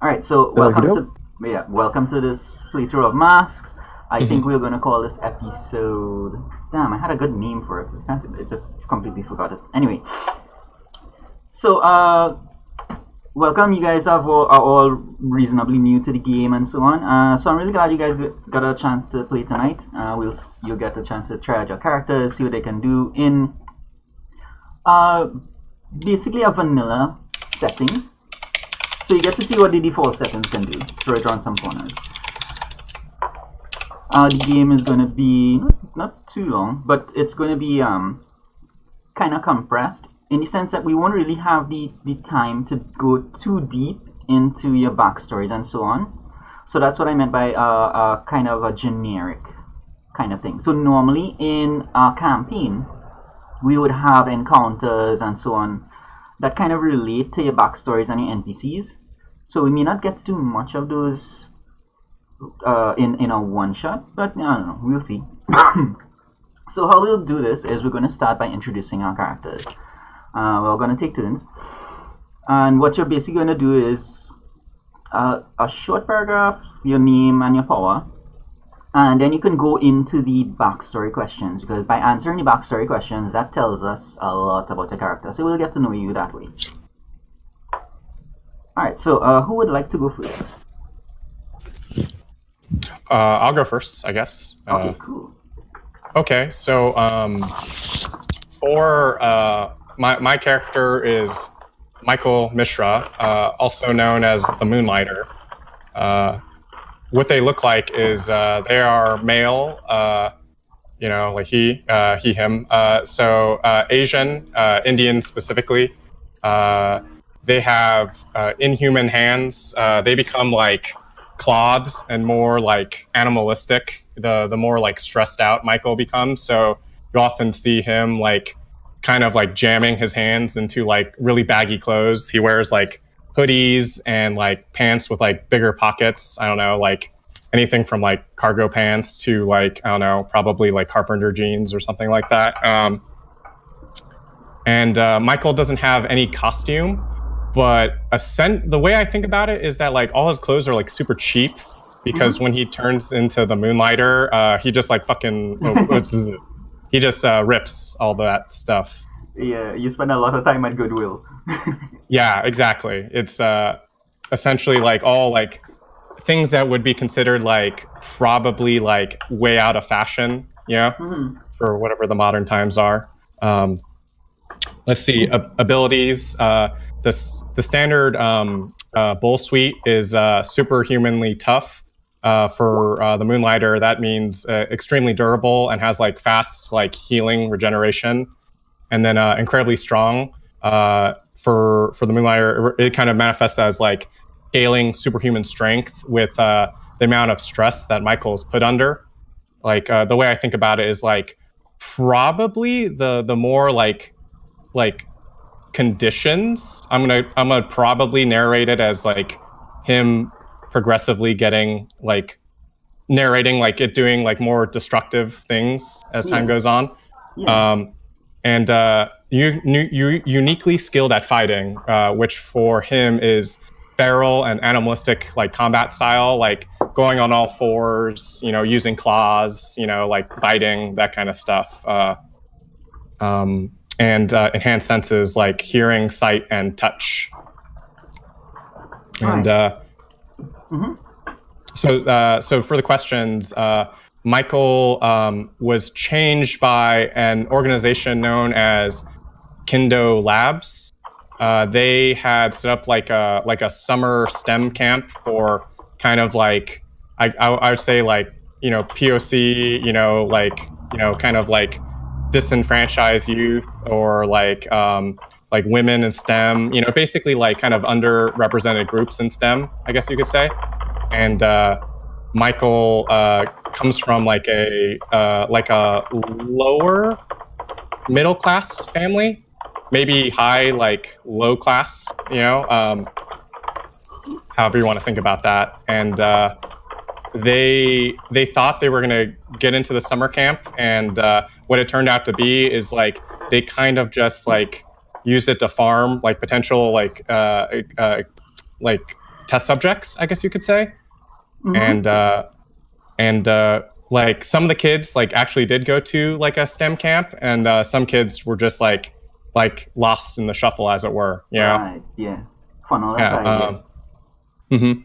All right, so welcome to this playthrough of Masks. I think we're gonna call this episode. Damn, I had a good name for it. I just completely forgot it. Anyway, so welcome. You guys are all reasonably new to the game and so on. So I'm really glad you guys got a chance to play tonight. You'll get a chance to try out your characters, see what they can do in uh, basically a vanilla setting. So you get to see what the default settings can do. Throw it around some corners. The game is going to be not too long, but it's going to be kind of compressed in the sense that we won't really have the time to go too deep into your backstories and so on. So that's what I meant by kind of a generic kind of thing. So normally in a campaign, we would have encounters and so on that kind of relate to your backstories and your NPCs. So we may not get to do much of those in a one shot, but I don't know, we'll see. So how we'll do this is we're going to start by introducing our characters. We're going to take turns, and what you're basically going to do is a short paragraph, your name and your power, and then you can go into the backstory questions, because by answering the backstory questions, that tells us a lot about your character, so we'll get to know you that way. Alright, so who would like to go first? I'll go first, I guess. Okay, cool. Okay, so for my character is Michael Mishra, also known as the Moonlighter. What they look like is they are male, like he, him. So Asian, Indian specifically. They have inhuman hands. They become like clawed and more like animalistic the more like stressed out Michael becomes. So you often see him like kind of like jamming his hands into like really baggy clothes. He wears like hoodies and like pants with like bigger pockets. I don't know, like anything from like cargo pants to like, I don't know, probably like carpenter jeans or something like that. And Michael doesn't have any costume, but the way I think about it is that like all his clothes are like super cheap, because when he turns into the Moonlighter, he just like fucking he just rips all that stuff. Yeah, you spend a lot of time at Goodwill. Yeah, exactly. It's essentially like all like things that would be considered like probably like way out of fashion, for whatever the modern times are. Let's see, abilities. The standard bull suite is superhumanly tough. For the Moonlighter, that means extremely durable and has like fast like healing regeneration, and then incredibly strong. For the Moonlighter, it kind of manifests as like scaling superhuman strength with the amount of stress that Michael's put under. Like the way I think about it is like probably the more like conditions. I'm gonna probably narrate it as like him progressively getting like narrating like it doing like more destructive things as time goes on. And uniquely skilled at fighting, which for him is feral and animalistic like combat style, like going on all fours, using claws, like biting, that kind of stuff. And enhanced senses like hearing, sight, and touch. And so for the questions, Michael was changed by an organization known as Kindo Labs. They had set up like a summer STEM camp for kind of like I would say like POC, kind of like disenfranchised youth, or like women in STEM, basically like kind of underrepresented groups in STEM, I guess you could say. And Michael comes from like a lower middle class family, maybe high like low class, however you want to think about that. And they thought they were going to get into the summer camp, and what it turned out to be is like they kind of just like used it to farm like potential like test subjects, I guess you could say. Mm-hmm. And like some of the kids like actually did go to like a STEM camp, and some kids were just like lost in the shuffle, as it were. You know? Right. Yeah. Fun on that Yeah. side.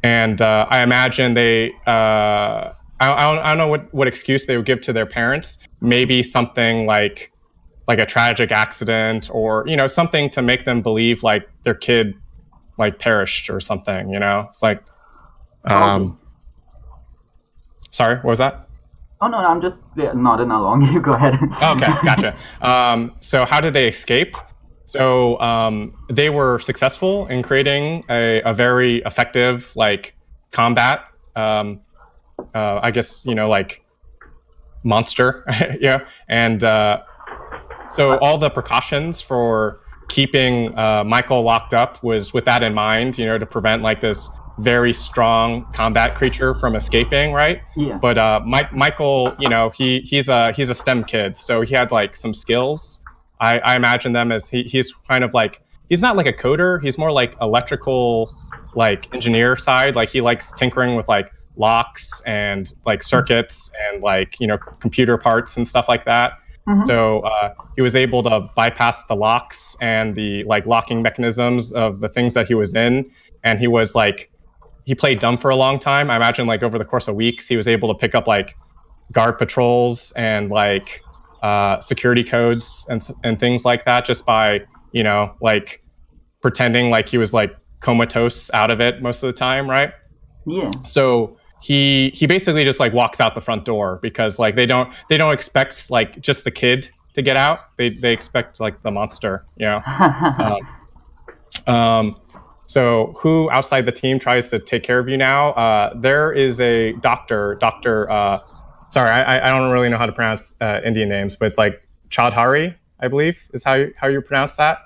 And I imagine they, I don't know what excuse they would give to their parents. Maybe something like a tragic accident, or something to make them believe like their kid like perished or something. It's like, sorry, what was that? Oh no, I'm just nodding along. You go ahead. Okay, gotcha. So how did they escape? So they were successful in creating a very effective like combat, I guess like monster, yeah. And so all the precautions for keeping Michael locked up was with that in mind, to prevent like this very strong combat creature from escaping, right? Yeah. But Michael, he's a STEM kid, so he had like some skills. I imagine them as he's kind of like, he's not like a coder, he's more like electrical, like engineer side. Like he likes tinkering with like locks and like circuits and like computer parts and stuff like that. Mm-hmm. So he was able to bypass the locks and the like locking mechanisms of the things that he was in, and he was like, he played dumb for a long time. I imagine like over the course of weeks he was able to pick up like guard patrols and like security codes and things like that, just by like pretending like he was like comatose out of it most of the time, right? Yeah. So he basically just like walks out the front door, because like they don't expect like just the kid to get out. They expect like the monster, So who outside the team tries to take care of you now? There is a doctor. Sorry, I don't really know how to pronounce Indian names, but it's like Chaudhary, I believe, is how you pronounce that.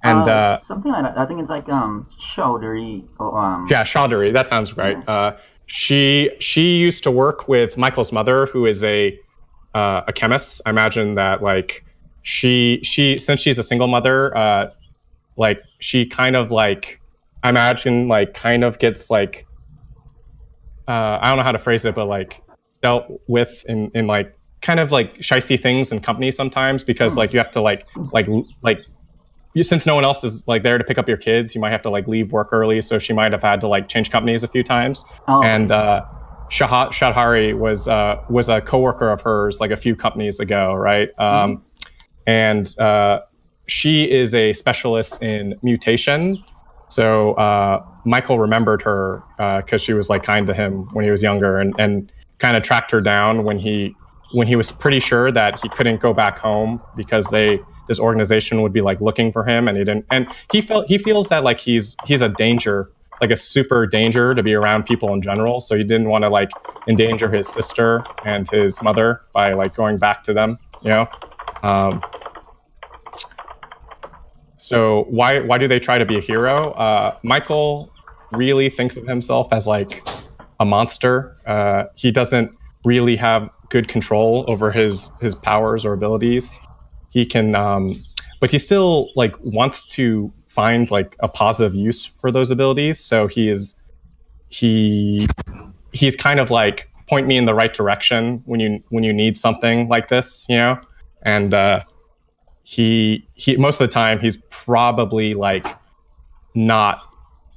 And something like that. I think it's like Chowdhury. Yeah, Chaudhary. That sounds right. Yeah. She used to work with Michael's mother, who is a chemist. I imagine that like she since she's a single mother, like she kind of like, I imagine like kind of gets like I don't know how to phrase it, but like dealt with in like kind of like shysty things in companies sometimes, because like you have to like since no one else is like there to pick up your kids, you might have to like leave work early. So she might have had to like change companies a few times. Oh. And Shadhari was a coworker of hers like a few companies ago, right? And she is a specialist in mutation. So Michael remembered her because she was like kind to him when he was younger, and kind of tracked her down when he was pretty sure that he couldn't go back home because this organization would be like looking for him, and he didn't. And he feels that like he's a danger, like a super danger to be around people in general. So he didn't want to like endanger his sister and his mother by like going back to them, So why do they try to be a hero? Michael really thinks of himself as like a monster. He doesn't really have good control over his powers or abilities. He can, but he still like wants to find like a positive use for those abilities. So he's kind of like, point me in the right direction when you need something like this, and he most of the time he's probably like not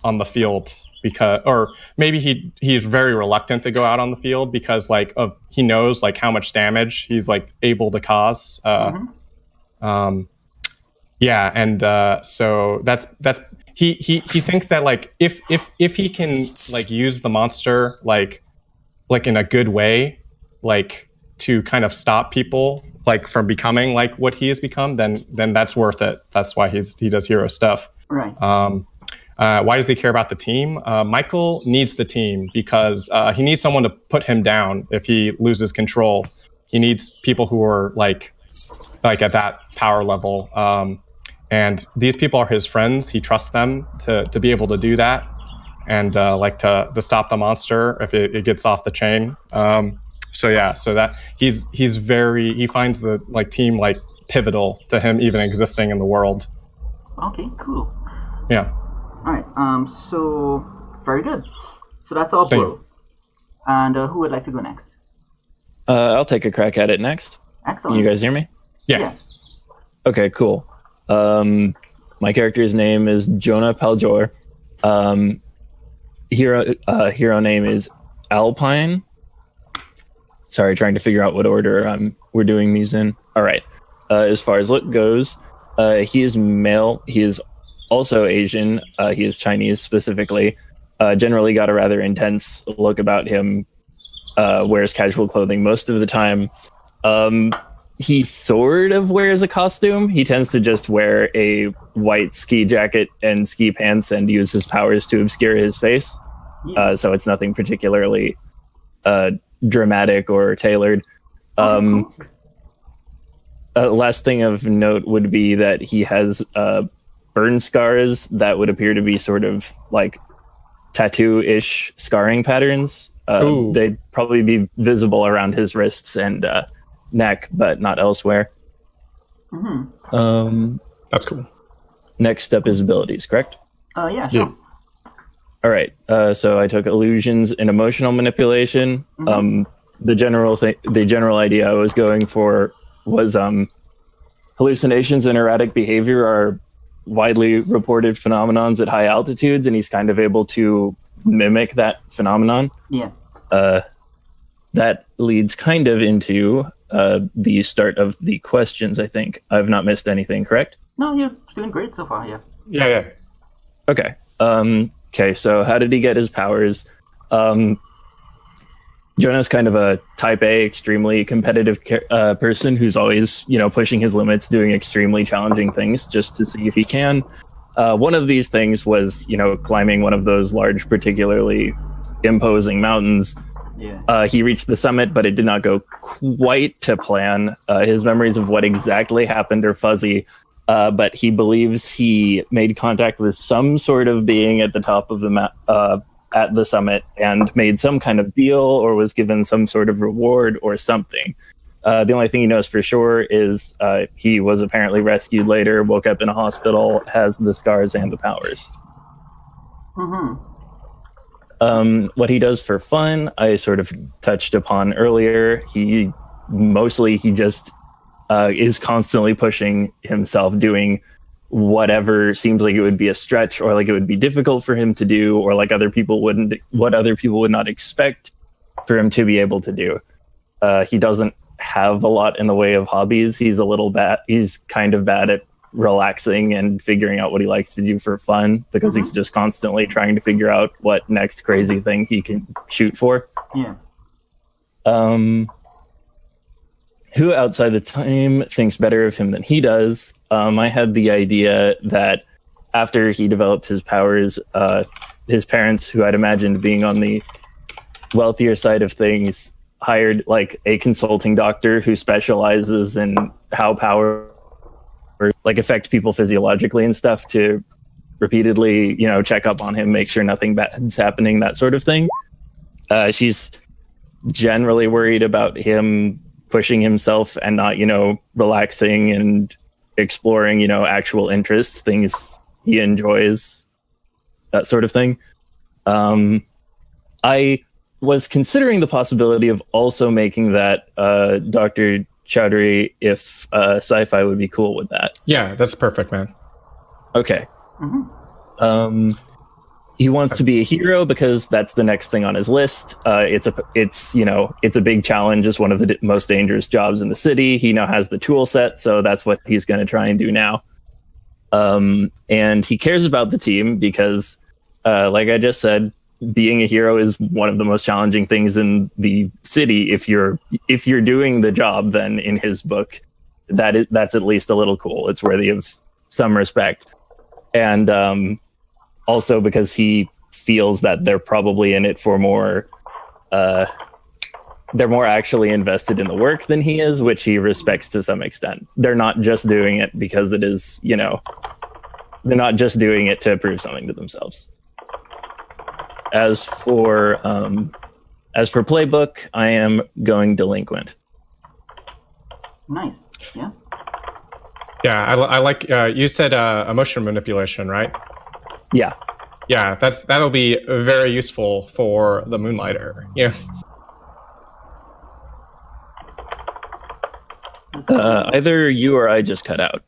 on the field because, or maybe he's very reluctant to go out on the field because like he knows like how much damage he's like able to cause. Yeah, and so that's he thinks that like if he can like use the monster like in a good way, like to kind of stop people like from becoming like what he has become, then that's worth it. That's why he does hero stuff. Right. Why does he care about the team? Michael needs the team because he needs someone to put him down if he loses control. He needs people who are like at that power level. And these people are his friends. He trusts them to be able to do that, and like to stop the monster if it gets off the chain. So that he finds the like team like pivotal to him even existing in the world. Okay, cool. Yeah. All right. So Very good. So that's all Thank blue. And who would like to go next? I'll take a crack at it next. Excellent. Can you guys hear me? Yeah. Okay, cool. My character's name is Jonah Paljor. Hero name is Alpine. Sorry, trying to figure out what order we're doing these in. All right. As far as look goes, he is male. He is also Asian. He is Chinese specifically. Generally got a rather intense look about him. Wears casual clothing most of the time. He sort of wears a costume. He tends to just wear a white ski jacket and ski pants and use his powers to obscure his face. So it's nothing particularly dramatic or tailored. Last thing of note would be that he has burn scars that would appear to be sort of like tattoo-ish scarring patterns. They'd probably be visible around his wrists and neck, but not elsewhere. That's cool. Next up is abilities, correct? Yeah, sure. All right. So I took illusions and emotional manipulation. The general idea I was going for was hallucinations and erratic behavior are widely reported phenomenons at high altitudes, and he's kind of able to mimic that phenomenon. Yeah. That leads kind of into the start of the questions, I think. I've not missed anything, correct? No, you're doing great so far, yeah. Yeah. Okay. Okay, so how did he get his powers? Jonah's kind of a type A, extremely competitive person who's always, pushing his limits, doing extremely challenging things just to see if he can. One of these things was, climbing one of those large, particularly imposing mountains. Yeah. He reached the summit, but it did not go quite to plan. His memories of what exactly happened are fuzzy, but he believes he made contact with some sort of being at the top of the at the summit and made some kind of deal or was given some sort of reward or something. The only thing he knows for sure is he was apparently rescued later, woke up in a hospital, has the scars and the powers. What he does for fun, I sort of touched upon earlier. He just is constantly pushing himself, doing whatever seems like it would be a stretch or like it would be difficult for him to do, or like what other people would not expect for him to be able to do. He doesn't have a lot in the way of hobbies. He's kind of bad at relaxing and figuring out what he likes to do for fun because he's just constantly trying to figure out what next crazy thing he can shoot for. Yeah. Who outside the team thinks better of him than he does? I had the idea that after he developed his powers, his parents, who I'd imagined being on the wealthier side of things, hired like a consulting doctor who specializes in how power affect people physiologically and stuff to repeatedly, check up on him, make sure nothing bad's happening, that sort of thing. She's generally worried about him pushing himself and not, relaxing and exploring, actual interests, things he enjoys, that sort of thing. I was considering the possibility of also making that Dr. Chowdhury if SaiFai would be cool with that. Yeah, that's perfect, man. Okay. He wants to be a hero because that's the next thing on his list. It's a big challenge. It's one of the most dangerous jobs in the city. He now has the tool set, so that's what he's going to try and do now. And he cares about the team because, like I just said, being a hero is one of the most challenging things in the city. If you're doing the job, then in his book, that's at least a little cool. It's worthy of some respect. And also because he feels that they're probably in it for more, they're more actually invested in the work than he is, which he respects to some extent. They're not just doing it because it is, they're not just doing it to prove something to themselves. As for playbook, I am going delinquent. Nice. Yeah. Yeah, I like. You said emotion manipulation, right? Yeah. Yeah, that'll be very useful for the Moonlighter. Yeah. Either you or I just cut out.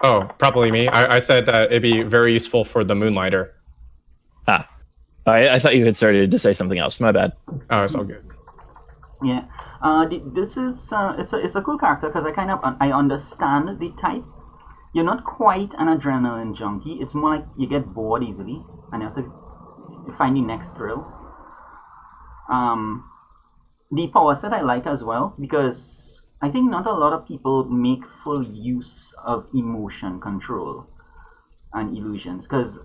Oh, probably me. I said that it'd be very useful for the Moonlighter. I thought you had started to say something else. My bad. Oh, it's all good. Yeah. This is it's a cool character because I understand the type. You're not quite an adrenaline junkie. It's more like you get bored easily and you have to find the next thrill. The power set I like as well because I think not a lot of people make full use of emotion control and illusions. Because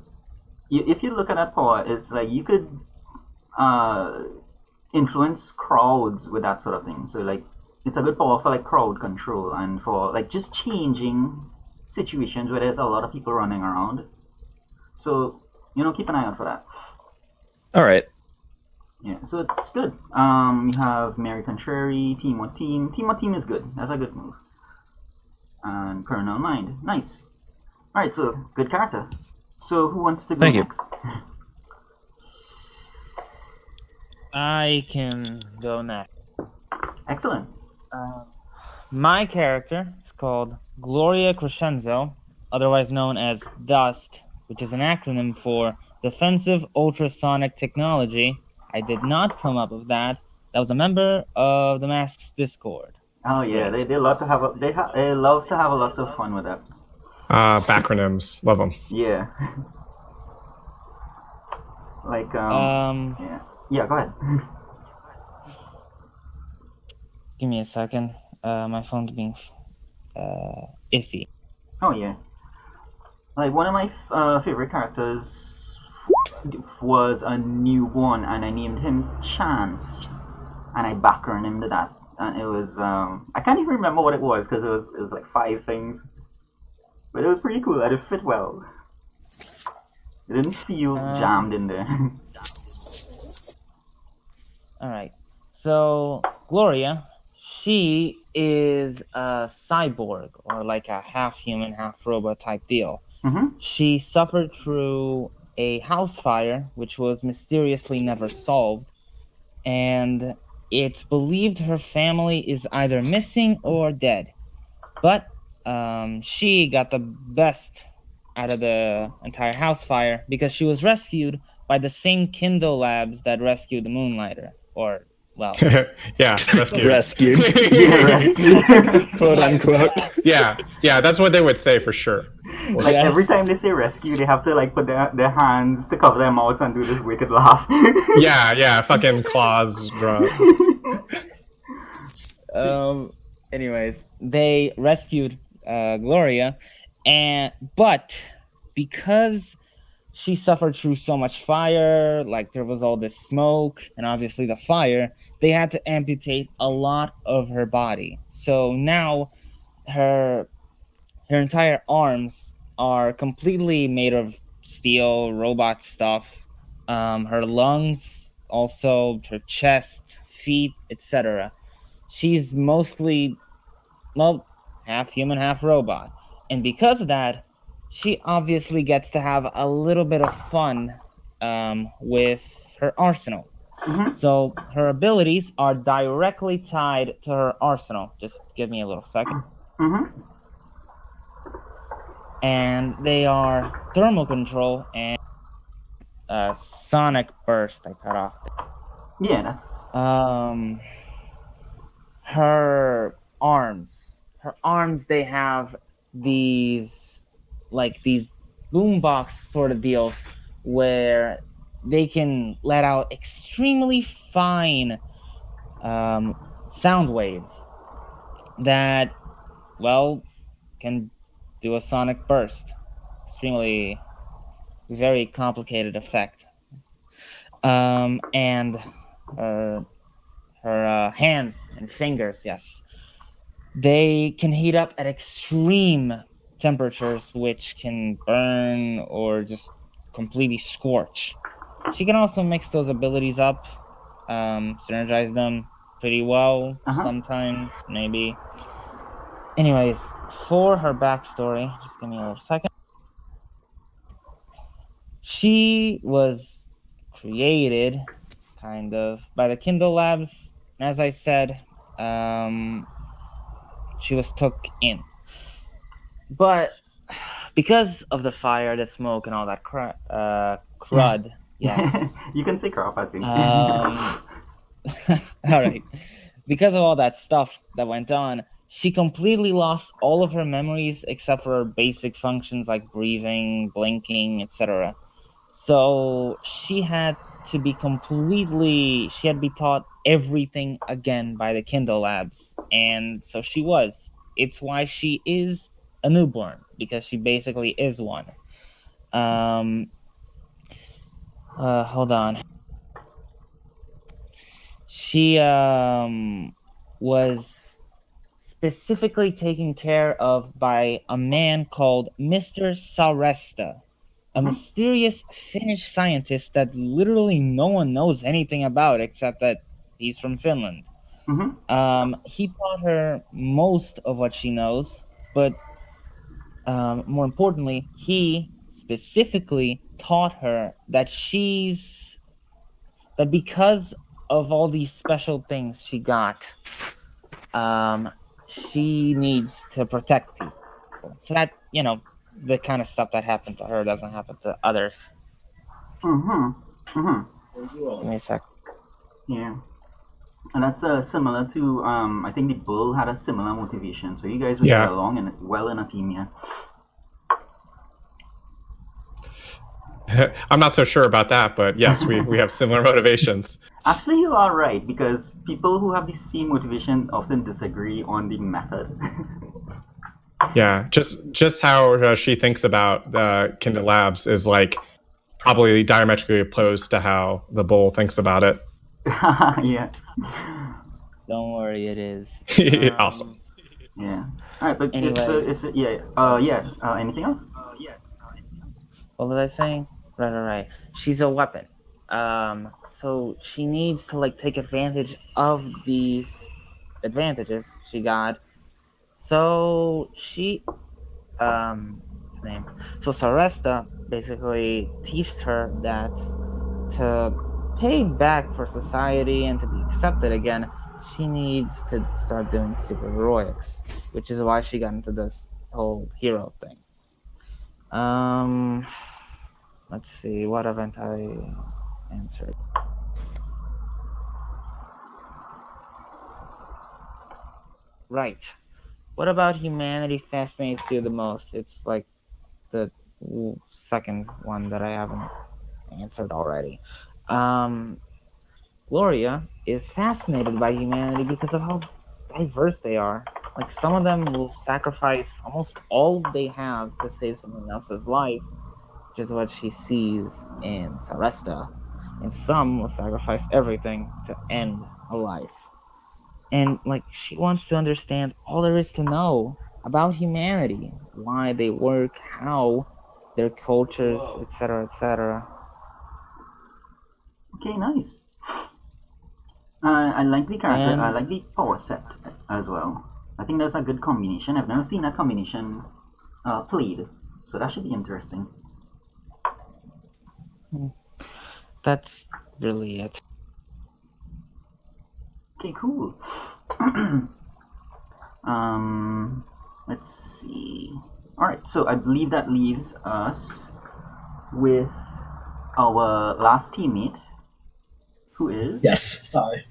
if you look at that power, it's like you could influence crowds with that sort of thing. So like it's a good power for like crowd control and for like just changing situations where there's a lot of people running around. So keep an eye out for that. All right. Yeah, so it's good. You have Mary Contrary, Team What Team. Team What Team is good. That's a good move. And Colonel Mind. Nice. Alright, so good character. So who wants to go Thank you. next? I can go next. Excellent. My character is called Gloria Crescenzo, otherwise known as DUST, which is an acronym for Defensive Ultrasonic Technology. I did not come up with that. That was a member of the Masks Discord. Oh yeah, they love to have lots of fun with that. Backronyms, love them. Yeah. Like yeah, go ahead. Give me a second. My phone's being iffy. Oh yeah. Like one of my favorite characters was a newborn, and I named him Chance, and I backronymed that. And it was I can't even remember what it was because it was like 5 things, but it was pretty cool. And it fit well. It didn't feel jammed in there. All right. So Gloria, she is a cyborg or like a half human, half robot type deal. Mm-hmm. She suffered through a house fire, which was mysteriously never solved, and it's believed her family is either missing or dead. But she got the best out of the entire house fire because she was rescued by the same Kindle labs that rescued the Moonlighter, or well, Yeah, rescued. Rescued. Yeah, rescue. Quote unquote. Yeah, that's what they would say for sure. Like every time they say rescue, they have to like put their hands to cover their mouths and do this wicked laugh. Yeah, fucking claws drop. Anyways, they rescued Gloria, but because she suffered through so much fire, like there was all this smoke and obviously the fire, they had to amputate a lot of her body. So now her entire arms are completely made of steel, robot stuff. Her lungs, also her chest, feet, etc. She's mostly, well, half human, half robot. And because of that, she obviously gets to have a little bit of fun with her arsenal. Mm-hmm. So her abilities are directly tied to her arsenal. Just give me a little second. Mm-hmm. And they are thermal control and sonic burst. I cut off. Yeah, that's Her arms. They have these boombox sort of deals where they can let out extremely fine sound waves that, well, can do a sonic burst. Extremely, very complicated effect. And her hands and fingers, yes, they can heat up at extreme temperatures, which can burn or just completely scorch. She can also mix those abilities up, synergize them pretty well, sometimes, maybe. Anyways, for her backstory, just give me a little second. She was created, kind of, by the Kindle Labs. As I said, she was took in. But because of the fire, the smoke, and all that crud, yes. You can say crap, I think. All right. Because of all that stuff that went on, she completely lost all of her memories except for her basic functions like breathing, blinking, etc. So she had to be taught everything again by the Kindle Labs. And so she was. It's why she is a newborn, because she basically is one. Hold on. She was specifically taken care of by a man called Mr. Saresta, a mysterious Finnish scientist that literally no one knows anything about except that he's from Finland. He taught her most of what she knows, but more importantly, he specifically taught her that because of all these special things she got, she needs to protect people. So that, the kind of stuff that happened to her doesn't happen to others. Give me a sec. Yeah. And that's similar to, I think the bull had a similar motivation. So you guys would get along and well in a team, yeah. I'm not so sure about that, but yes, we have similar motivations. Actually, you are right, because people who have the same motivation often disagree on the method. Yeah, just how she thinks about Kindle Labs is like probably diametrically opposed to how the bull thinks about it. Yeah. Don't worry, it is. Awesome. Yeah. All right, but anyways, anything else? What was I saying? Right. She's a weapon. So she needs to take advantage of these advantages she got. So she, what's his name? So Saresta basically teaches her that to pay back for society and to be accepted again, she needs to start doing superheroics, which is why she got into this whole hero thing. Let's see, what haven't I answered? Right. What about humanity fascinates you the most? It's like the second one that I haven't answered already. Gloria is fascinated by humanity because of how diverse they are. Like, some of them will sacrifice almost all they have to save someone else's life, which is what she sees in Saresta. And some will sacrifice everything to end a life. And she wants to understand all there is to know about humanity, why they work, how their cultures, etc., etc. Okay, nice. I like the character. I like the power set as well. I think that's a good combination. I've never seen that combination played, so that should be interesting. That's really it. Okay, cool. Let's see. Alright, so I believe that leaves us with our last teammate, who is... Yes, sorry.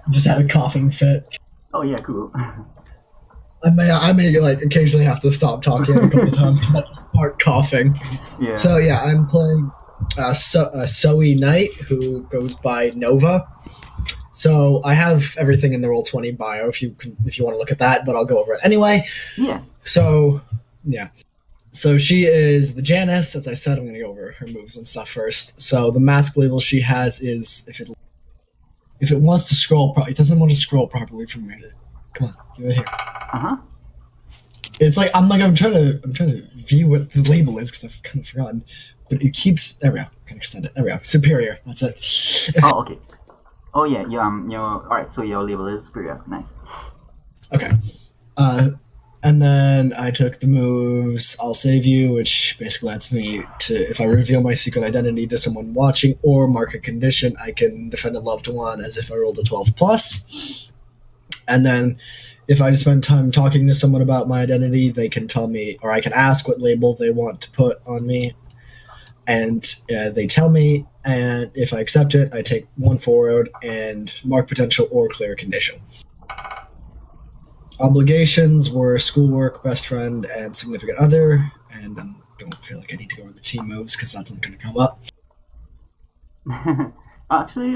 just had a coughing fit. Oh yeah, cool. I may occasionally have to stop talking a couple times because I just start coughing. Yeah. So yeah, I'm playing Zooey Knight, who goes by Nova. So I have everything in the Roll20 bio if you want to look at that, but I'll go over it anyway. Yeah. So yeah. So she is the Janice. As I said, I'm going to go over her moves and stuff first. So the mask label she has is if it wants to scroll, it doesn't want to scroll properly from me. Come on, give it here. It's I'm trying to view what the label is because I've kind of forgotten, but it keeps. There we go. Can extend it. There we go. Superior. That's it. Oh, okay. Oh yeah. All right. So your label is superior. Nice. Okay. And then I took the moves I'll Save You, which basically lets me to, if I reveal my secret identity to someone watching or mark a condition, I can defend a loved one as if I rolled a 12 plus. And then if I spend time talking to someone about my identity, they can tell me, or I can ask what label they want to put on me. And they tell me, and if I accept it, I take one forward and mark potential or clear a condition. Obligations were schoolwork, best friend, and significant other. And I don't feel like I need to go over the team moves because that's not going to come up. Actually,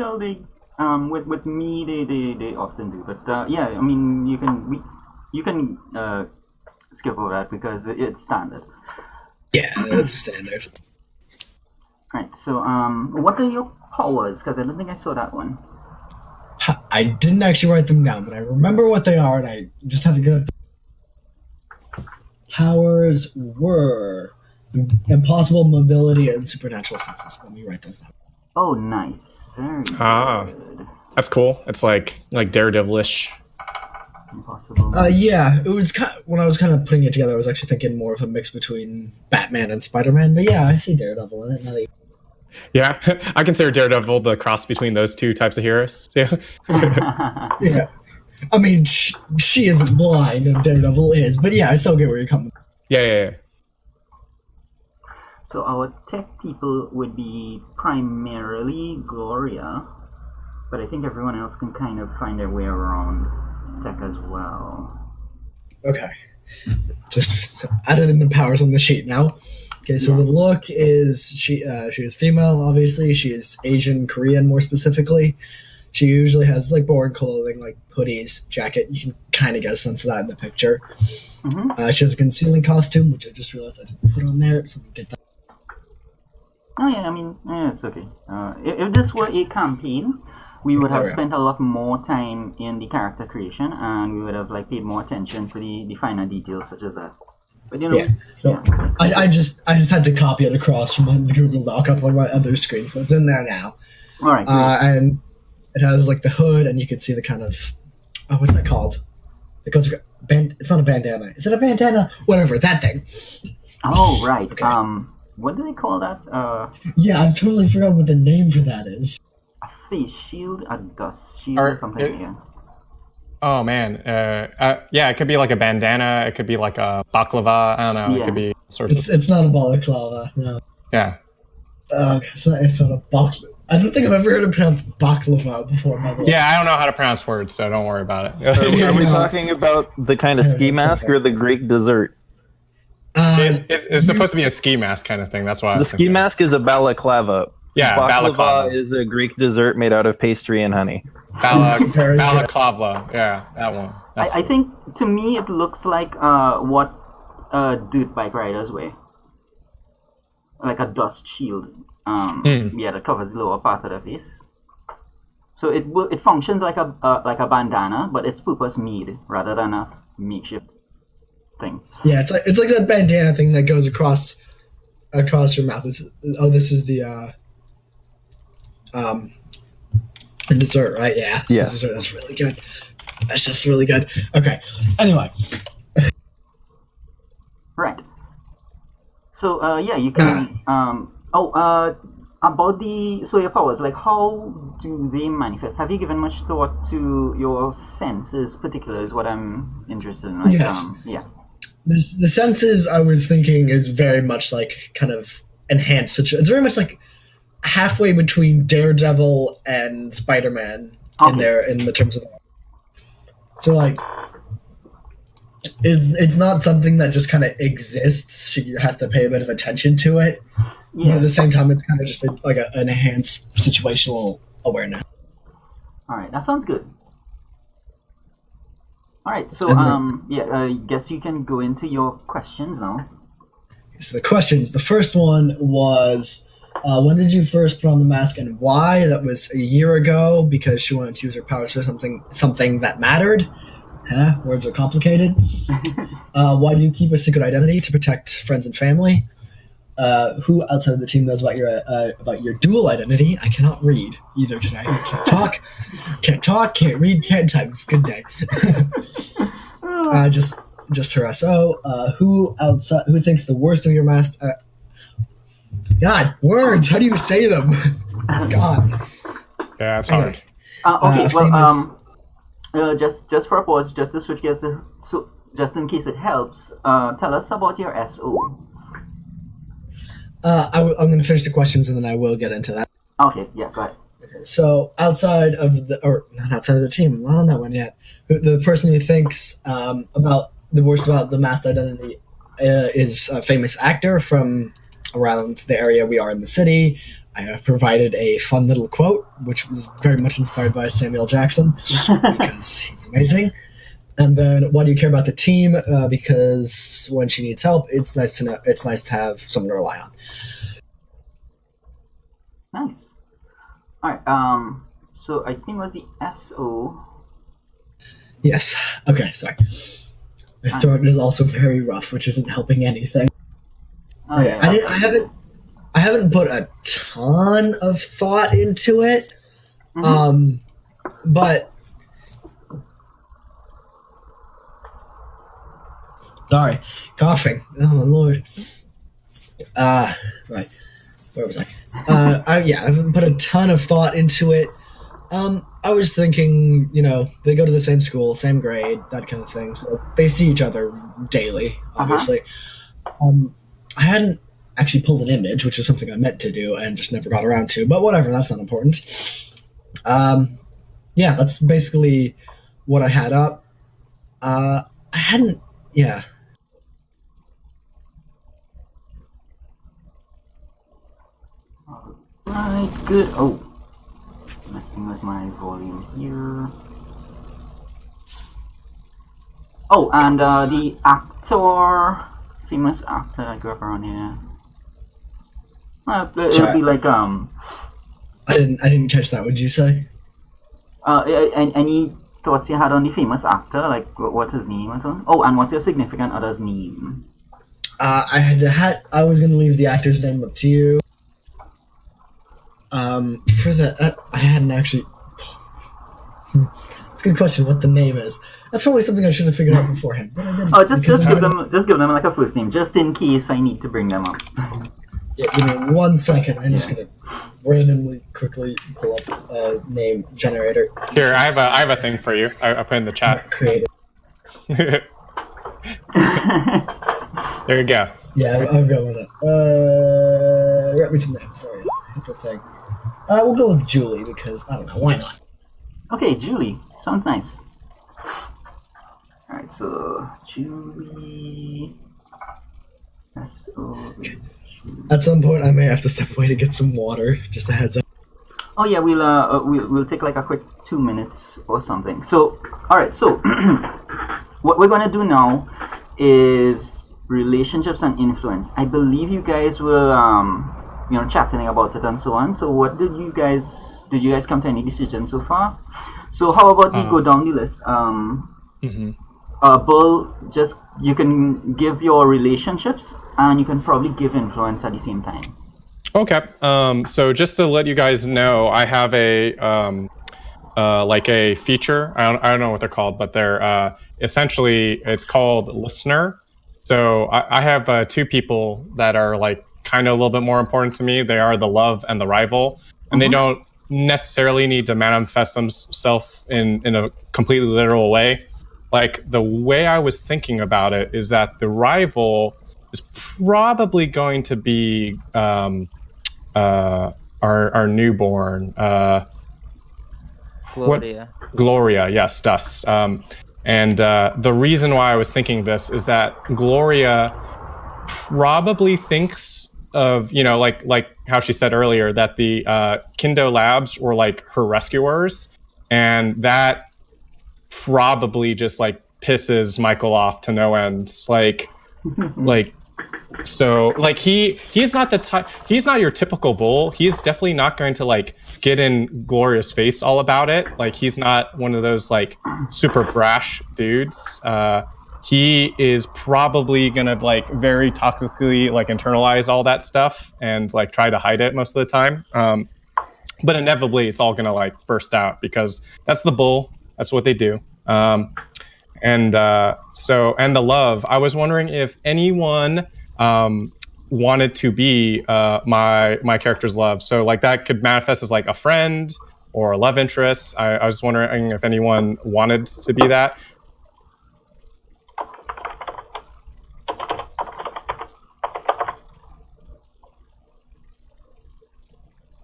with me they often do, but yeah, I mean you can skip over that because it's standard. Yeah, that's standard. Right. So what are your powers? Because I don't think I saw that one. I didn't actually write them down, but I remember what they are, and I just have to get up. Powers were impossible mobility and supernatural senses. Let me write those down. Oh, nice. Very good. That's cool. It's like Daredevilish. Impossible. Yeah, it was when I was kind of putting it together, I was actually thinking more of a mix between Batman and Spider-Man. But yeah, I see Daredevil in it. Now that Yeah, I consider Daredevil the cross between those two types of heroes. Yeah. yeah, I mean, she isn't blind, and Daredevil is. But yeah, I still get where you're coming from. Yeah. So our tech people would be primarily Gloria, but I think everyone else can kind of find their way around tech as well. Okay. Just added in the powers on the sheet now. Okay, so the look is she is female, obviously. She is Asian Korean more specifically. She usually has like boring clothing like hoodies, jacket. You can kind of get a sense of that in the picture. Mm-hmm. She has a concealing costume, which I just realized I didn't put on there, so we get that. Oh yeah, I mean, it's okay. If this were a campaign, we would have spent a lot more time in the character creation, and we would have like paid more attention to the finer details such as that. But you know, yeah. I just had to copy it across from the Google Doc up on my other screen, so it's in there now. All right, and it has like the hood, and you can see the kind of what's that called? It goes it's not a bandana. Is it a bandana? Whatever, that thing. Oh right. Okay. What do they call that? Yeah, I've totally forgotten what the name for that is. A face shield, a dust shield, or something. Yeah. Oh man, yeah, it could be like a bandana. It could be like a baklava. I don't know. Yeah. It could be sorts of. It's not a balaclava. No. Yeah. It's not a baklava. I don't think I've ever heard it pronounced baklava before. By the way. Yeah, I don't know how to pronounce words, so don't worry about it. Are we talking about the kind of ski mask or the Greek dessert? It's supposed to be a ski mask kind of thing. That's why. The ski mask is a balaclava. Yeah, balaclava is a Greek dessert made out of pastry and honey. Balaclava. Yeah, that one. I think to me it looks like what dirt bike riders wear, like a dust shield. Yeah, that covers the lower part of the face. So it functions like a bandana, but it's purpose made rather than a makeshift thing. Yeah, it's like that bandana thing that goes across your mouth. This is the dessert, right? Yeah. Yeah. Dessert. That's really good. That's just really good. Okay. Anyway. Right. So yeah, you can. About your powers, like how do they manifest? Have you given much thought to your senses? Particular is what I'm interested in. Like, yes. Yeah. The senses I was thinking is very much like kind of enhanced. It's very much like halfway between Daredevil and Spider-Man in the terms of. So like, it's not something that just kind of exists. She has to pay a bit of attention to it. Yeah. But at the same time, it's kind of just an enhanced situational awareness. All right, that sounds good. All right, so I guess you can go into your questions now. So the questions. The first one was, when did you first put on the mask and why? That was a year ago because she wanted to use her powers for something that mattered. Words are complicated. Why do you keep a secret identity? To protect friends and family. Who outside of the team knows about your dual identity? I cannot read either today. Can't talk, can't read, can't type. It's a good day. Just just her SO. Who thinks the worst of your master? God, words. How do you say them? God. Yeah, it's hard. Okay, famous- just for a pause, just to switch gears, so just in case it helps, tell us about your SO. I'm going to finish the questions and then I will get into that. Okay, yeah, go ahead. So outside of not outside of the team, I'm not on that one yet. The person who thinks about the worst about the masked identity is a famous actor from around the area we are in the city. I have provided a fun little quote, which was very much inspired by Samuel Jackson because he's amazing. And then, why do you care about the team? Because when she needs help, it's nice to know. It's nice to have someone to rely on. Nice. All right. So I think it was the SO. Yes. Okay. Sorry. My throat is also very rough, which isn't helping anything. Oh, yeah. I haven't put a ton of thought into it. But sorry, coughing. Oh my lord. Right. Where was I? I haven't put a ton of thought into it. I was thinking, they go to the same school, same grade, that kind of thing. So they see each other daily, obviously. I hadn't actually pulled an image, which is something I meant to do and just never got around to. But whatever, that's not important. That's basically what I had up. I hadn't. Yeah. Alright, good. Oh, messing with my volume here. Oh, and the famous actor I grew up around here. It'll be like I didn't catch that. What did you say? Any thoughts you had on the famous actor? Like, what's his name and so on? Oh, and what's your significant other's name? I was gonna leave the actor's name up to you. For the I hadn't actually. It's a good question. What the name is? That's probably something I should have figured out beforehand. But I didn't. Oh, just give them like a first name, just in case I need to bring them up. Yeah, give me 1 second. I'm just gonna randomly quickly pull up a name generator. Here, I have a thing for you. I put in the chat. Creative. There you go. Yeah, I'm going with it. Write me some names. Sorry, thing. We'll go with Julie because I don't know why not. Okay, Julie sounds nice. All right, so Julie. At some point, I may have to step away to get some water. Just a heads up. Oh yeah, we'll take like a quick 2 minutes or something. So, all right. So, what we're gonna do now is relationships and influence. I believe you guys were chatting about it and so on. So, what did you guys come to any decision so far? So, how about we go down the list? Bull, just you can give your relationships and you can probably give influence at the same time. Okay. So just to let you guys know, I have a like a feature. I don't know what they're called, but they're essentially it's called listener. So I have 2 people that are like kind of a little bit more important to me. They are the love and the rival, and they don't necessarily need to manifest themselves in a completely literal way. Like the way I was thinking about it is that the rival is probably going to be our newborn Gloria, yes, Dust. And the reason why I was thinking this is that Gloria probably thinks of like how she said earlier that the Kindo Labs were like her rescuers, and that probably just like pisses Michael off to no end. So like he's not the type, he's not your typical bull. He's definitely not going to like get in Gloria's face all about it. Like he's not one of those like super brash dudes. He is probably gonna like very toxically like internalize all that stuff and like try to hide it most of the time. But inevitably it's all gonna like burst out because that's the bull. That's what they do. And and the love. I was wondering if anyone wanted to be my character's love. So like that could manifest as like a friend or a love interest. I was wondering if anyone wanted to be that.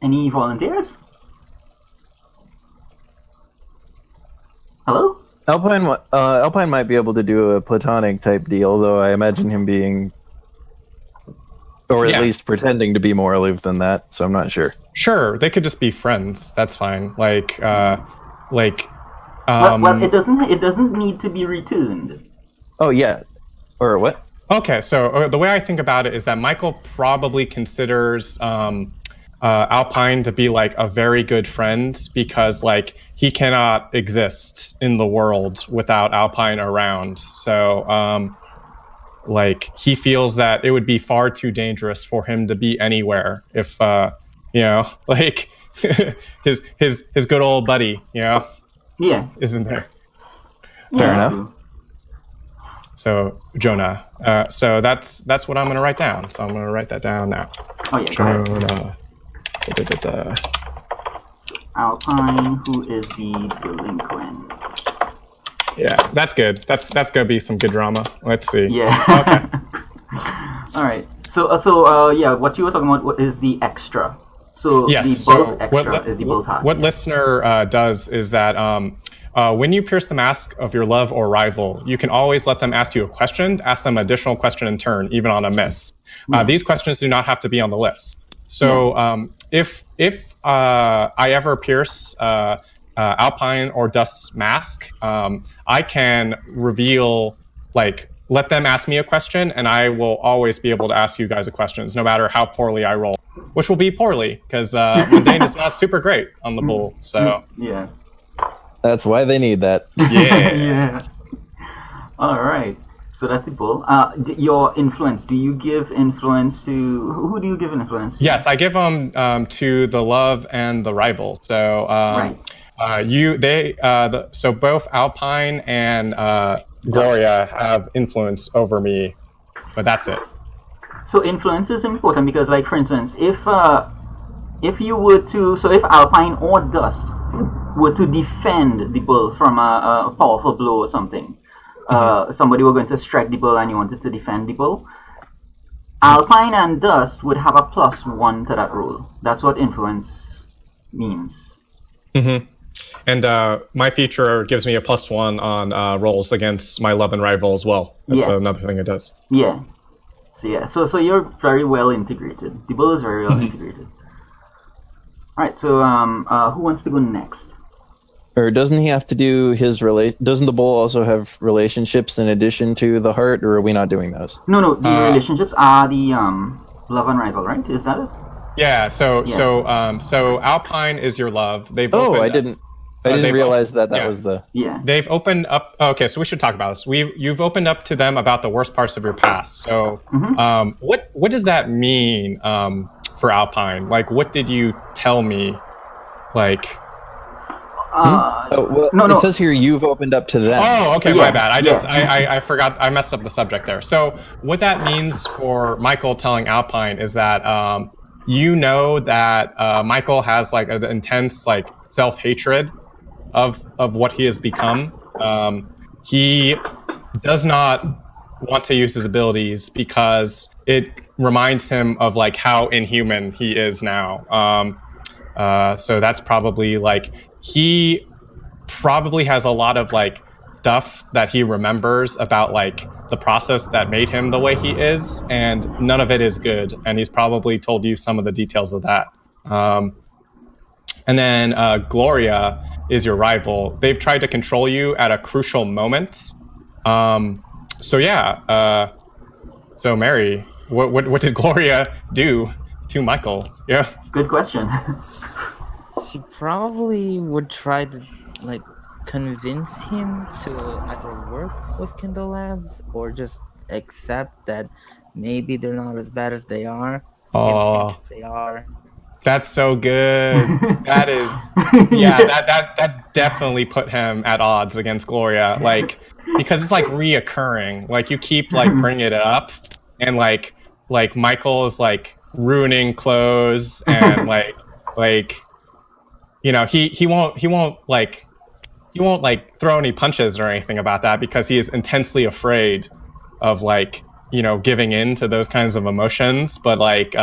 Any volunteers? Hello? Alpine might be able to do a platonic type deal, though I imagine him being, or at least pretending to be more aloof than that. So I'm not sure. Sure, they could just be friends. That's fine. Well, it doesn't need to be returned. Oh yeah, or what? Okay, so the way I think about it is that Michael probably considers Alpine to be like a very good friend because like he cannot exist in the world without Alpine around. So like he feels that it would be far too dangerous for him to be anywhere if like his good old buddy, isn't there. Fair enough. So Jonah. So that's what I'm going to write down. So I'm going to write that down now. Oh yeah. Jonah. Alpine, who is the delinquent. Yeah, that's good. That's gonna be some good drama. Let's see. Yeah. Okay. All right. So yeah, what you were talking about is the extra. So yes. The bull's extra is the bull's heart. What listener does is that when you pierce the mask of your love or rival, you can always let them ask you a question, ask them an additional question in turn, even on a miss. These questions do not have to be on the list. So if I ever pierce Alpine or Dust's mask, I can reveal, like, let them ask me a question, and I will always be able to ask you guys a questions, no matter how poorly I roll, which will be poorly, because Mundane is not super great on the bull, so... Yeah. That's why they need that. Yeah. Yeah. All right. So that's the bull. Your influence. Do you give influence to... Who do you give influence to? Yes, I give them to the love and the rival. So right. So both Alpine and Gloria have influence over me, but that's it. So influence is important because, like, for instance, if you were to... So if Alpine or Dust were to defend the bull from a powerful blow or something, somebody were going to strike the bull and you wanted to defend the bull, Alpine and Dust would have a +1 to that roll. That's what influence means. Mm-hmm. And my feature gives me a +1 on rolls against my love and rival as well. That's another thing it does. Yeah. So you're very well integrated. The bull is very well integrated. All right. So who wants to go next? Or doesn't he have to do his Doesn't the bull also have relationships in addition to the heart, or are we not doing those? No. The relationships are the love and rival, right? Is that it? Yeah. So Alpine is your love. I didn't realize that was the. Yeah. They've opened up. Okay, so we should talk about this. You've opened up to them about the worst parts of your past. So, what does that mean for Alpine? Like, what did you tell me? Like. It says here you've opened up to them. Oh, okay, my bad. I forgot. I messed up the subject there. So what that means for Michael telling Alpine is that you know that Michael has like an intense like self-hatred of what he has become. He does not want to use his abilities because it reminds him of like how inhuman he is now. So that's probably like. He probably has a lot of like stuff that he remembers about like the process that made him the way he is, and none of it is good. And he's probably told you some of the details of that. And then Gloria is your rival. They've tried to control you at a crucial moment. So Mary, what did Gloria do to Michael? Yeah. Good question. She probably would try to like convince him to either work with Kindle Labs or just accept that maybe they're not as bad as they are. They are. That's so good. That is, that definitely put him at odds against Gloria, like because it's like reoccurring. Like you keep like bringing it up, and like Michael is like ruining clothes, and like you know he won't like throw any punches or anything about that because he is intensely afraid of like giving in to those kinds of emotions. But like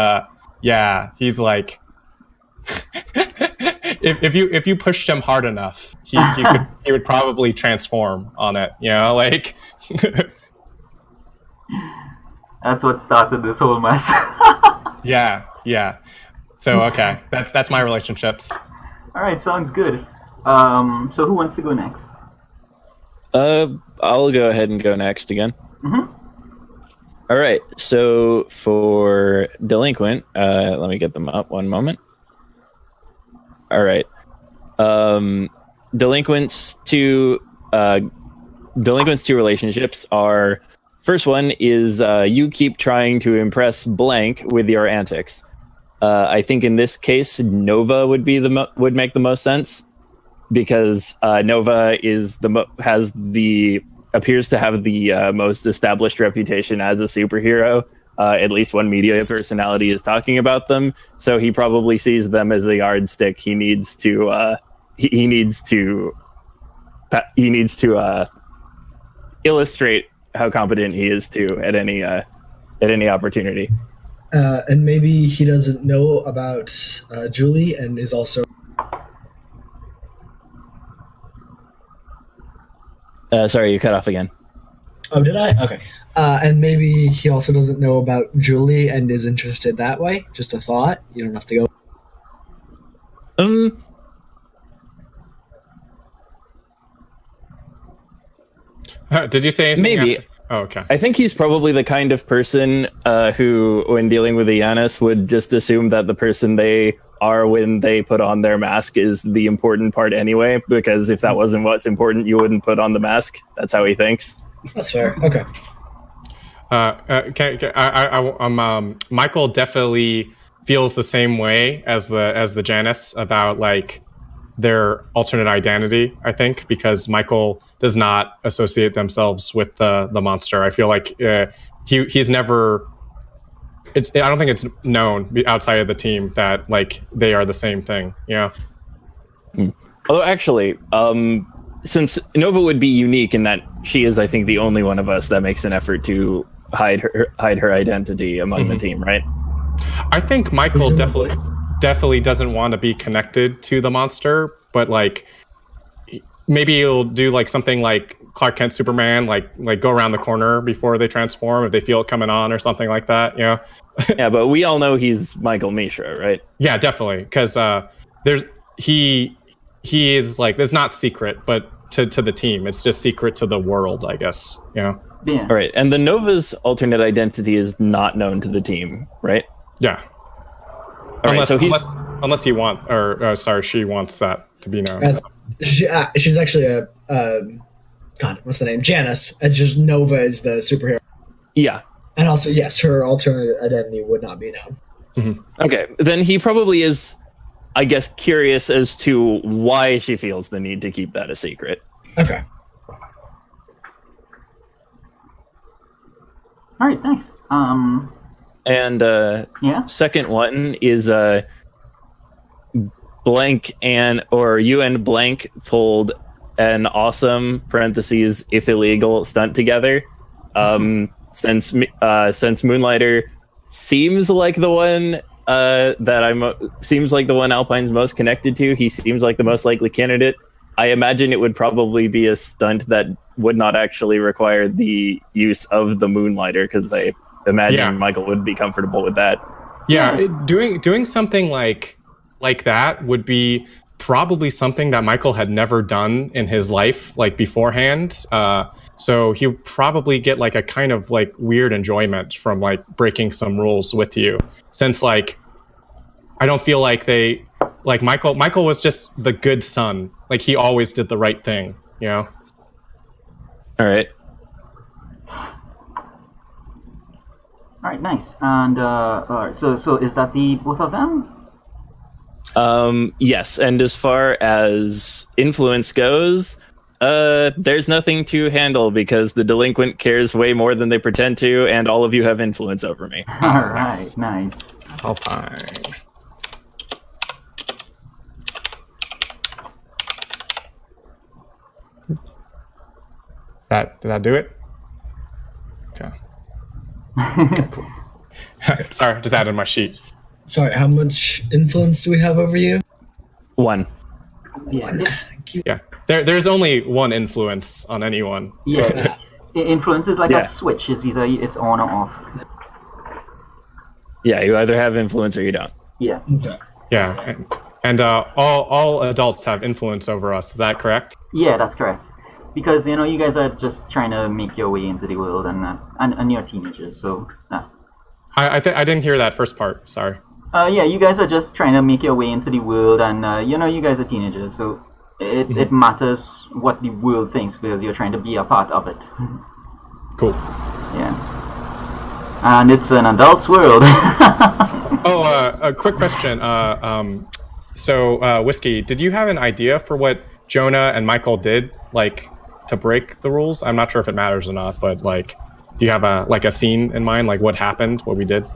yeah, he's like if you pushed him hard enough, he would probably transform on it. Like that's what started this whole mess. yeah. So okay, that's my relationships. All right, sounds good. So who wants to go next? I'll go ahead and go next again. Mm-hmm. All right. So for delinquent, let me get them up one moment. All right. Delinquents to relationships are, first one is you keep trying to impress blank with your antics. I think in this case, Nova would be would make the most sense, because Nova is appears to have the most established reputation as a superhero. At least one media personality is talking about them, so he probably sees them as a yardstick. He needs to illustrate how competent he is at any opportunity. And maybe he doesn't know about Julie and is also. Sorry, you cut off again. Oh, did I? Okay. And maybe he also doesn't know about Julie and is interested that way. Just a thought. You don't have to go. Did you say anything? Maybe. After? Oh, okay. I think he's probably the kind of person who, when dealing with a Janus, would just assume that the person they are when they put on their mask is the important part anyway, because if that wasn't what's important, you wouldn't put on the mask. That's how he thinks. That's fair. Okay. Michael definitely feels the same way as the Janus about like their alternate identity, I think, because Michael does not associate themselves with the monster. I feel like he's never. I don't think it's known outside of the team that like they are the same thing. Although actually, since Nova would be unique in that she is, I think, the only one of us that makes an effort to hide her identity among the team, right? I think Michael definitely doesn't want to be connected to the monster, but like maybe he'll do like something like Clark Kent Superman, like go around the corner before they transform if they feel it coming on or something like that. Yeah, but we all know he's Michael Mishra, right? Yeah, definitely, because he is like, it's not secret, but to the team, it's just secret to the world, I guess. Yeah. All right, and the Nova's alternate identity is not known to the team, right? Yeah. Unless he wants, or sorry, she wants that to be known. She's actually a God, what's the name? Janus. And just Nova is the superhero. Yeah. And also, yes, her alternate identity would not be known. Mm-hmm. Okay, then he probably is, I guess, curious as to why she feels the need to keep that a secret. Okay. All right, nice. And yeah. Second one is blank you and blank pulled an awesome (parentheses if illegal) stunt together. Since Moonlighter seems like the one seems like the one Alpine's most connected to, he seems like the most likely candidate. I imagine it would probably be a stunt that would not actually require the use of the Moonlighter, because I imagine Michael would be comfortable with that. Yeah, doing something like that would be probably something that Michael had never done in his life, like beforehand. So he would probably get like a kind of like weird enjoyment from like breaking some rules with you, since like I don't feel like Michael was just the good son. Like he always did the right thing, All right. All right, nice. And all right, so is that the both of them? Yes, and as far as influence goes, there's nothing to handle because the delinquent cares way more than they pretend to, and all of you have influence over me. All right, nice. Alpine. Did that do it? Okay. Okay, cool. Sorry, just added my sheet. Sorry, how much influence do we have over you? 1. Yeah, Thank you. Yeah. There's only one influence on anyone. yeah. Influence is like Yeah. a switch. It's either it's on or off. Yeah, you either have influence or you don't. Yeah. Okay. Yeah. And all adults have influence over us. Is that correct? Yeah, that's correct. Because you guys are just trying to make your way into the world, and you're teenagers, so. I didn't hear that first part. Sorry. Yeah, you guys are just trying to make your way into the world, and you guys are teenagers, so it matters what the world thinks because you're trying to be a part of it. Cool. Yeah. And it's an adult's world. A quick question. So, Whiskey, did you have an idea for what Jonah and Michael did, like, to break the rules? I'm not sure if it matters or not, but, like, do you have a scene in mind, like what happened, what we did?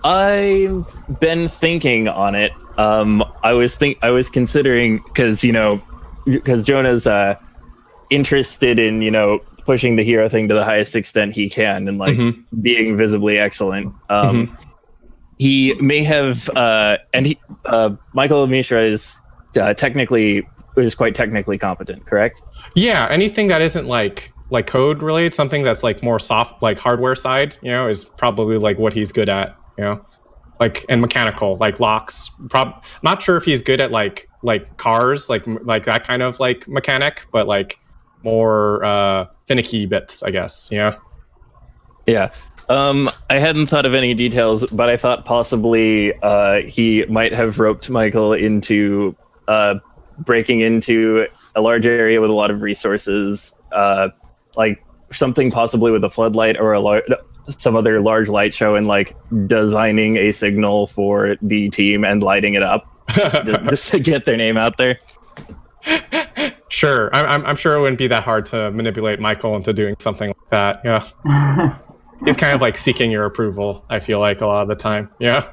I've been thinking on it. I was considering because Jonah's interested in pushing the hero thing to the highest extent he can and like being visibly excellent. He may have Michael Mishra is quite technically competent, correct? Yeah, anything that isn't like code related, something that's like more soft, like hardware side, is probably like what he's good at, like, and mechanical, like locks. Not sure if he's good at like cars, like that kind of like mechanic, but like more finicky bits, I guess. Yeah. I hadn't thought of any details, but I thought possibly he might have roped Michael into breaking into a large area with a lot of resources, like something possibly with a floodlight or some other large light show, and like designing a signal for the team and lighting it up just to get their name out there. Sure, I'm sure it wouldn't be that hard to manipulate Michael into doing something like that. Yeah, he's kind of like seeking your approval, I feel like, a lot of the time. Yeah,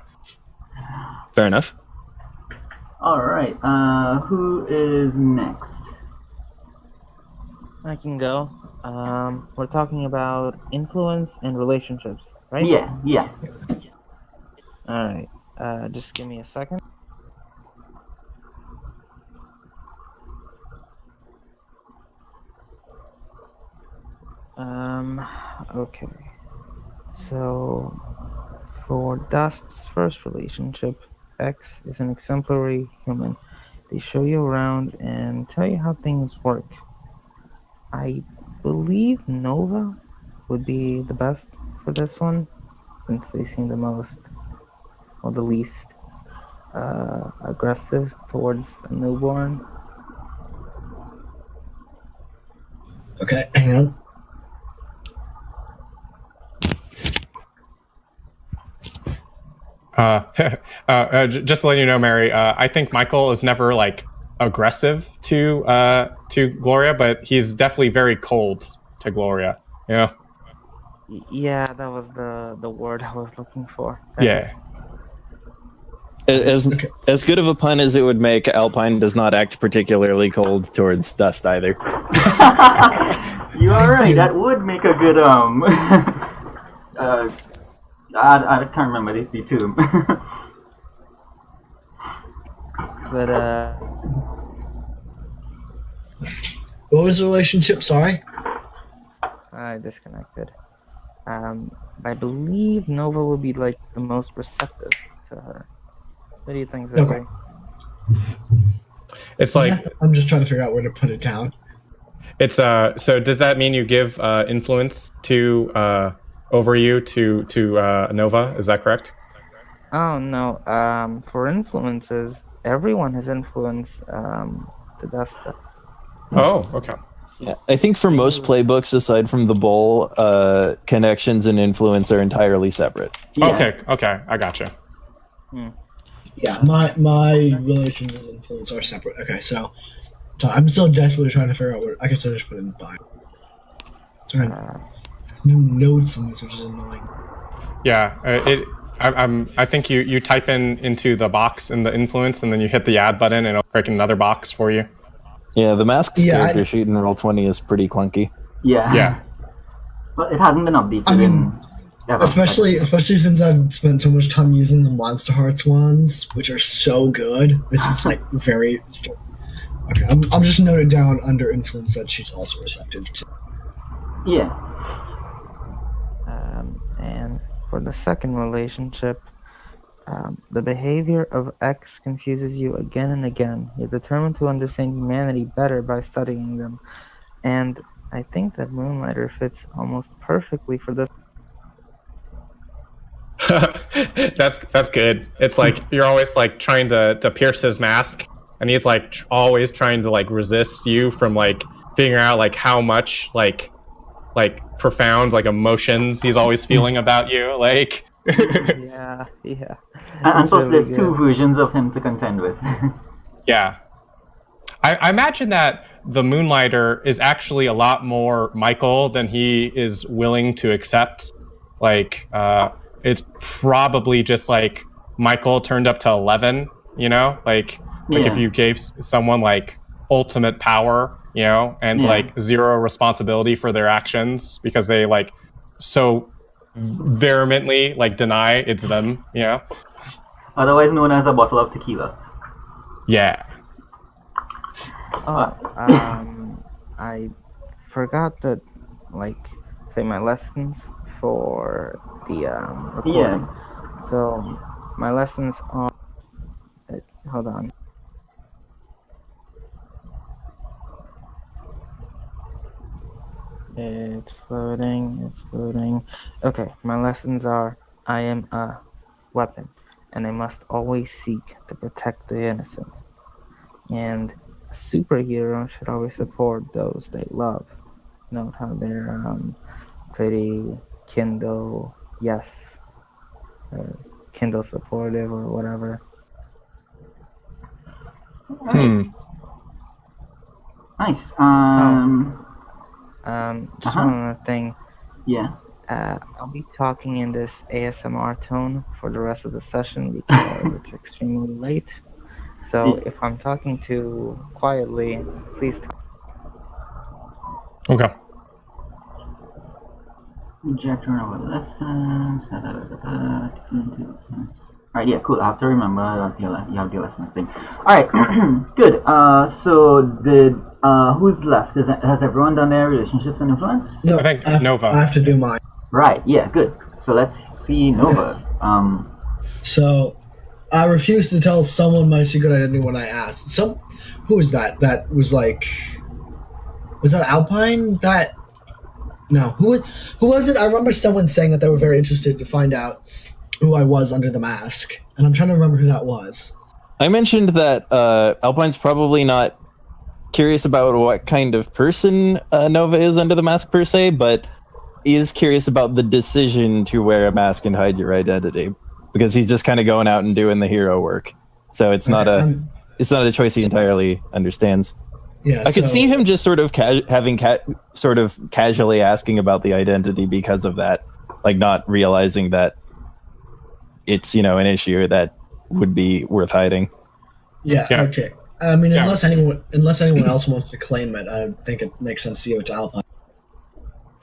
fair enough. All right. Who is next? I can go. We're talking about influence and relationships, right? Yeah. All right. Just give me a second. Okay. So, for Dust's first relationship, X is an exemplary human. They show you around and tell you how things work. I believe Nova would be the best for this one, since they seem the least aggressive towards a newborn. Okay, hang on. Just to let you know, Mary, I think Michael is never like aggressive to Gloria, but he's definitely very cold to Gloria. Yeah. Yeah, that was the word I was looking for. Yeah. As good of a pun as it would make, Alpine does not act particularly cold towards Dust either. You are right. That would make a good I can't remember the two. But What was the relationship? Sorry. I disconnected. I believe Nova would be like the most receptive to her. What do you think, Zooey? Okay. It's like I'm just trying to figure out where to put it down. it's so does that mean you give influence to over you to Nova? Is that correct? Oh no. For influences, everyone has influence to Dust. Oh, okay. Yeah, I think for most playbooks, aside from the bowl, connections and influence are entirely separate. Yeah. Okay, I gotcha. Yeah, my relations and influence are separate. Okay, so I'm still desperately trying to figure out what I can still just put in bio. Sorry, no notes in this, which is annoying. Yeah, I think you type into the box in the influence, and then you hit the add button, and it'll create another box for you. Yeah, the Mask's Yeah, character sheet in Roll20 is pretty clunky. Yeah. Yeah. But it hasn't been updated. I mean, especially since I've spent so much time using the Monster Hearts ones, which are so good. This is like very. Okay, I'll just note it down under influence that she's also receptive to. Yeah. And for the second relationship, the behavior of X confuses you again and again. You're determined to understand humanity better by studying them. And I think that Moonlighter fits almost perfectly for this. That's good. It's like you're always like trying to pierce his mask, and he's like always trying to like resist you from like figuring out like how much like profound like emotions he's always feeling about you. Like yeah. And plus, really there's good. 2 versions of him to contend with. yeah. I imagine that the Moonlighter is actually a lot more Michael than he is willing to accept. Like, it's probably just like Michael turned up to 11, you know? Like if you gave someone like ultimate power, you know, and like 0 responsibility for their actions because they like so vehemently like deny it's them, you know? Otherwise known as a bottle of tequila. Yeah. I forgot that, like, say my lessons for the recording. Yeah. So my lessons are. Hold on. It's loading. Okay, my lessons are: I am a weapon, and I must always seek to protect the innocent. And a superhero should always support those they love. Note how they're pretty Kindle, yes, Kindle supportive or whatever. Nice. Just one other thing. Yeah. I'll be talking in this ASMR tone for the rest of the session because it's extremely late. So if I'm talking too quietly, please talk. Okay. Reject our lessons. Alright, yeah, cool. I have to remember that you have the lessons thing. Alright, good. So who's left? Has everyone done their relationships and influence? No, I think Nova. I have to do mine. Right, yeah, good. So let's see Nova. So I refused to tell someone my secret identity when I asked. Who was that? That was like, was that Alpine? No. Who was it? I remember someone saying that they were very interested to find out who I was under the mask, and I'm trying to remember who that was. I mentioned that Alpine's probably not curious about what kind of person Nova is under the mask per se, but is curious about the decision to wear a mask and hide your identity, because he's just kind of going out and doing the hero work. So it's not a choice he entirely understands. Yeah, I could see him just sort of casually asking about the identity because of that, like not realizing that it's, you know, an issue that would be worth hiding. Yeah. Okay. I mean, unless anyone else wants to claim it, I think it makes sense to give it to Alpine.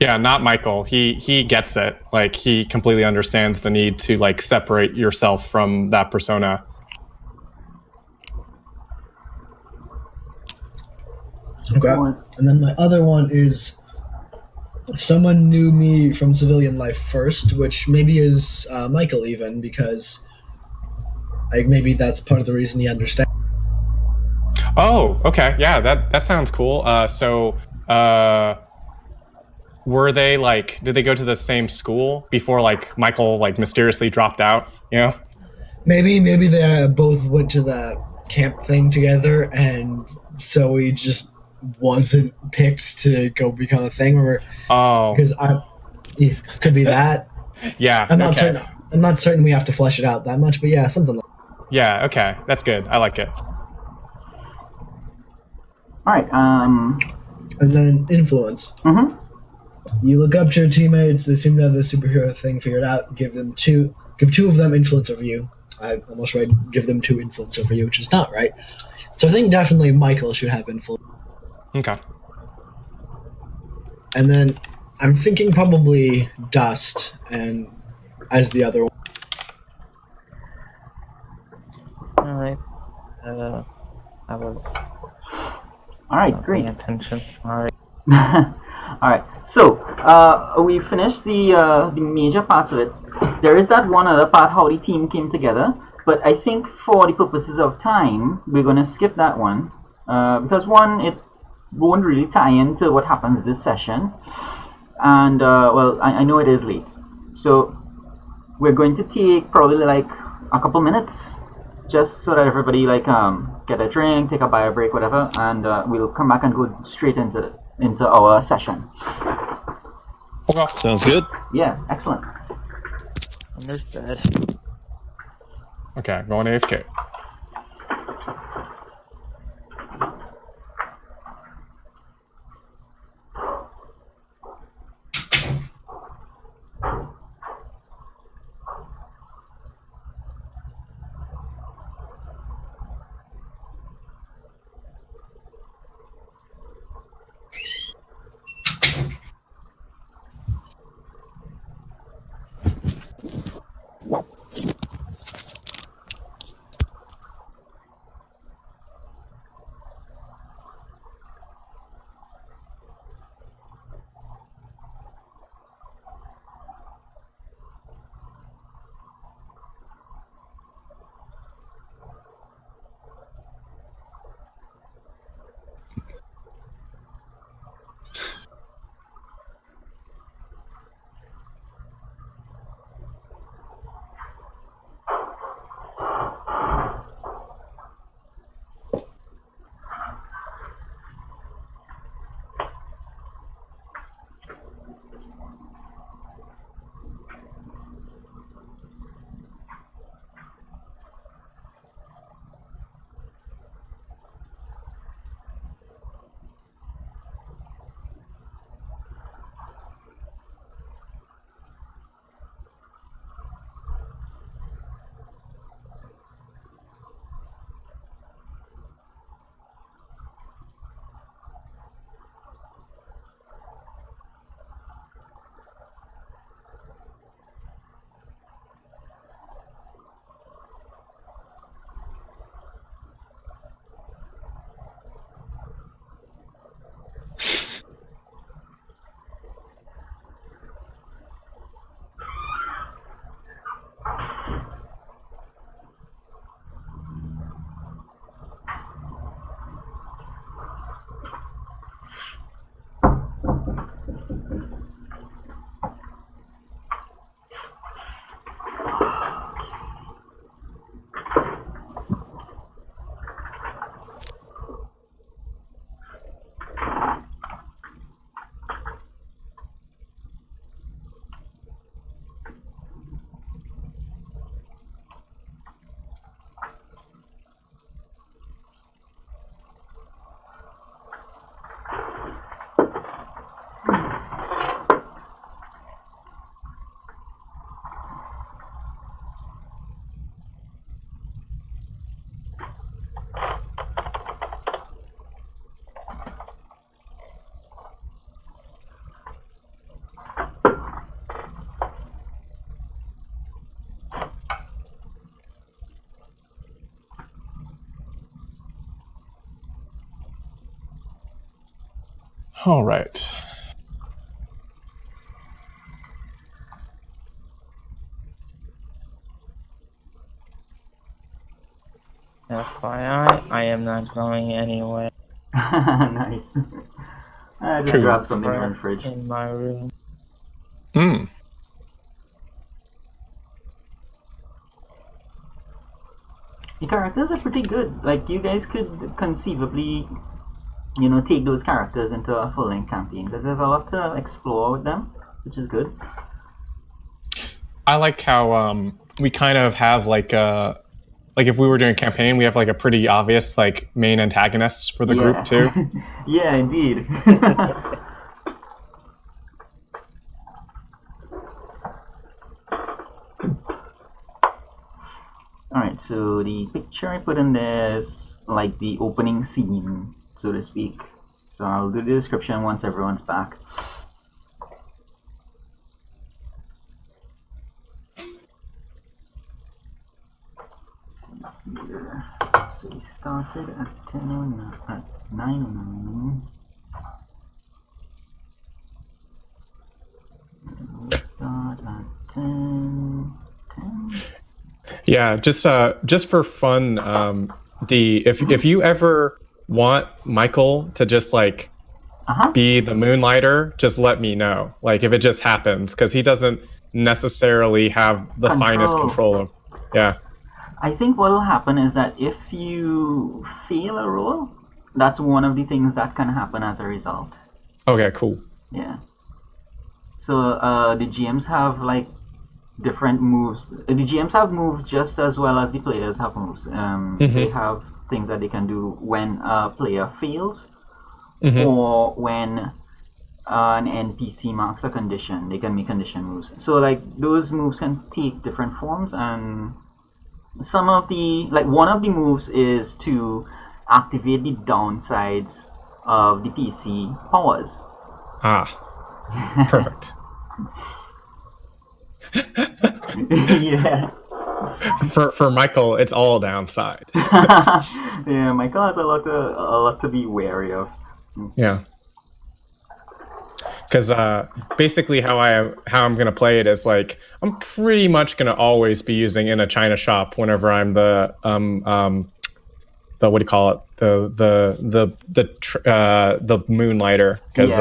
Yeah, not Michael. He gets it. Like, he completely understands the need to like separate yourself from that persona. Okay. And then my other one is someone knew me from civilian life first, which maybe is Michael even, because maybe that's part of the reason he understands. Oh, okay. Yeah, that sounds cool. Were they like, did they go to the same school before like Michael like mysteriously dropped out, you know? Maybe they both went to the camp thing together, and so he just wasn't picked to go become a thing, or because could be that. Yeah, I'm not certain. I'm not certain we have to flesh it out that much, but yeah, something like Yeah, okay. That's good. I like it. Alright, And then influence. mhm. You look up to your teammates, they seem to have the superhero thing figured out, give two of them influence over you. I almost read give them 2 influence over you, which is not right. So I think definitely Michael should have influence. Okay. And then I'm thinking probably Dust and as the other one. Alright. I was Alright, not great. paying attention. Sorry. Alright, so we finished the major parts of it. There is that one other part, how the team came together, but I think for the purposes of time, we're going to skip that one. Because one, it won't really tie into what happens this session. And, well, I know it is late. So we're going to take probably like a couple minutes, just so that everybody like get a drink, take a bio break, whatever, and we'll come back and go straight into our session. Okay. Sounds good. Yeah, excellent. Understood. Okay, going AFK. All right. FYI, I am not going anywhere. Nice. I just Cool. grabbed something from the fridge. In my room. Mm. The characters are pretty good. Like, you guys could conceivably, take those characters into a full-length campaign, because there's a lot to explore with them, which is good. I like how we kind of have like if we were doing a campaign, we have like a pretty obvious like main antagonists for the group too. Yeah, indeed. Alright, so the picture I put in there is like the opening scene, so to speak. So I'll do the description once everyone's back. Here. So we started at 10:09, at 9:09. We'll start at 10. Yeah, just for fun, D, if you ever want Michael to just like be the Moonlighter, just let me know. Like if it just happens, because he doesn't necessarily have the finest control of. Yeah. I think what will happen is that if you fail a roll, that's one of the things that can happen as a result. Okay, cool. Yeah. So the GMs have like different moves. The GMs have moves just as well as the players have moves. They have things that they can do when a player fails, or when an NPC marks a condition. They can make condition moves. So like those moves can take different forms, and some of the one of the moves is to activate the downsides of the PC powers. Perfect. Yeah. For Michael, it's all downside. Yeah, Michael has a lot to be wary of. Yeah. Because basically how I'm gonna play it is like I'm pretty much gonna always be using in a China shop whenever I'm the what do you call it, the Moonlighter, because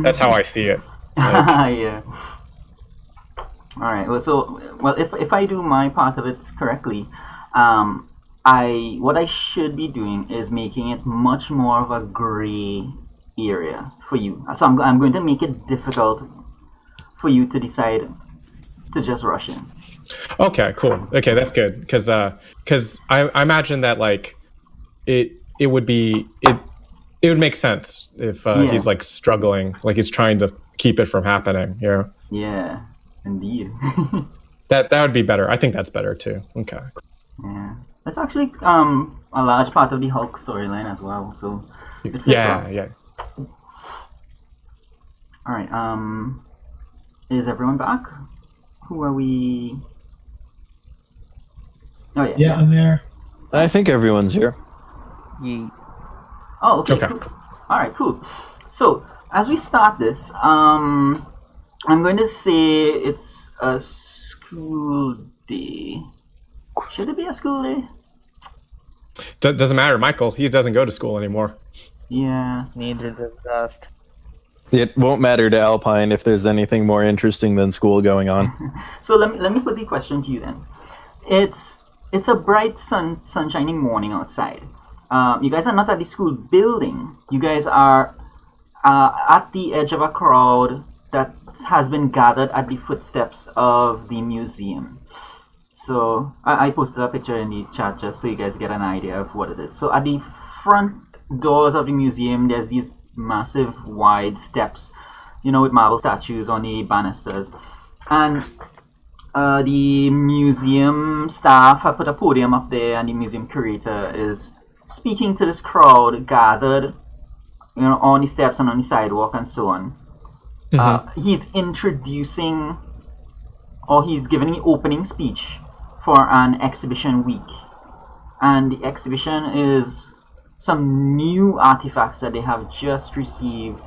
that's how I see it. Like, Yeah. All right. Well, if I do my part of it correctly, what I should be doing is making it much more of a gray area for you. So I'm going to make it difficult for you to decide to just rush in. Okay, cool. Okay, that's good, because I imagine that like it would make sense if he's like struggling, like he's trying to keep it from happening. You know? Yeah, indeed. that would be better. I think that's better too. Okay. Yeah, that's actually a large part of the Hulk storyline as well. So it fits well. Yeah. All right. Is everyone back? Who are we? Oh yeah. Yeah, I'm here. I think everyone's here. Yeet. Oh, okay. Okay. Cool. All right, cool. So as we start this, I'm going to say it's a school day. Should it be a school day? Doesn't matter, Michael. He doesn't go to school anymore. Yeah. Neither does Dust. It won't matter to Alpine if there's anything more interesting than school going on. So let me put the question to you then. It's a bright sunshiny morning outside. You guys are not at the school building. You guys are at the edge of a crowd that has been gathered at the footsteps of the museum. So I posted a picture in the chat just so you guys get an idea of what it is. So at the front doors of the museum, there's these massive wide steps, with marble statues on the banisters. And the museum staff have put a podium up there, and the museum curator is speaking to this crowd gathered, on the steps and on the sidewalk and so on. He's introducing, or he's giving the opening speech for an exhibition week. And the exhibition is some new artifacts that they have just received.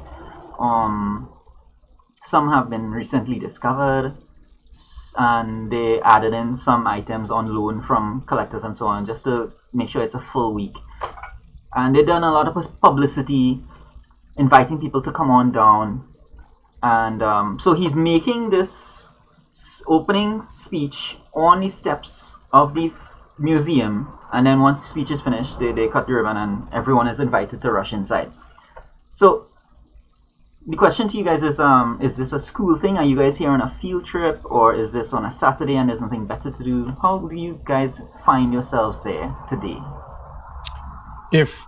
Some have been recently discovered, and they added in some items on loan from collectors and so on, just to make sure it's a full week. And they've done a lot of publicity, inviting people to come on down. And so he's making this opening speech on the steps of the museum, and then once the speech is finished, they cut the ribbon and everyone is invited to rush inside. So the question to you guys is this a school thing? Are you guys here on a field trip, or is this on a Saturday and there's nothing better to do? How do you guys find yourselves there today? If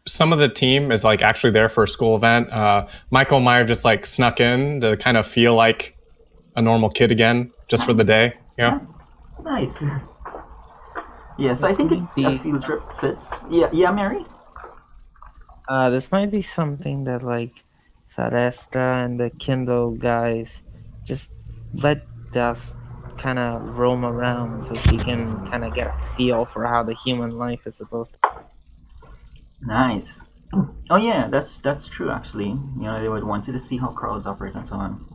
some of the team is like actually there for a school event, Michael might have just like snuck in to kind of feel like a normal kid again, just for the day. Yeah. Nice. Yes, I think a field trip fits. Yeah, Mary. This might be something that like Saresta and the Kindle guys just let us kind of roam around so she can kind of get a feel for how the human life is supposed to. Nice. Oh yeah, that's true actually. You know, they would want you to see how crowds operate and so on.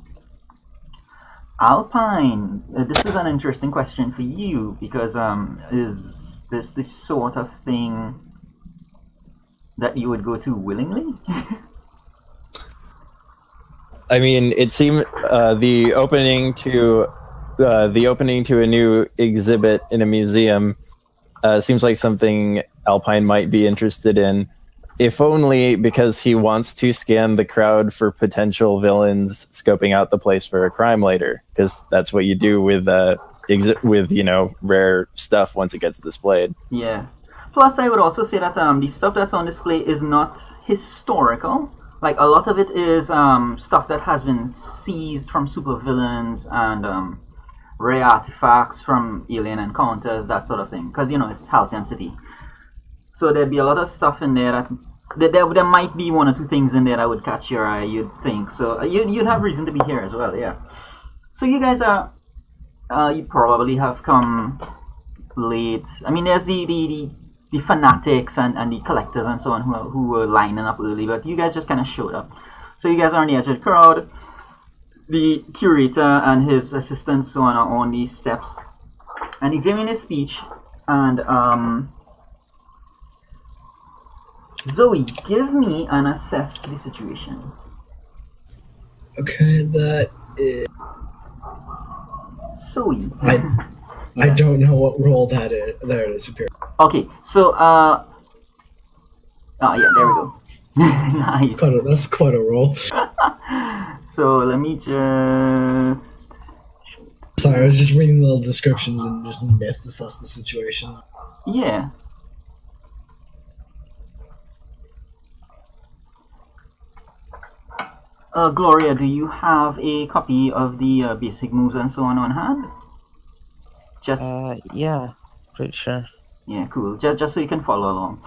Alpine, this is an interesting question for you because is this the sort of thing that you would go to willingly? I mean, it seemed the opening to a new exhibit in a museum seems like something Alpine might be interested in, if only because he wants to scan the crowd for potential villains, scoping out the place for a crime later. Because that's what you do with rare stuff once it gets displayed. Yeah. Plus, I would also say that the stuff that's on display is not historical. Like, a lot of it is stuff that has been seized from supervillains and rare artifacts from alien encounters, that sort of thing. Because, it's Halcyon City. So there'd be a lot of stuff in there that there might be one or two things in there that would catch your eye, you'd think. So you'd have reason to be here as well, yeah. So you guys you probably have come late. I mean, there's the fanatics and the collectors and so on who were lining up early, but you guys just kind of showed up. So you guys are on the edge of the crowd. The curator and his assistants so on are on these steps, and he's giving his speech. And Zooey, give me an assess the situation. Okay, that is. Zooey. I don't know what role that is. There it is, superior. Okay, so yeah, there we go. Nice. That's quite a roll. So let me just. Sorry, I was just reading the little descriptions and just missed assess the situation. Yeah. Gloria, do you have a copy of the basic moves and so on hand? Just. Yeah, pretty sure. Yeah, cool. Just so you can follow along.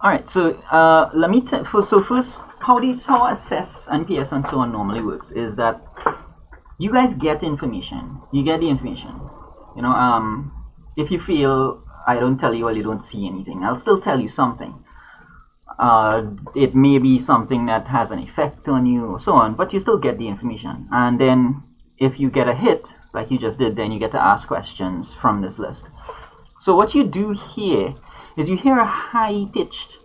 Alright, so let me first how assess and PS and so on normally works is that you guys get information. You get the information. If you feel I don't tell you or you don't see anything, I'll still tell you something. It may be something that has an effect on you or so on, but you still get the information. And then if you get a hit, like you just did, then you get to ask questions from this list. So what you do here is you hear a high-pitched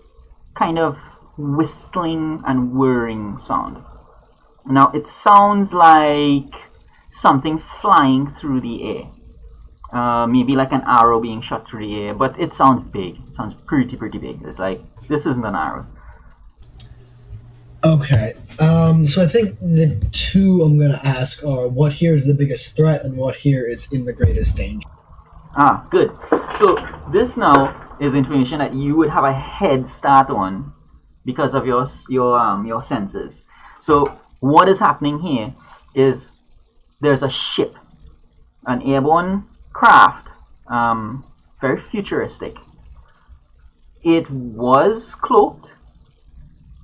kind of whistling and whirring sound. Now it sounds like something flying through the air. Maybe like an arrow being shot through the air, but it sounds big. It sounds pretty big. It's like, this isn't an arrow. Okay, so I think the two I'm going to ask are what here is the biggest threat and what here is in the greatest danger. Ah, good. So this now is information that you would have a head start on because of your senses. So what is happening here is there's a ship, an airborne craft, very futuristic. It was cloaked,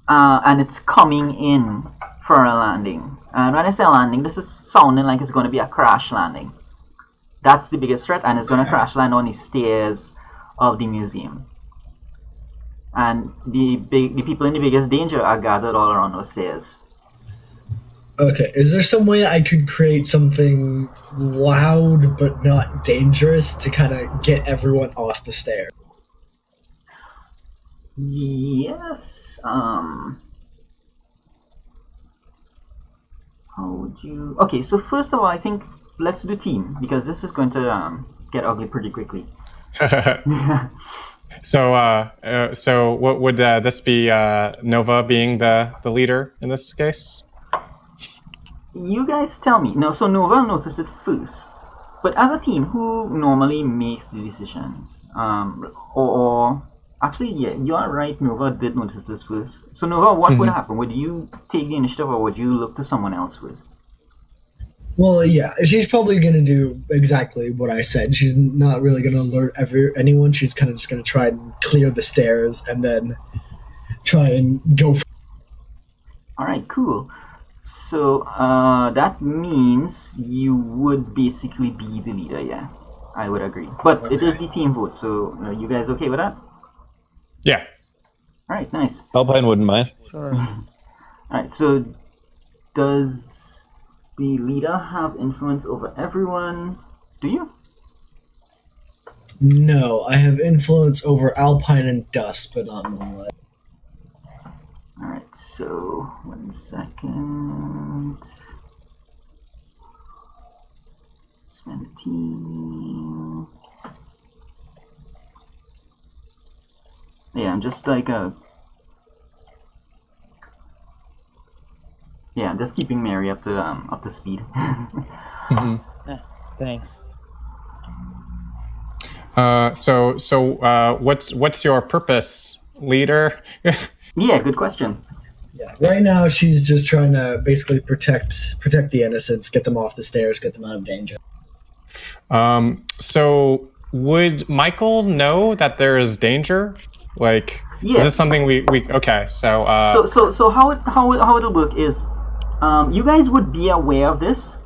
and it's coming in for a landing. And when I say landing, this is sounding like it's going to be a crash landing. That's the biggest threat, and it's going to crash land on the stairs of the museum. And the people in the biggest danger are gathered all around those stairs. Okay, is there some way I could create something loud but not dangerous to kind of get everyone off the stair? Yes. How would you... Okay, so first of all, I think let's do team, because this is going to get ugly pretty quickly. So what would this be? Nova being the leader in this case? You guys tell me. No, so Nova noticed it first. But as a team, who normally makes the decisions? Or actually, yeah, you are right. Nova did notice this first. So Nova, what would happen? Would you take the initiative, or would you look to someone else first? Well, yeah, she's probably going to do exactly what I said. She's not really going to alert anyone. She's kind of just going to try and clear the stairs and then try and go for. All right, cool. So that means you would basically be the leader, yeah. I would agree. But it is the team vote, so are you guys okay with that? Yeah. All right, nice. Alpine wouldn't mind. Sure. All right, so does the leader have influence over everyone? Do you? No, I have influence over Alpine and Dust, but not Moonlight. Alright, so 1 second. 17. Yeah, I'm just like yeah, I'm just keeping Mary up to speed. Thanks. So what's your purpose, leader? Yeah, good question. Yeah, right now she's just trying to basically protect the innocents, get them off the stairs, get them out of danger. So would Michael know that there is danger? Like, Yeah. is this something we okay? So So how it'll work is, you guys would be aware of this,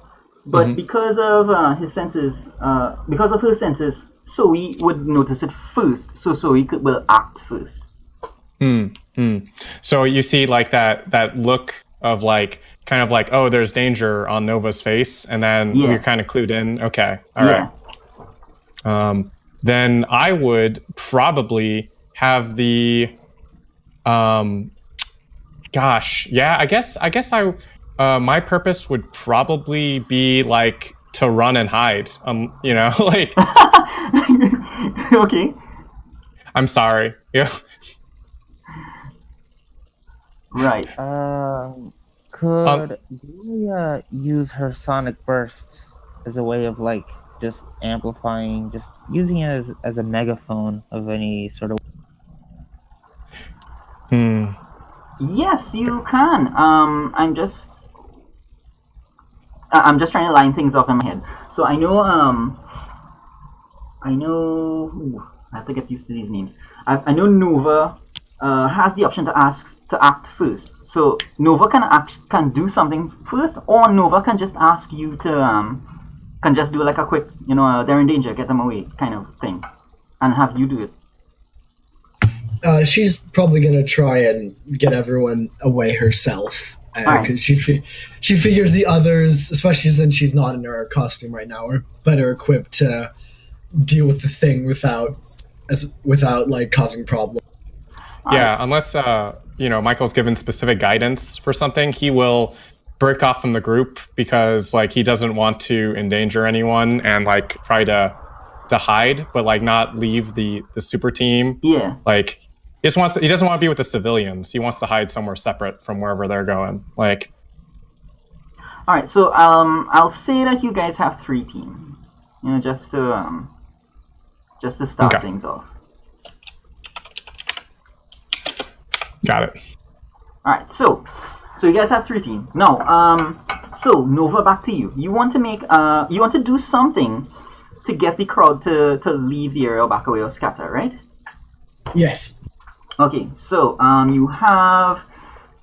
but because of his senses, because of her senses, Zooey would notice it first. So Zooey will act first. So you see like that look of like kind of like, oh, there's danger on Nova's face, and then you're kind of clued in. Okay, all right. Then I would probably have the gosh, yeah, I guess I my purpose would probably be like to run and hide. You know, like Okay. I'm sorry. Yeah. Right. Could Gloria use her sonic bursts as a way of like just amplifying, just using it as a megaphone of any sort of? Yes, you can. I'm just trying to line things up in my head. So I know. I have to get used to these names. I know Nova has the option to act first. So Nova can do something first, or Nova can just ask you to can just do like a quick, they're in danger, get them away kind of thing, and have you do it. She's probably gonna try and get everyone away herself, because she figures the others, especially since she's not in her costume right now, are better equipped to deal with the thing without like causing problems. Yeah, unless Michael's given specific guidance for something, he will break off from the group because like he doesn't want to endanger anyone and like try to hide, but like not leave the super team. Yeah. Like he doesn't want to be with the civilians. He wants to hide somewhere separate from wherever they're going. Like. All right, so I'll say that you guys have 3 teams. Just to start things off. Got it. All right, so you guys have 3 teams now. So Nova, back to you. You want to do something to get the crowd to leave the area or back away or scatter, right? Yes. Okay, so you have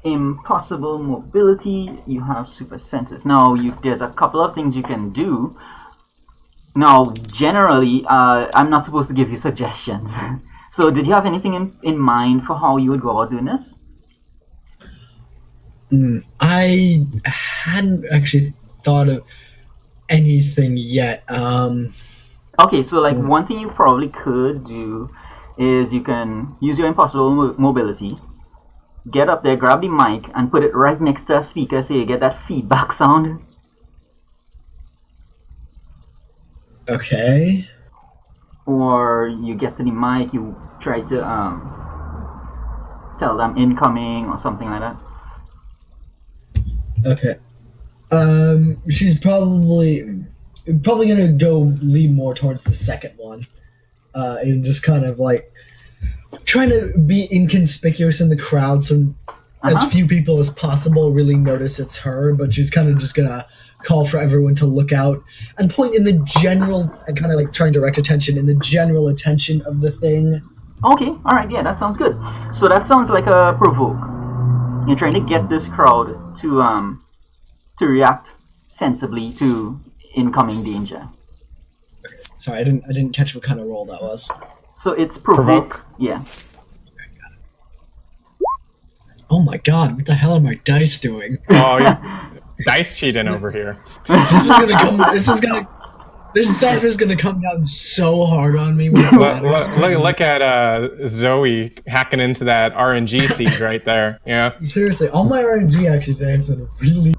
impossible mobility. You have super senses. Now there's a couple of things you can do. Now, generally, I'm not supposed to give you suggestions. So, did you have anything in mind for how you would go about doing this? I hadn't actually thought of anything yet. Okay, so like one thing you probably could do is you can use your impossible mobility, get up there, grab the mic, and put it right next to a speaker so you get that feedback sound. Okay. or you get to the mic, you try to tell them incoming or something like that. Okay. She's probably gonna go lean more towards the second one, and just kind of like trying to be inconspicuous in the crowd, so as few people as possible really notice it's her. But she's kind of just gonna call for everyone to look out and point in the general, and kind of like trying to direct attention in the general attention of the thing. Okay, all right, yeah, that sounds good. So that sounds like a provoke. You're trying to get this crowd to react sensibly to incoming danger. Okay. Sorry, I didn't catch what kind of roll that was. So it's provoke. Yeah. Oh my god, what the hell are my dice doing? Oh, yeah. Dice cheating over here. This stuff is gonna come down so hard on me. When Look at Zooey hacking into that RNG seed right there. Yeah. Seriously, all my RNG actually today has been really.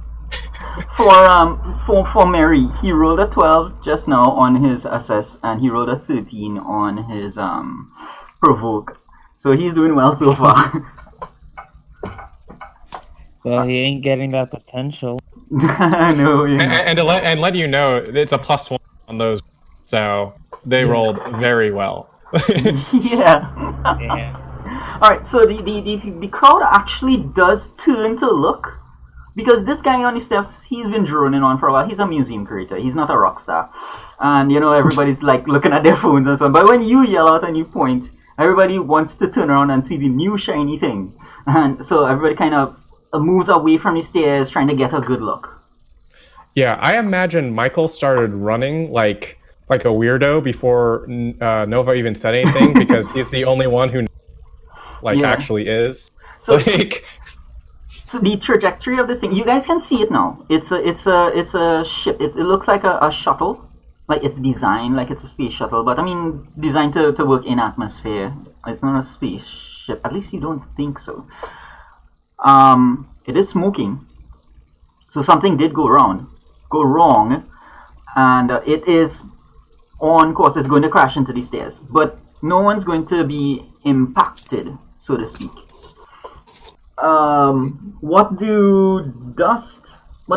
For Mary, he rolled a 12 just now on his assess, and he rolled a 13 on his provoke. So he's doing well so far. Well, he ain't getting that potential. No, yeah. And to let you know, it's a +1 on those, so they rolled very well. Yeah. All right, so the crowd actually does turn to look, because this guy on the steps, he's been droning on for a while. He's a museum curator. He's not a rock star, and everybody's like looking at their phones and so on. But when you yell out and you point, everybody wants to turn around and see the new shiny thing, and so everybody kind of moves away from the stairs, trying to get a good look. Yeah, I imagine Michael started running like a weirdo before Nova even said anything, because he's the only one who actually is. So the trajectory of this thing, you guys can see it now. It's a ship. It looks like a shuttle. Like it's designed like it's a space shuttle, but I mean designed to work in atmosphere. It's not a spaceship. At least you don't think so. It is smoking. So something did go wrong, and it is on course. It's going to crash into the stairs, but no one's going to be impacted, so to speak. What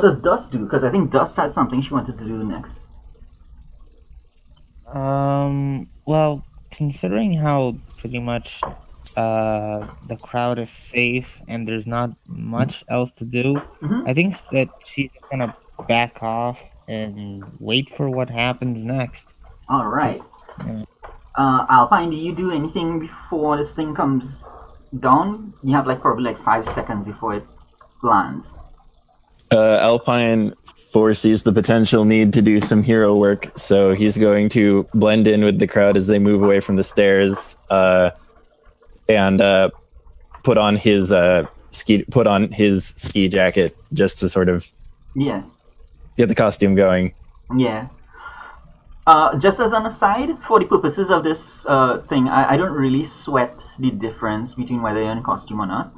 does Dust do? Because I think Dust had something she wanted to do next. Well, considering how pretty much the crowd is safe and there's not much else to do, I think that she's gonna back off and wait for what happens next. All right. Alpine, do you do anything before this thing comes down? You have probably 5 seconds before it lands. Alpine foresees the potential need to do some hero work, so he's going to blend in with the crowd as they move away from the stairs, and put on his ski jacket just to sort of get the costume going. Yeah. Just as an aside, for the purposes of this thing, I don't really sweat the difference between whether you're in costume or not.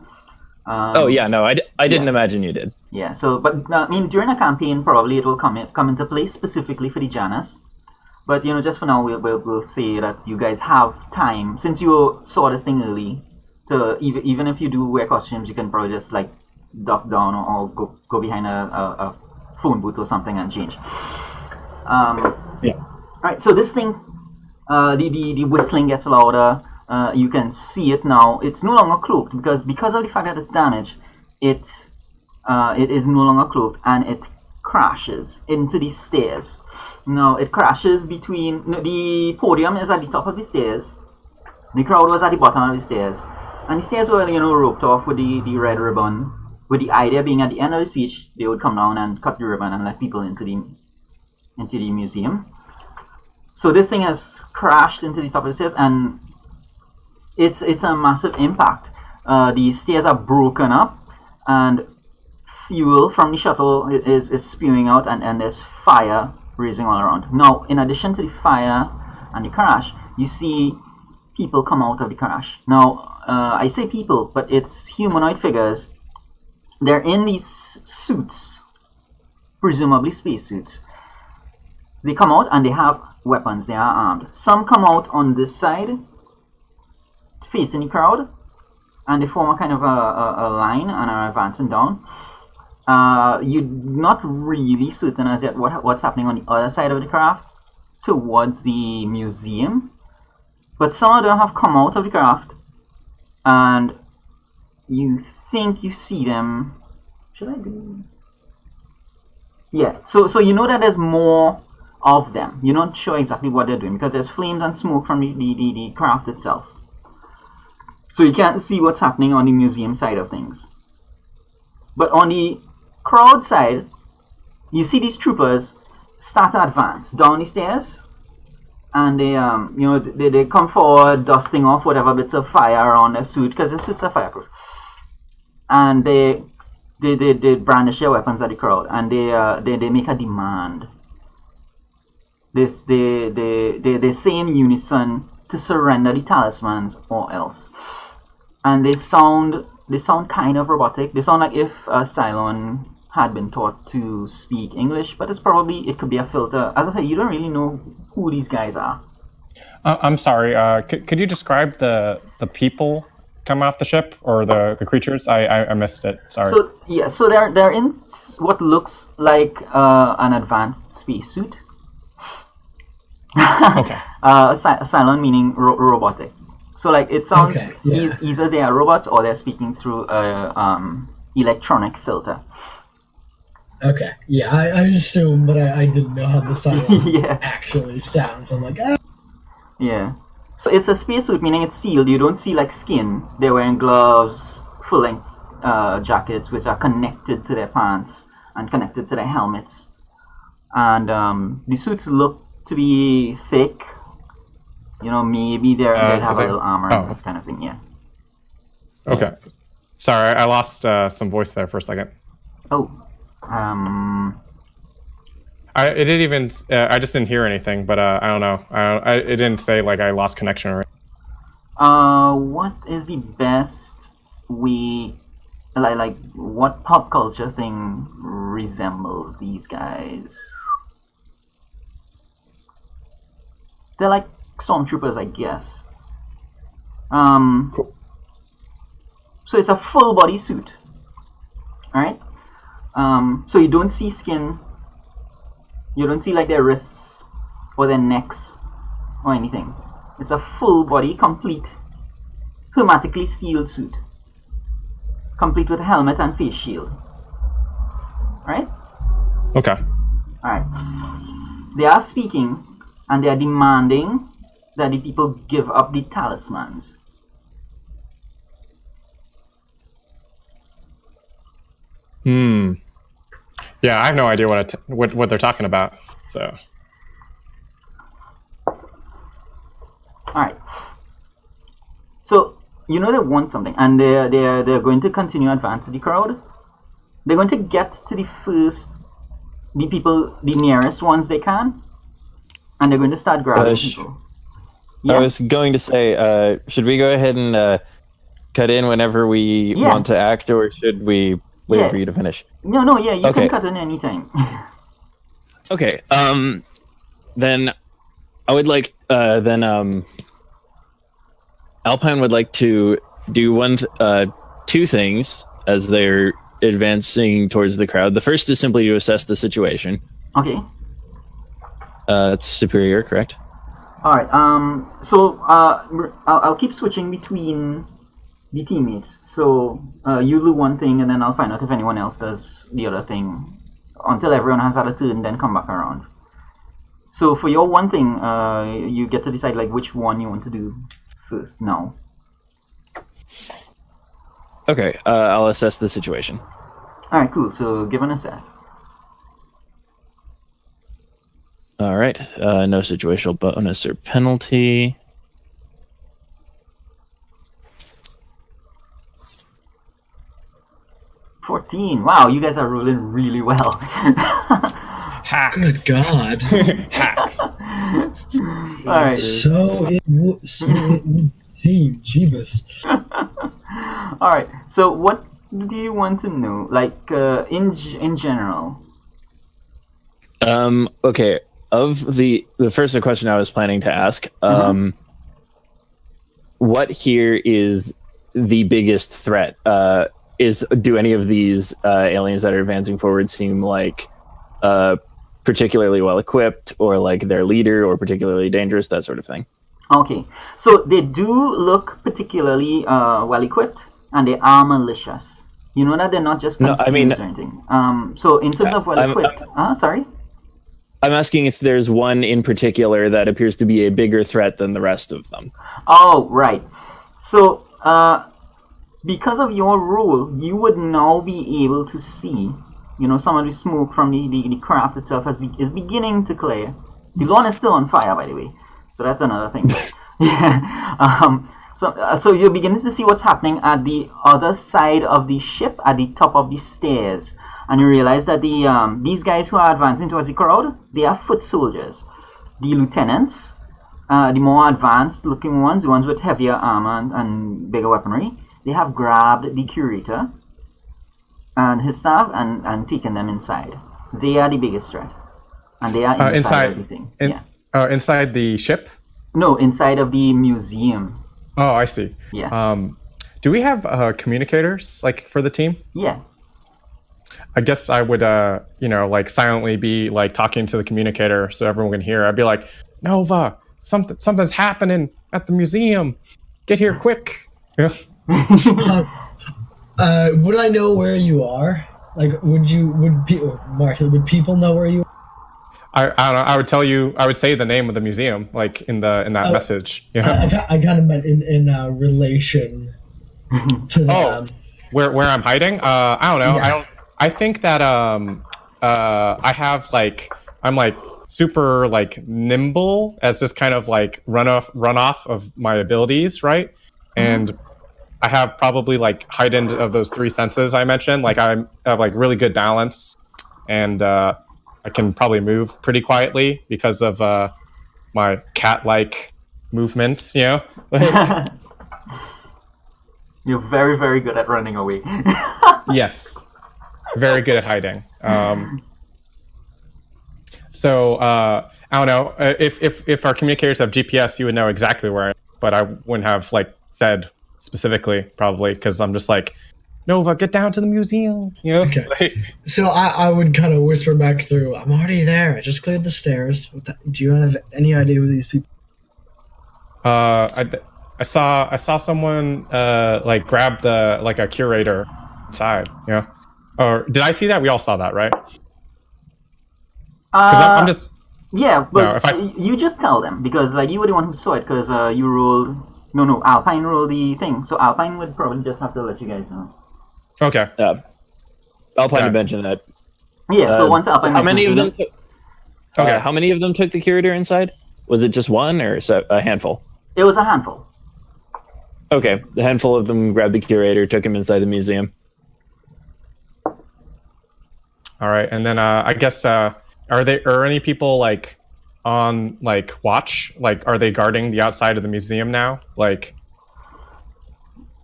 I didn't imagine you did. Yeah, so, but I mean, during a campaign, probably it will come into play specifically for the Janus. But, just for now, we'll say that you guys have time, since you saw this thing early, to even if you do wear costumes, you can probably just, duck down or go behind a phone booth or something and change. Alright, so this thing, the whistling gets louder. You can see it now. It's no longer cloaked because of the fact that it's damaged. It is no longer cloaked, and it crashes into the stairs. Now it crashes between the podium is at the top of the stairs. The crowd was at the bottom of the stairs, and the stairs were roped off with the red ribbon. With the idea being at the end of the speech, they would come down and cut the ribbon and let people into the museum. So this thing has crashed into the top of the stairs, and it's a massive impact. The stairs are broken up, and fuel from the shuttle is spewing out, and there's fire raising all around. Now, in addition to the fire and the crash, you see people come out of the crash. Now, I say people, but it's humanoid figures. They're in these suits, presumably spacesuits. They come out and they have weapons. They are armed. Some come out on this side, facing the crowd, and they form a kind of a line and are advancing down. You're not really certain as yet what's happening on the other side of the craft towards the museum, but some of them have come out of the craft, and you think you see them. Should I do? Yeah. So you know that there's more of them. You're not sure exactly what they're doing because there's flames and smoke from the craft itself. So you can't see what's happening on the museum side of things. But on the crowd side, you see these troopers start to advance down the stairs, and they come forward, dusting off whatever bits of fire on their suit because their suits are fireproof, and they brandish their weapons at the crowd, and they make a demand. They say in unison to surrender the talismans or else, and they sound kind of robotic. They sound like if Cylon had been taught to speak English, but it could be a filter. As I say, you don't really know who these guys are. I'm sorry. Could you describe the people coming off the ship or the creatures? I missed it. Sorry. So they're in what looks like an advanced spacesuit. Okay. Cylon meaning robotic. So like it sounds either they are robots or they're speaking through a electronic filter. Okay. Yeah, I assume, but I didn't know how the silent actually sounds. I'm like, ah. Yeah. So it's a spacesuit, meaning it's sealed. You don't see like skin. They're wearing gloves, full-length jackets, which are connected to their pants and connected to their helmets. And the suits look to be thick. You know, maybe they have a little armor, that kind of thing. Yeah. Okay. Sorry, I lost some voice there for a second. Oh. I just didn't hear anything, but I don't know. It didn't say like I lost connection or anything. What is the best way, like what pop culture thing resembles these guys? They're like stormtroopers, I guess. Cool. So it's a full body suit, alright? So you don't see skin. You don't see like their wrists or their necks or anything. It's a full body, complete, hermetically sealed suit. Complete with a helmet and face shield. Alright? Okay. Alright. They are speaking and they are demanding that the people give up the talismans. Yeah, I have no idea what they're talking about. So. Alright. So you know they want something, and they're going to continue advancing the crowd. They're going to get to the people, the nearest ones they can, and they're going to start grabbing people. Yeah. I was going to say, should we go ahead and cut in whenever we want to act, or should we wait for you to finish? You can cut in anytime. Okay, then I would like, Alpine would like to do two things as they're advancing towards the crowd. The first is simply to assess the situation. Okay. That's superior, correct? Alright, so I'll keep switching between the teammates. So you do one thing and then I'll find out if anyone else does the other thing until everyone has had a turn, then come back around. So for your one thing, you get to decide like which one you want to do first now. Okay, I'll assess the situation. Alright, cool. So give an assess. All right, no situational bonus or penalty. $14. Wow, you guys are rolling really well. Hacks. Good God. Hacks. Alright. So it would seem, Jeebus. Alright, so what do you want to know? Like, in general? Okay, Of the first question I was planning to ask, what here is the biggest threat? Do any of these aliens that are advancing forward seem like particularly well equipped, or like their leader, or particularly dangerous, that sort of thing? Okay, so they do look particularly well equipped, and they are malicious. You know that they're not just confused or anything. So in terms of well equipped, sorry. I'm asking if there's one in particular that appears to be a bigger threat than the rest of them. Oh, right. So, because of your rule, you would now be able to see, some of the smoke from the craft itself is beginning to clear. The lawn is still on fire, by the way. So that's another thing. Yeah. So you're beginning to see what's happening at the other side of the ship, at the top of the stairs. And you realize that these guys who are advancing towards the crowd, they are foot soldiers. The lieutenants, the more advanced looking ones, the ones with heavier armor and bigger weaponry, they have grabbed the curator and his staff and taken them inside. They are the biggest threat. And they are inside everything. Inside the ship? No, inside of the museum. Oh, I see. Yeah. Do we have communicators, like, for the team? Yeah. I guess I would, silently be, talking to the communicator so everyone can hear. I'd be like, Nova, something's happening at the museum. Get here quick. Yeah. Would I know where you are? Like, would people know where you are? I don't know. I would say the name of the museum, like in that message. Yeah. I kind of meant in relation to them. Oh, where I'm hiding? I don't know. Yeah. I think that I have I'm super nimble as this kind of run off of my abilities, right? And I have probably heightened of those three senses I mentioned. I have really good balance, and I can probably move pretty quietly because of my cat-like movement. You're very, very good at running away. Yes. Very good at hiding. So I don't know if our communicators have GPS, you would know exactly where I am, but I wouldn't have said specifically, probably, because I'm just Nova, get down to the museum. Okay. So I would kind of whisper back through, I'm already there. I just cleared the stairs. Do you have any idea who these people? I saw someone grab a curator inside. Yeah. Or did I see that? We all saw that, right? I'm just... Yeah, but you just tell them, because you were the one who saw it, because you rolled... No, Alpine rolled the thing, so Alpine would probably just have to let you guys know. Okay. Alpine had mentioned that. Yeah, so once Alpine... How many of them how many of them took the curator inside? Was it just one, or a handful? It was a handful. Okay, the handful of them grabbed the curator, took him inside the museum. All right, and then I guess are any people on watch? Are they guarding the outside of the museum now?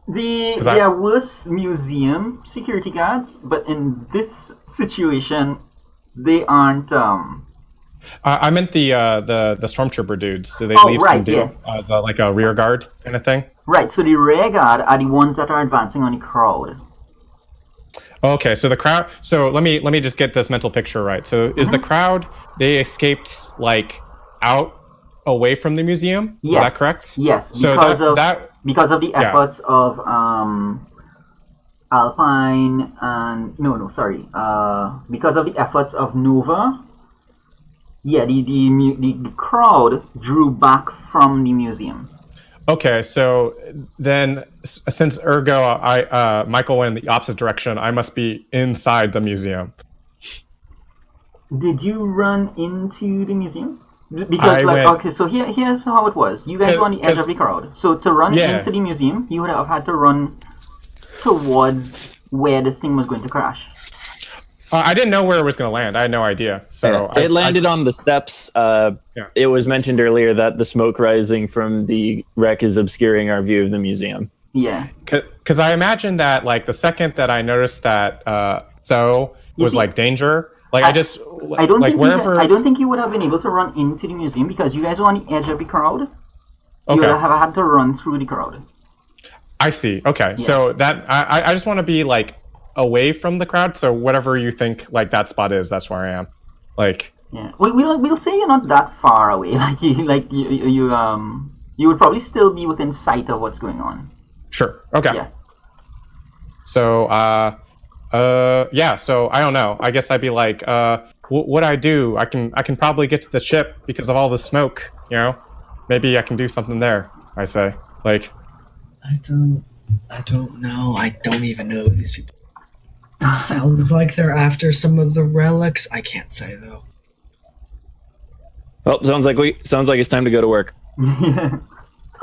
There was museum security guards, but in this situation, they aren't. I meant the stormtrooper dudes. Do they leave some dudes as a rear guard kind of thing? Right. So the rear guard are the ones that are advancing on the crowd. Okay, so the crowd. So let me just get this mental picture right. So is the crowd, they escaped out away from the museum? Yes. Is that correct? Yes. So because of the efforts of Alpine and because of the efforts of Nova. Yeah, the crowd drew back from the museum. Okay, so then since Michael went in the opposite direction, I must be inside the museum. Did you run into the museum? Because so here's how it was. You guys were on the edge of the crowd. So to run into the museum, you would have had to run towards where this thing was going to crash. I didn't know where it was going to land. I had no idea. So it landed on the steps. It was mentioned earlier that the smoke rising from the wreck is obscuring our view of the museum. Yeah. Because I imagine that the second that I noticed that was danger, Like I just I don't like think wherever. I don't think you would have been able to run into the museum because you guys were on the edge of the crowd. You Okay. would have had to run through the crowd. I see. Okay, Yeah. so that I just want to be like away from the crowd. So whatever you think like that spot is, that's where I am. Like Yeah, we'll say you're not that far away. You would probably still be within sight of what's going on. sure. Okay. Yeah. So yeah. So I don't know. I guess I'd be like, what I do? I can probably get to the ship because of all the smoke. You know, maybe I can do something there. I say like. I don't know. I don't even know these people. Sounds like they're after some of the relics. I can't say though. Well, sounds like it's time to go to work.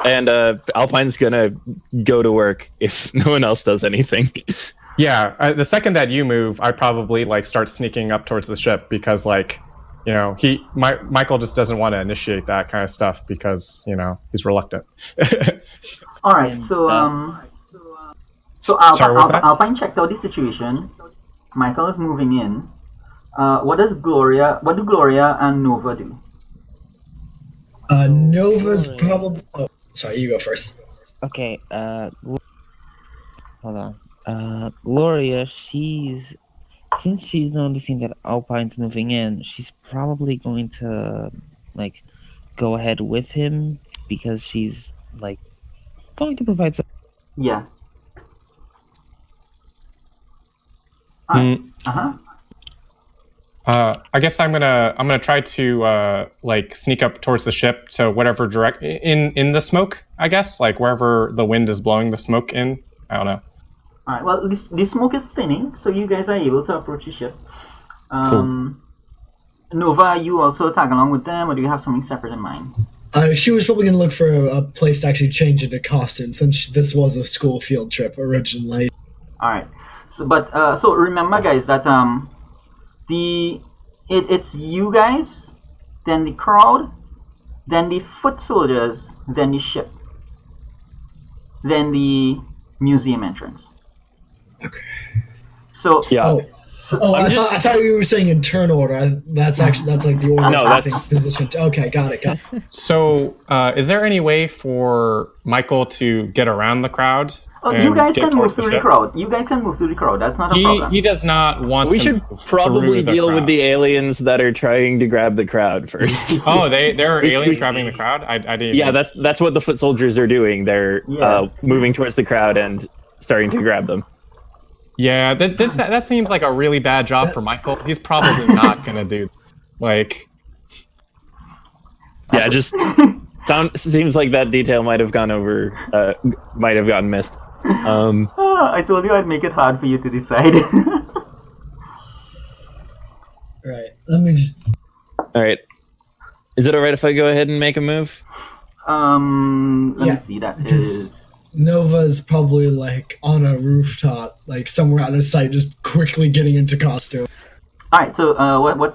And Alpine's gonna go to work if no one else does anything. Yeah, the second that you move, I probably like start sneaking up towards the ship because like, you know, Michael just doesn't want to initiate that kind of stuff because, you know, he's reluctant. All right, so Sorry, what was that? Alpine checked out the situation. Michael is moving in. What do Gloria and Nova do? Nova's probably. Oh, sorry. You go first. Okay, hold on. Gloria, since she's noticing that Alpine's moving in, she's probably going to like go ahead with him because she's like going to provide some. Yeah. I guess I'm gonna try to like sneak up towards the ship to whatever direct in the smoke. I guess like wherever the wind is blowing the smoke in. I don't know. All right. Well, the smoke is thinning, so you guys are able to approach the ship. Cool. Nova, you also tag along with them, or do you have something separate in mind? She was probably going to look for a place to actually change into costume since this was a school field trip originally. All right. So remember, guys, that it's you guys, then the crowd, then the foot soldiers, then the ship, then the museum entrance. Okay. So Yeah. I thought you were saying in turn order. That's like the order. No, of that's- things positioned. Okay, got it. So is there any way for Michael to get around the crowd? you and guys get can move towards the through the ship? crowd. You guys can move through the crowd. That's not a problem. He does not want. We to should move probably through the deal with crowd. the aliens that are trying to grab the crowd first. Oh, there are aliens grabbing the crowd. I didn't. Yeah, that's what the foot soldiers are doing. They're moving towards the crowd and starting to grab them. Yeah, that seems like a really bad job for Michael. He's probably not gonna do. Like, Yeah, just seems like that detail might have gotten missed. I told you I'd make it hard for you to decide. Right. Let me just. All right. Is it all right if I go ahead and make a move? Let me Yeah, see. That because- is. Nova's probably like on a rooftop, like somewhere out of sight, just quickly getting into costume. All right. So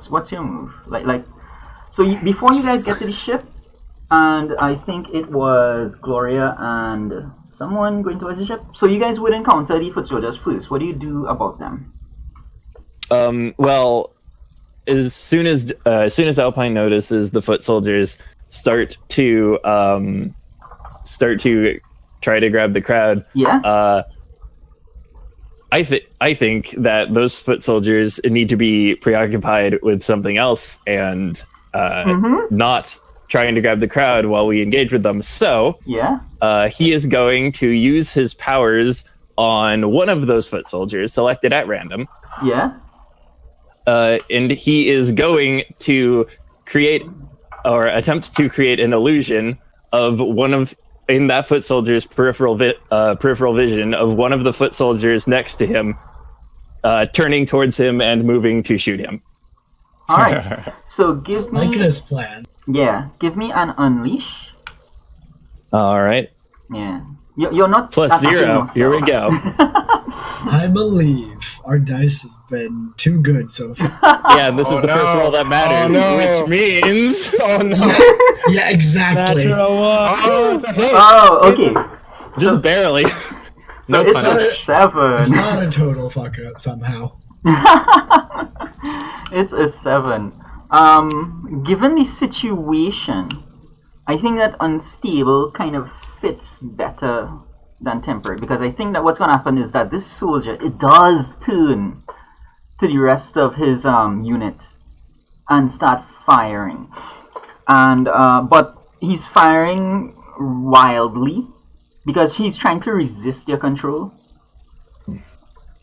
what's your move? Before you guys get to the ship, and I think it was Gloria and someone going towards the ship. So you guys would encounter the foot soldiers first. What do you do about them? Well, as soon as Alpine notices the foot soldiers start to try to grab the crowd, Yeah. I think that those foot soldiers need to be preoccupied with something else and not trying to grab the crowd while we engage with them. So Yeah. he is going to use his powers on one of those foot soldiers selected at random. Yeah. And he is going to create or attempt to create an illusion of in that foot soldier's peripheral vision of one of the foot soldiers next to him, turning towards him and moving to shoot him. All right. So give me. Like this plan. Yeah. Give me an unleash. All right, Yeah. You're not plus attacking 0. yourself. Here we go. I believe our dice have been too good so far. Yeah, and this is the first no. roll that matters, Oh, no. which means oh no! Yeah, exactly. Oh, okay. just barely. So No it's punish. a 7. It's not a total fuck up somehow. It's a 7. Given the situation, I think that unstable kind of fits better than temporary, because I think that what's going to happen is that this soldier, it does turn to the rest of his unit and start firing. And but he's firing wildly because he's trying to resist your control.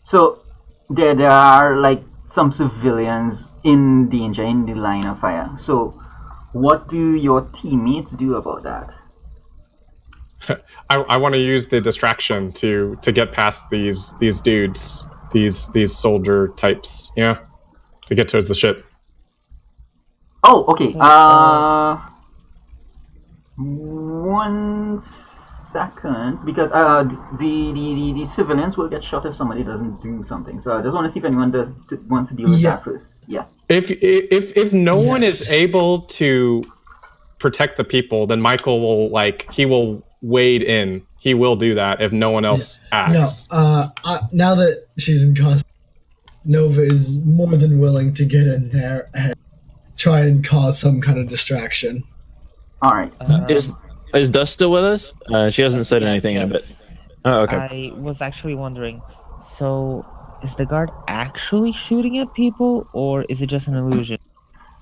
So there are like some civilians in danger in the line of fire. So what do your teammates do about that? I want to use the distraction to get past these dudes, these soldier types, to get towards the ship. Oh, okay. 1 second, because the civilians will get shot if somebody doesn't do something. So I just want to see if anyone wants to deal with that first. Yeah. If no one is able to protect the people, then Michael will wade in. He will do that if no one else acts. No, now that she's in custody, Nova is more than willing to get in there and try and cause some kind of distraction. All right. Is Dust still with us? She hasn't said anything in a bit. Oh, okay. I was actually wondering, so is the guard actually shooting at people, or is it just an illusion?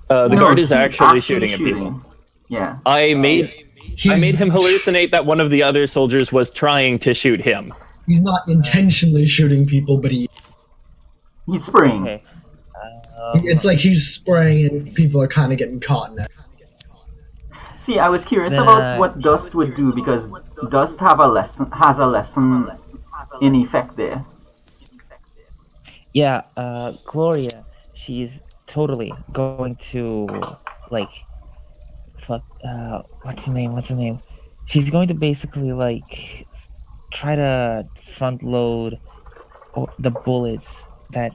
The guard is actually shooting at people. Yeah. I made him hallucinate that one of the other soldiers was trying to shoot him. He's not intentionally shooting people, but he's spraying. Okay. It's like he's spraying and people are kind of getting caught in it. See, I was curious about what Dust would do, because Dust has a lesson in effect there. Yeah, Gloria, she's totally going to what's the name? She's going to basically try to front load the bullets that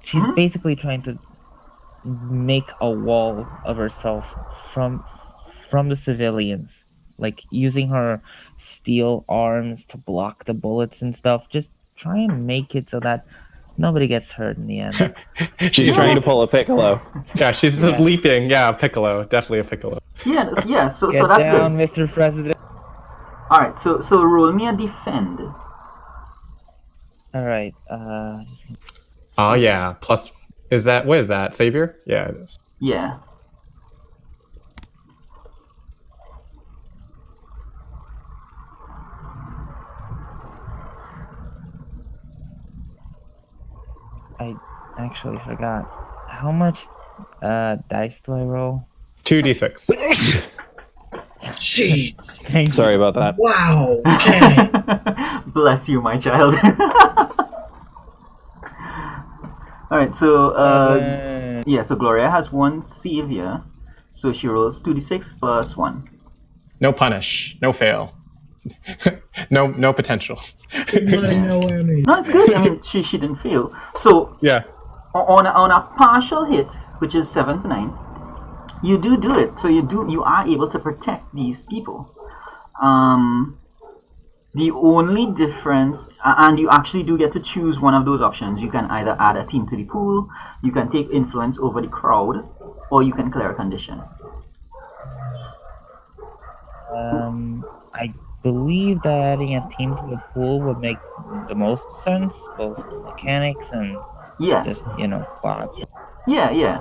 she's basically trying to make a wall of herself from the civilians, using her steel arms to block the bullets and stuff. Just try and make it so that nobody gets hurt in the end. She's trying to pull a Piccolo. Yeah, she's leaping. Yeah, Piccolo, definitely a Piccolo. Yeah. So Get that's down, good. Mr. President. All right. So roll me a defend. All right. Oh yeah. Plus, what is that? Savior? Yeah, it is. Yeah. I actually forgot. How much dice do I roll? 2d6. Jeez. Thank you. Sorry about that. Wow. Okay. Bless you, my child. All right. So so Gloria has 1 savior, so she rolls 2d6 plus 1. No punish. No fail. no potential. No, it's good. I mean, she didn't fail. So yeah, on a partial hit, which is 7 to 9, you do it. So you are able to protect these people. The only difference, and you actually do get to choose one of those options. You can either add a team to the pool, you can take influence over the crowd, or you can clear a condition. I believe that adding a team to the pool would make the most sense, both mechanics and just plot. Yeah.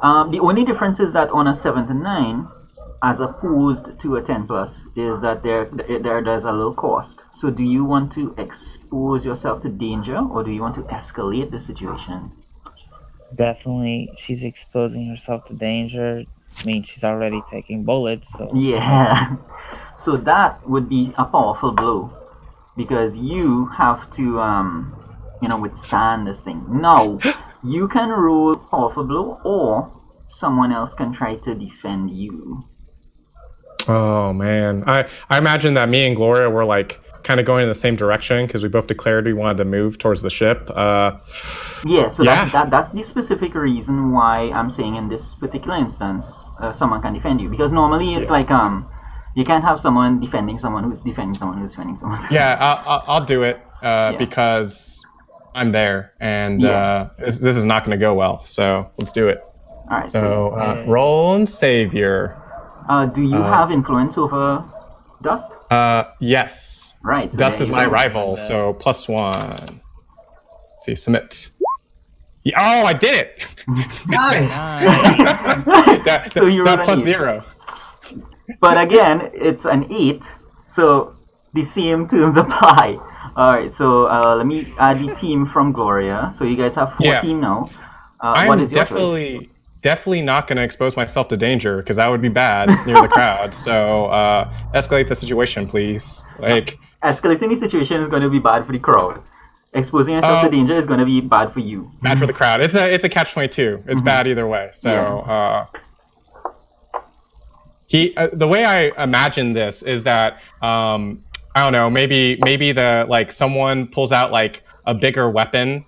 The only difference is that on a 7 to 9, as opposed to a 10 plus, is that there's a little cost. So do you want to expose yourself to danger, or do you want to escalate the situation? Definitely, she's exposing herself to danger. I mean, she's already taking bullets, so... Yeah. So that would be a powerful blow, because you have to, withstand this thing. Now, you can roll powerful blow, or someone else can try to defend you. Oh man, I imagine that me and Gloria were kind of going in the same direction because we both declared we wanted to move towards the ship. That's the specific reason why I'm saying in this particular instance, someone can defend you, because normally it's you can't have someone defending someone who's defending someone who's defending someone. Yeah, I'll do it because I'm there, and Yeah. this is not going to go well. So let's do it. All right. So roll and savior. Do you have influence over Dust? Yes. Right. So Dust there is you my go. rival, so +1. Let's see, submit. Yeah, oh, I did it! Nice. So you that rolled plus an 8. 0. But again, it's an 8, so the same terms apply. All right. So let me add the team from Gloria. So you guys have 14 now. What I'm is your choice? definitely not going to expose myself to danger because that would be bad near the crowd. So escalate the situation, please. Like Escalating the situation is going to be bad for the crowd. Exposing yourself to danger is going to be bad for you. bad for the crowd. It's a catch-22. It's bad either way. So the way I imagine this is that I don't know, maybe the like someone pulls out like a bigger weapon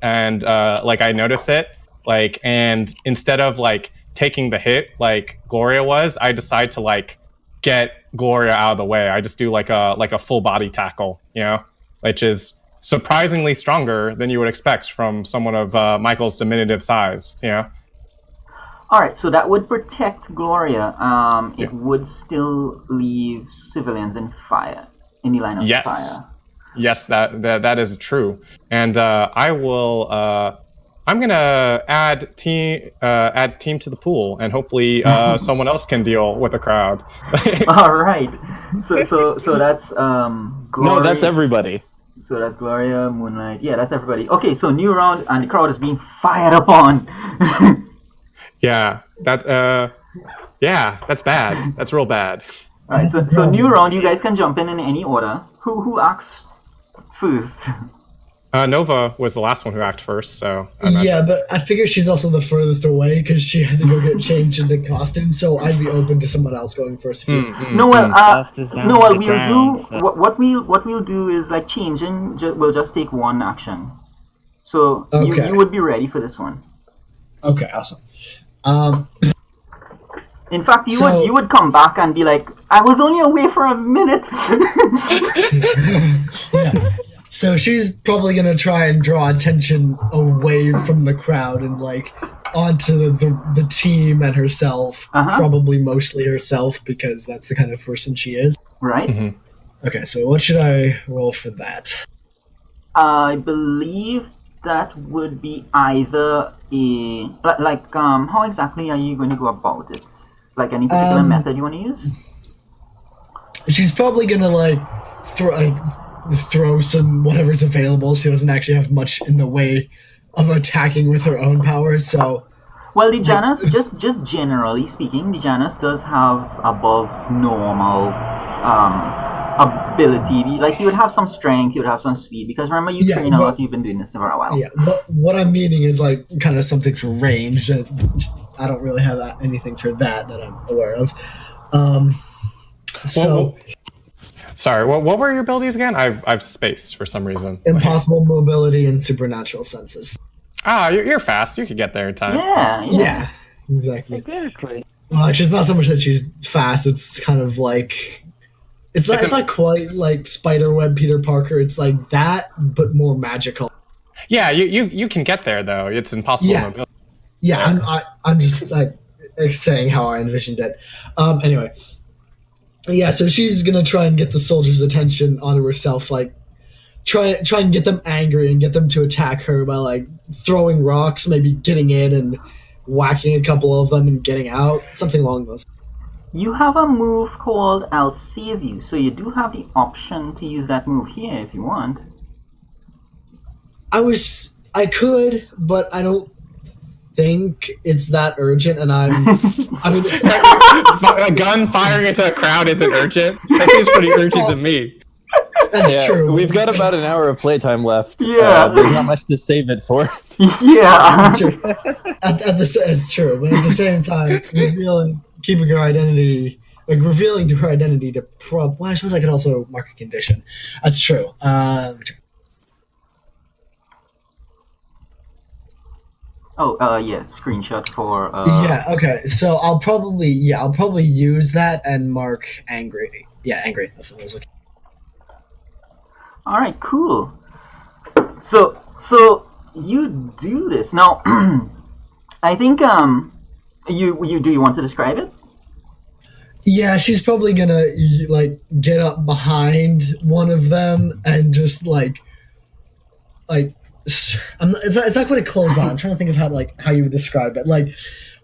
and like I notice it. Like, and instead of like taking the hit like Gloria was, I decide to like get Gloria out of the way. I just do like a full body tackle, which is surprisingly stronger than you would expect from someone of Michael's diminutive size, All right, so that would protect Gloria. It would still leave civilians in the line of fire. Yes, that is true. And I will. I'm gonna add team to the pool, and hopefully someone else can deal with the crowd. All right. So that's Gloria. No, that's everybody. So that's Gloria, Moonlight. Yeah, that's everybody. Okay, so new round, and the crowd is being fired upon. That's bad. That's real bad. All right. So new round. You guys can jump in any order. Who acts first? Nova was the last one who acted first, so... Yeah, but I figure she's also the furthest away because she had to go get changed into costume, so I'd be open to someone else going first. What we'll do is like changing. We'll just take one action. So you would be ready for this one. Okay, awesome. In fact, you would come back and be like, I was only away for a minute. Yeah. So she's probably going to try and draw attention away from the crowd and like onto the team and herself, probably mostly herself because that's the kind of person she is. Right. Mm-hmm. Okay, so what should I roll for that? I believe that would be either how exactly are you going to go about it? Like any particular method you want to use? She's probably going to throw some whatever's available. She doesn't actually have much in the way of attacking with her own powers, so... Well, the Janus, just generally speaking, the Janus does have above normal ability. Like, you would have some strength, you would have some speed, because remember, you train a lot, you've been doing this for a while. Yeah, but what I'm meaning is, like, kind of something for range. I don't really have anything for that I'm aware of. Sorry, what were your abilities again? I've spaced for some reason. Impossible mobility and supernatural senses. You're fast. You could get there in time. Yeah, exactly. Well, actually, it's not so much that she's fast. It's kind of like it's not quite like Spiderweb Peter Parker. It's like that, but more magical. Yeah, you can get there though. It's impossible mobility. Yeah, I'm just like saying how I envisioned it. Anyway. Yeah, so she's gonna try and get the soldiers' attention onto herself, like try and get them angry and get them to attack her by like throwing rocks, maybe getting in and whacking a couple of them and getting out, something along those. You have a move called I'll Save You, so you do have the option to use that move here if you want. I could, but I don't think it's that urgent, and I mean, a gun firing into a crowd isn't urgent. That seems pretty urgent to me. That's true. We've got about an hour of playtime left. Yeah, there's not much to save it for. Yeah, it's true. It's true, but at the same time, keeping her identity, like revealing to her identity to well, I suppose I could also mark a condition. That's true. Screenshot for. Yeah. Okay. So I'll probably use that and mark angry. Yeah, angry. That's what I was looking. All right. Cool. So So you do this now. I think you do you want to describe it? Yeah, she's probably gonna like get up behind one of them and just it's not quite a close on. I'm trying to think of how you would describe it. Like,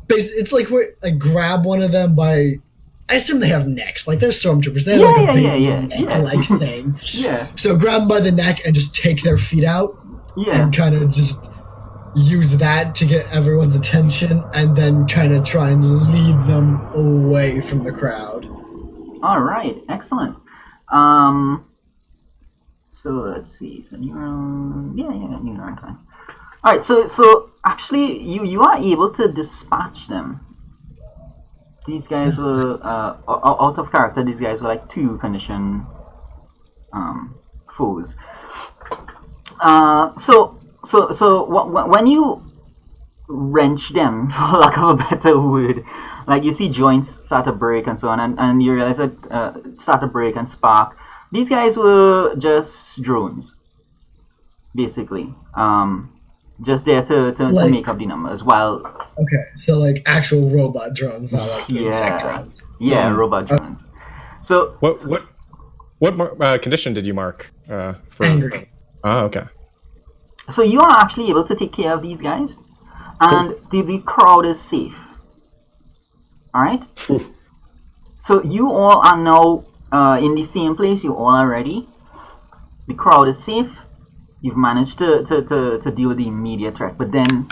it's like where grab one of them by. I assume they have necks. Like they're stormtroopers. They have a neck-like thing. Yeah. So grab them by the neck and just take their feet out. Yeah. And kind of just use that to get everyone's attention, and then kind of try and lead them away from the crowd. All right. Excellent. So let's see. So you're fine. All right. So actually, you are able to dispatch them. These guys were out of character. These guys were like 2 condition foes. So when you wrench them, for lack of a better word, like you see joints start to break and so on, and you realize that start to break and spark. These guys were just drones, basically. Just there to make up the numbers while... Okay, so like actual robot drones, not like insect drones. Yeah, robot drones. So... What condition did you mark? For Angry. Oh, okay. So you are actually able to take care of these guys, and the crowd is safe. Alright? So you all are now in the same place, you all are ready. The crowd is safe. You've managed to deal with the immediate threat, but then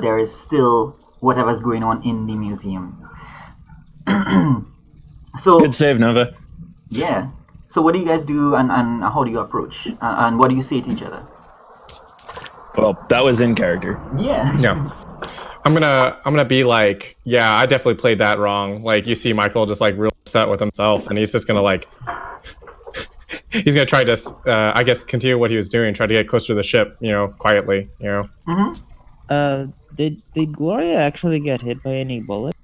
there is still whatever's going on in the museum. So Good save, Nova. yeah. So what do you guys do, and how do you approach, and what do you say to each other? Well, that was in character. Yeah. Yeah. I'm gonna be like, yeah, I definitely played that wrong. Like, you see Michael just like real upset with himself, and he's just gonna like, he's gonna try to, I guess, continue what he was doing, try to get closer to the ship, quietly, Mm-hmm. Did Gloria actually get hit by any bullet?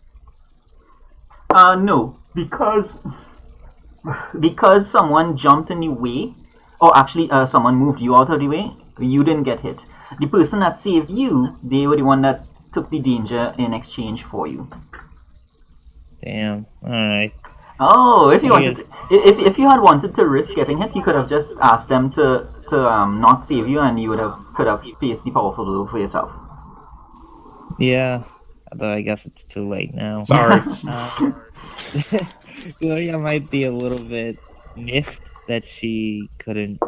No, because someone jumped in the way, or actually someone moved you out of the way, you didn't get hit. The person that saved you, they were the one that took the danger in exchange for you. Damn. All right. Oh, if you wanted, if you had wanted to risk getting hit, you could have just asked them to not save you, and you could have faced the powerful blow for yourself. Yeah, but I guess it's too late now. Sorry. Gloria might be a little bit miffed that she couldn't,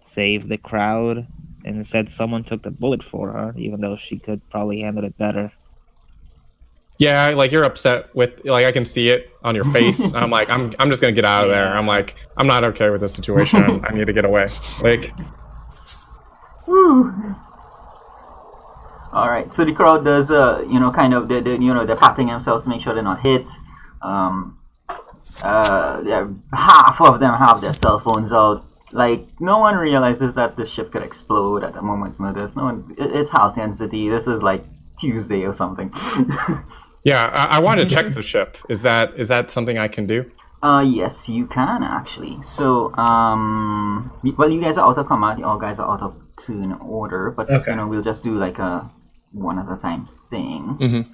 save the crowd, and instead someone took the bullet for her, even though she could probably handle it better. Yeah, like you're upset with, like I can see it on your face. I'm like, I'm just gonna get out of there. I'm like, I'm not okay with this situation. I need to get away. Like, Woo. All right, so the crowd does, they're patting themselves to make sure they're not hit. Half of them have their cell phones out. Like, no one realizes that the ship could explode at a moment's notice. No one. It's Halcyon City. This is like Tuesday or something. yeah, I wanted to check the ship. Is that something I can do? Yes, you can actually. So, well, you guys are out of combat. All guys are out of turn order, but we'll just do like a one at a time thing. Mm-hmm.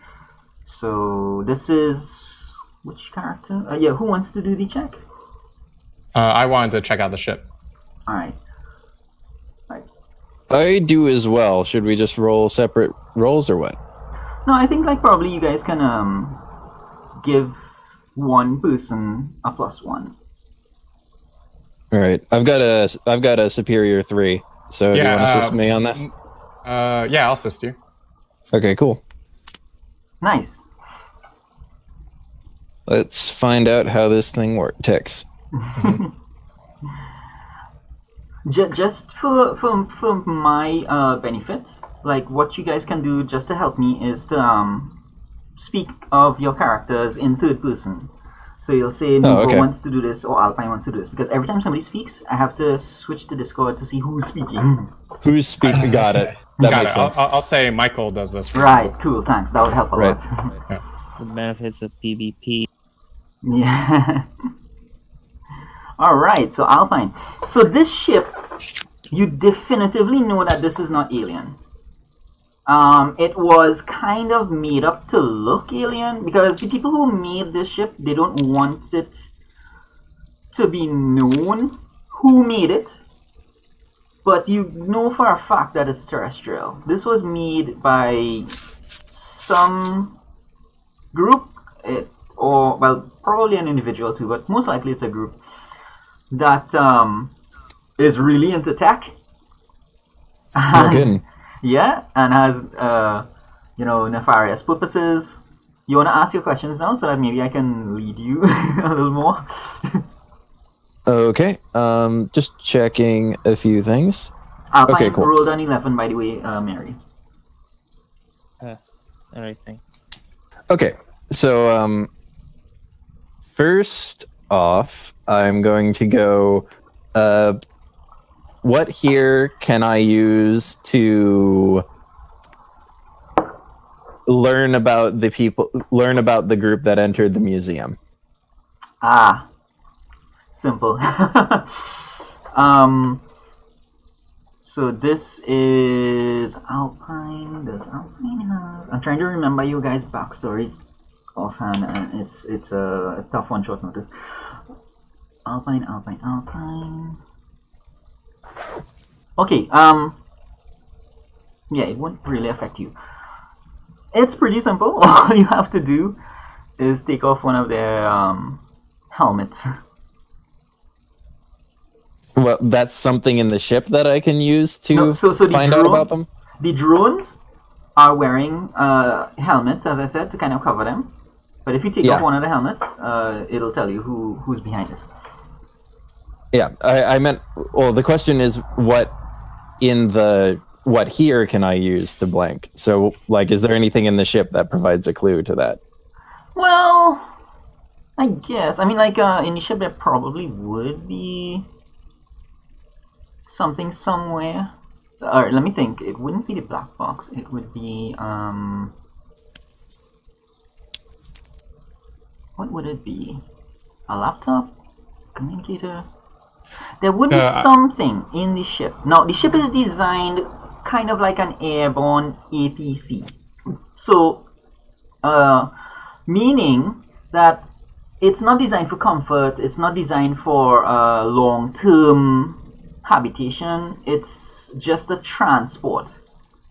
So this is which character? Who wants to do the check? I wanted to check out the ship. All right. I do as well. Should we just roll separate rolls or what? No, I think like probably you guys can give one person a +1. All right. I've got a superior 3. So do you want to assist me on this? Yeah, I'll assist you. Okay, cool. Nice. Let's find out how this thing ticks. Just for my benefit, like what you guys can do just to help me is to speak of your characters in third person. So you'll say Nuvo wants to do this or Alpine wants to do this, because every time somebody speaks, I have to switch to Discord to see who's speaking. Who's speaking? Got it. That makes sense. I'll say Michael does this. Right. Cool. Thanks. That would help a lot. Yeah. The benefits of PvP. Yeah. All right. So Alpine. So this ship you definitively know that this is not alien. It was kind of made up to look alien because the people who made this ship, they don't want it to be known who made it, but you know for a fact that it's terrestrial. This was made by some group, or well, probably an individual too, but most likely it's a group that is really into tech. No kidding. Yeah, and has nefarious purposes. You want to ask your questions now, so that maybe I can lead you a little more. Okay. Just checking a few things. Alpine Okay, cool. rolled an 11, by the way, Mary. Alright, thanks. Okay. So first off, I'm going to go. What here can I use to learn about the group that entered the museum? Ah, simple. So this is Alpine. Does Alpine have? I'm trying to remember you guys' backstories offhand, and it's a tough one, short notice. Alpine. Okay. Yeah, it won't really affect you. It's pretty simple. All you have to do is take off one of their helmets. Well, that's something in the ship that I can use to find out about them? The drones are wearing helmets, as I said, to kind of cover them. But if you take off one of the helmets, it'll tell you who's behind this. Yeah, I meant... Well, the question is, what here can I use to blank? So, like, is there anything in the ship that provides a clue to that? Well, I guess. I mean, like, in the ship there probably would be something somewhere. Alright, let me think. It wouldn't be the black box. It would be, what would it be? A laptop? Communicator? There would be something in the ship. Now, the ship is designed kind of like an airborne APC. So, meaning that it's not designed for comfort, it's not designed for long-term habitation, it's just a transport.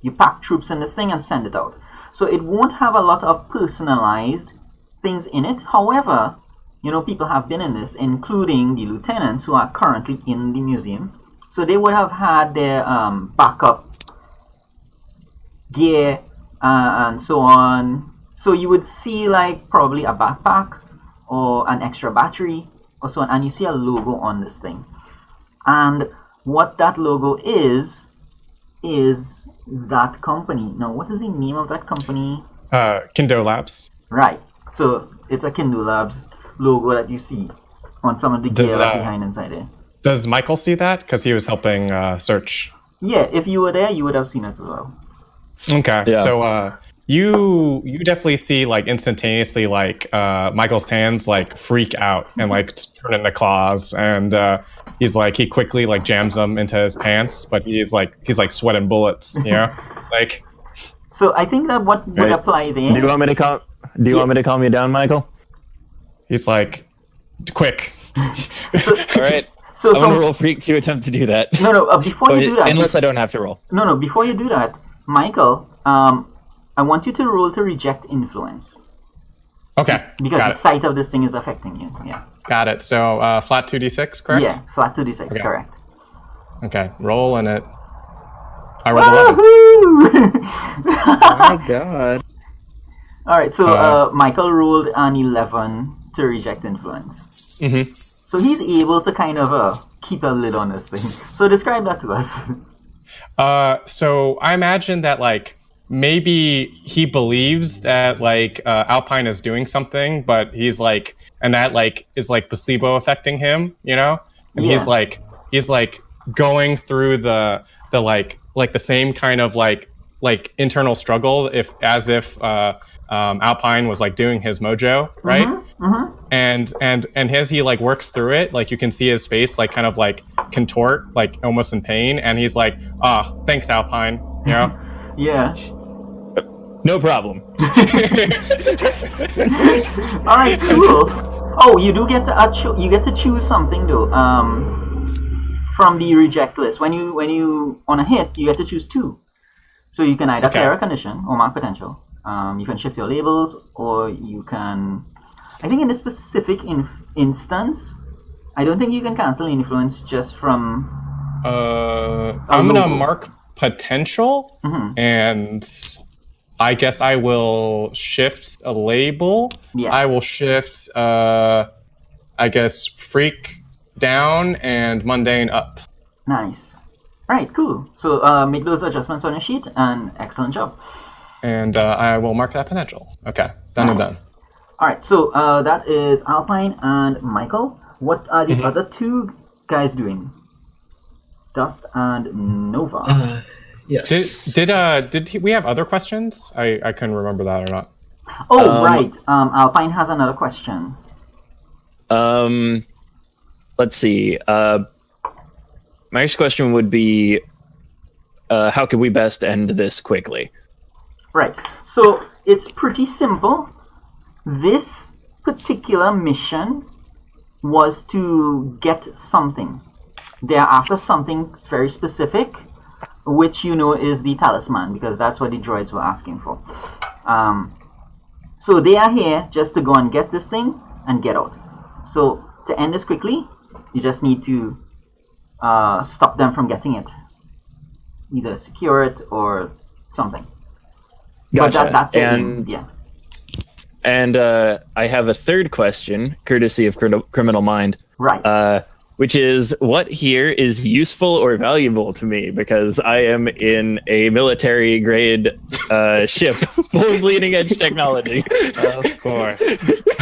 You pack troops in this thing and send it out. So it won't have a lot of personalized things in it. However, people have been in this, including the lieutenants who are currently in the museum. So they would have had their backup gear and so on. So you would see like probably a backpack or an extra battery or so on, and you see a logo on this thing. And what that logo is that company. Now, what is the name of that company? Kindo Labs. Right. So it's a Kindo Labs logo that you see on some of the gear behind inside there. Does Michael see that? Because he was helping search. Yeah, if you were there, you would have seen it as well. Okay, yeah. So you definitely see like instantaneously like Michael's hands like freak out and like turn into claws, and he quickly like jams them into his pants, but he's like sweating bullets, like. So I think that what would apply there. Do you want me to calm you down, Michael? He's like, quick. All right. So I'm gonna roll freak to attempt to do that. No, before you do that. Unless I don't have to roll. No, before you do that, Michael, I want you to roll to reject influence. Okay. Because the sight of this thing is affecting you. Yeah. Got it. So flat 2d6, correct? Yeah, flat 2d6, Okay. correct. Okay, roll in it. I rolled 11. Oh my god. Alright, so Michael rolled an 11 to reject influence. Mm-hmm. So he's able to kind of keep a lid on this thing. So describe that to us. So I imagine that like maybe he believes that like Alpine is doing something, but he's like, and that like is like placebo affecting him, and he's like going through the like the same kind of like internal struggle as if Alpine was like doing his mojo, right? And as he like works through it, like you can see his face like kind of like contort, like almost in pain, and he's like, thanks, Alpine, you know? Yeah. No problem. All right, cool. Oh, you do get to you get to choose something though. From the reject list, when you on a hit, you get to choose 2. So you can either clear a condition or mark potential. You can shift your labels, or you can. I think in this specific instance, I don't think you can cancel influence just from. I'm gonna mark potential, and I guess I will shift a label. Yeah. I will shift, I guess, freak down and mundane up. Nice. All right, cool. So make those adjustments on your sheet, and excellent job. And I will mark that potential. Okay, done and done. All right, so that is Alpine and Michael. What are the other 2 guys doing? Dust and Nova. Yes. Did we have other questions? I couldn't remember that or not. Oh, right. Alpine has another question. Let's see. My next question would be, how could we best end this quickly? Right. So it's pretty simple. This particular mission was to get something. They're after something very specific, which you know is the talisman, because that's what the droids were asking for. So they are here just to go and get this thing and get out. So to end this quickly, you just need to stop them from getting it. Either secure it or something. Gotcha. But that's it. Yeah. And I have a third question, courtesy of Criminal Mind. Right. Which is, what here is useful or valuable to me? Because I am in a military-grade ship full of leading-edge technology. Of course.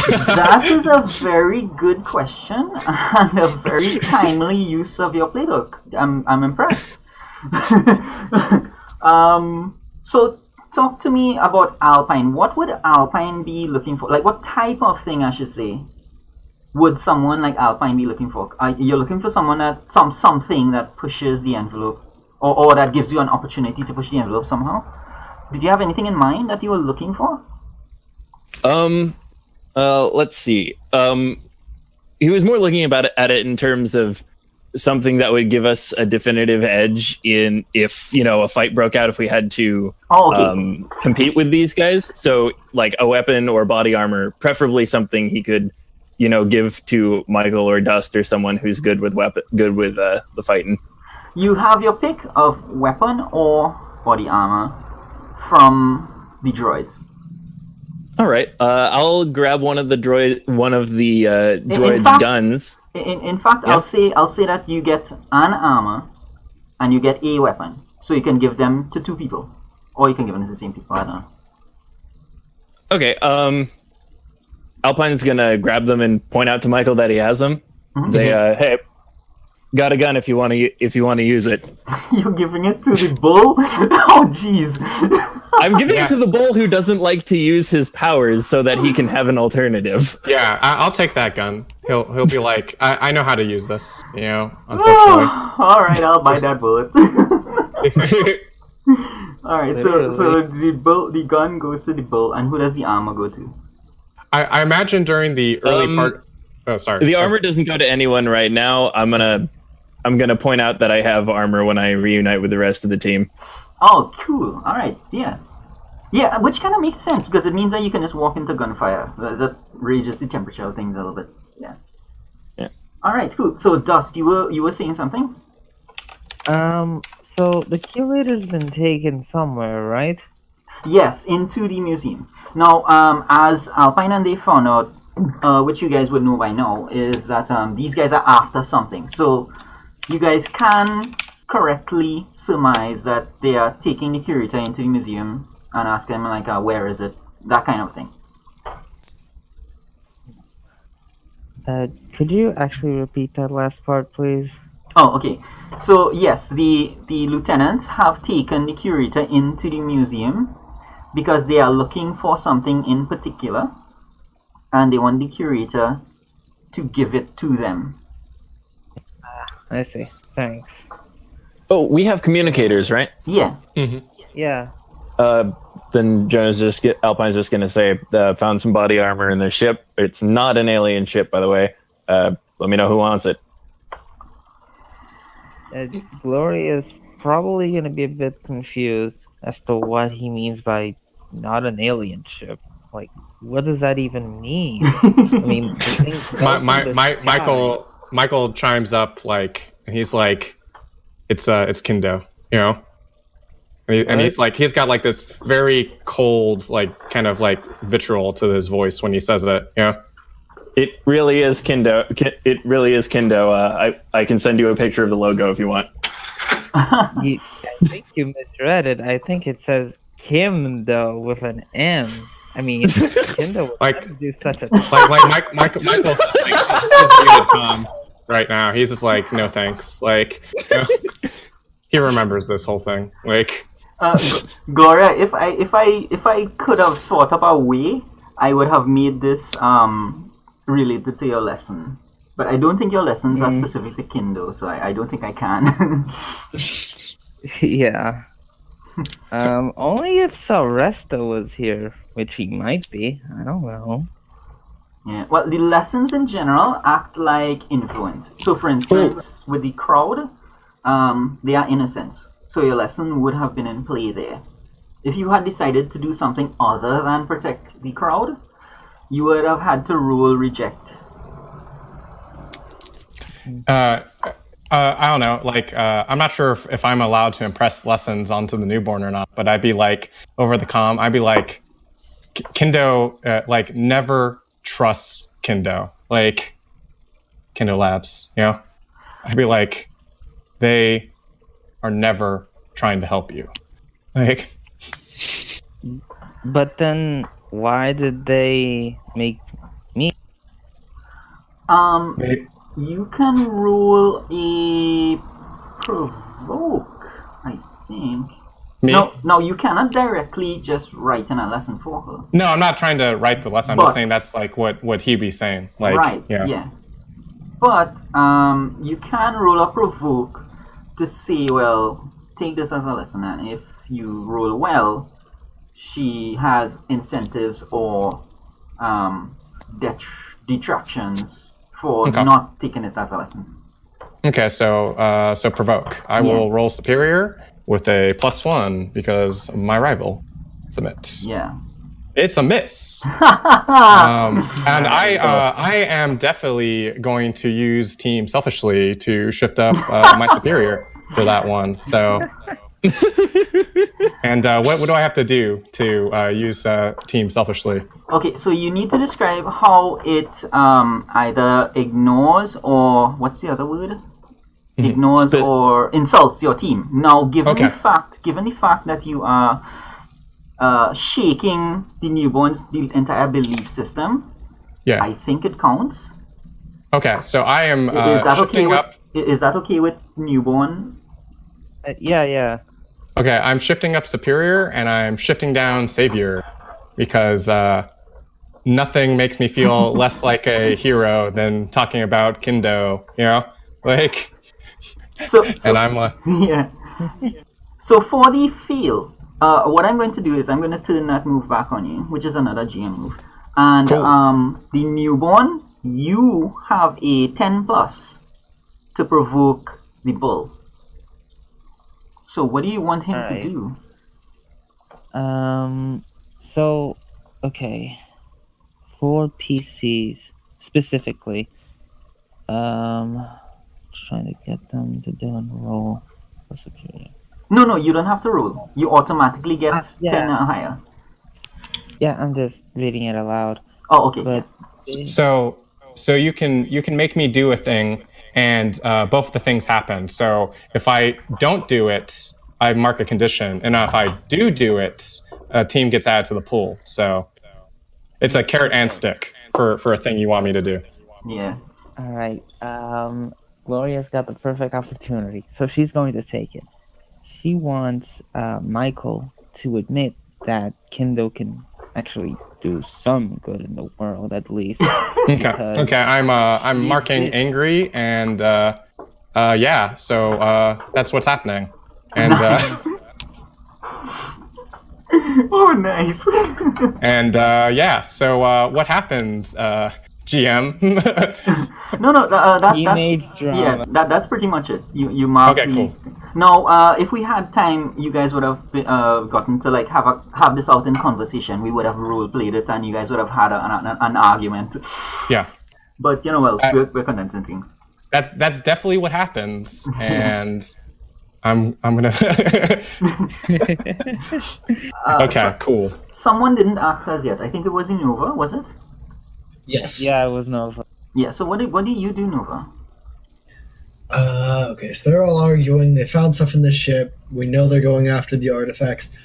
That is a very good question and a very timely use of your playbook. I'm impressed. So talk to me about Alpine. What would Alpine be looking for? Like, what type of thing, I should say, would someone like Alpine be looking for? You're looking for someone that something that pushes the envelope, or that gives you an opportunity to push the envelope somehow. Did you have anything in mind that you were looking for? Let's see. He was more looking at it in terms of something that would give us a definitive edge in if a fight broke out, if we had to compete with these guys. So like a weapon or body armor, preferably something he could give to Michael or Dust or someone who's good with the fighting. You have your pick of weapon or body armor from the droids. All right, I'll grab one of the droids' guns. In fact, yeah. I'll say that you get an armor and you get a weapon, so you can give them to 2 people, or you can give them to the same people. I don't know. Okay. Alpine's gonna grab them and point out to Michael that he has them. Mm-hmm. Say, "Hey, got a gun if you want to use it." You're giving it to the bull? Oh, jeez. I'm giving it to the bull who doesn't like to use his powers, so that he can have an alternative. Yeah, I'll take that gun. He'll be like, I know how to use this. Unfortunately. All right, I'll buy that bullet. All right, so the gun goes to the bull, and who does the armor go to? I imagine during the early part. Oh, sorry. The armor doesn't go to anyone right now. I'm gonna point out that I have armor when I reunite with the rest of the team. Oh, cool. All right, yeah, which kind of makes sense because it means that you can just walk into gunfire. That raises the temperature of things a little bit. Yeah. All right, cool. So, Dust, you were saying something? So the curator's been taken somewhere, right? Yes, into the museum. Now, as Alpine and they found out, which you guys would know by now, is that these guys are after something. So you guys can correctly surmise that they are taking the curator into the museum and asking him, like, where is it? That kind of thing. Could you actually repeat that last part, please? Oh, okay. So, yes, the lieutenants have taken the curator into the museum because they are looking for something in particular, and they want the curator to give it to them. I see. Thanks. Oh, we have communicators, right? Yeah. Yeah. Then Alpine's just gonna say, found some body armor in their ship. It's not an alien ship, by the way. Let me know who wants it. Gloria is probably going to be a bit confused as to what he means by not an alien ship. Like, what does that even mean? I mean, the thing fell from the sky. Michael chimes up like he's like, it's Kindo, you know, and he's like he's got like this very cold like kind of like vitriol to his voice when he says it, you know. It really is Kindo. It really is Kindo. I can send you a picture of the logo if you want. I think you misread it. I think it says Kimdo with an M. I mean, Kindo would Like- never do such a Michael's like calm right now. He's just like, no thanks. Like, you know, he remembers this whole thing. Like, Gloria, if I could have thought of a way, I would have made this related to your lesson. But I don't think your lessons are specific to Kindo, so I don't think I can. Yeah. Only if Saresta was here, which he might be. I don't know. Yeah. Well, the lessons in general act like influence. So, for instance, with the crowd, they are innocents. So your lesson would have been in play there. If you had decided to do something other than protect the crowd, you would have had to roll reject. I don't know. Like, I'm not sure if I'm allowed to impress lessons onto the newborn or not. But I'd be like over the comm. I'd be like, Kindo, like never trusts Kindo. Like, Kindo Labs. You know, I'd be like, they are never trying to help you. Like, But then, why did they make me? You can roll a provoke, I think. me? No, you cannot directly just write in a lesson for her. No, I'm not trying to write the lesson. I'm But- just saying that's like what he'd be saying. Like, Right, yeah. But you can roll a provoke to say, well, take this as a lesson, and if you roll well, she has incentives or detractions for Okay. not taking it as a lesson. Okay, so provoke. I will roll superior with a +1 because my rival. Submit. Yeah. It's a miss. And I am definitely going to use team selfishly to shift up my superior for that one. So, and what do I have to do to use team selfishly? Okay, so you need to describe how it either ignores or what's the other word? Ignores or insults your team. Now, given the fact that you are shaking the newborn's entire belief system, Yeah. I think it counts. Okay, so I am Is that okay shifting with up. Is that okay with newborn? Yeah. Okay, I'm shifting up superior and I'm shifting down savior because nothing makes me feel less like a hero than talking about Kindo, you know? Like, So and I'm like, yeah. So for the fail, what I'm going to do is I'm going to turn that move back on you, which is another GM move. And Cool. the newborn, you have a 10+ to provoke the bull. So what do you want him to Alright. do? So, okay. For PCs, specifically, trying to get them to do a roll for superior. No, you don't have to roll. You automatically get 10 yeah. or higher. Yeah, I'm just reading it aloud. Oh, okay. But so you can make me do a thing and both the things happen. So if I don't do it, I mark a condition, and if I do it, a team gets added to the pool. So it's a carrot and stick for a thing you want me to do. Yeah. all right, Gloria's got the perfect opportunity, so she's going to take it. She wants Michael to admit that Kindle can actually do some good in the world, at least. Okay. I'm marking angry, and yeah. So that's what's happening, and Oh, nice. and yeah. So what happens, GM? Teenage drama. That's pretty much it. You mark. Okay, cool. Now, if we had time, you guys would have gotten to like have this out in conversation. We would have role played it, and you guys would have had an argument. Yeah. But we're condensing things. That's definitely what happens, and I'm gonna. Okay, cool. Someone didn't act as yet. I think it was Nova, was it? Yes. Yeah, it was Nova. Yeah. So what do you do, Nova? Okay, so they're all arguing. They found stuff in the ship. We know they're going after the artifacts.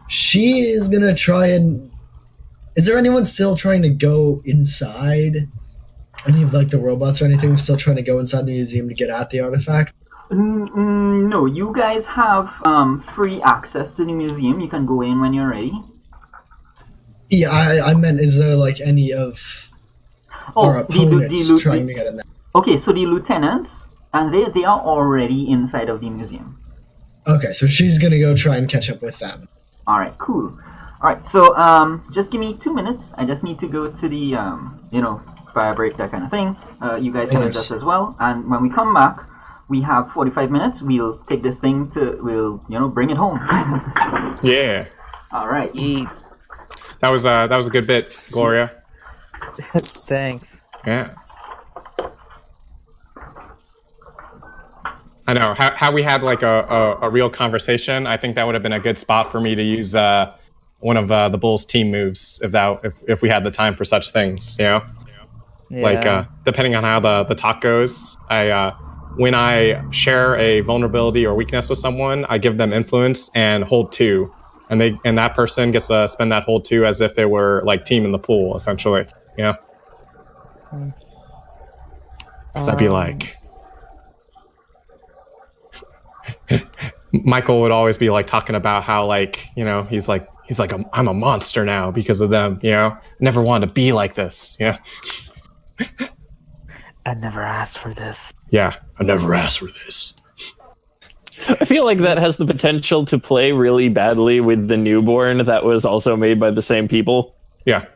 She is gonna try and. Is there anyone still trying to go inside? Any of like the robots or anything still trying to go inside the museum to get at the artifact? No, you guys have free access to the museum. You can go in when you're ready. Yeah, I meant, is there like any of our opponents trying to get in there? Okay, so the lieutenants, and they are already inside of the museum. Okay, so she's gonna go try and catch up with them. All right, cool. All right, so just give me 2 minutes. I just need to go to the fire break, that kind of thing. You guys can adjust as well, and when we come back, we have 45 minutes. We'll take this thing we'll bring it home. Yeah. All right. That was a good bit, Gloria. Thanks. Yeah. I know how we had like a real conversation. I think that would have been a good spot for me to use one of the Bulls' team moves if we had the time for such things. Yeah. Like depending on how the talk goes, when I share a vulnerability or weakness with someone, I give them influence and hold 2, and that person gets to spend that hold 2 as if they were like team in the pool, essentially. Yeah. So I'd be like, Michael would always be like talking about how like he's like I'm a monster now because of them. Never wanted to be like this. Yeah. I never asked for this. Yeah, I never asked for this. I feel like that has the potential to play really badly with the newborn that was also made by the same people. Yeah.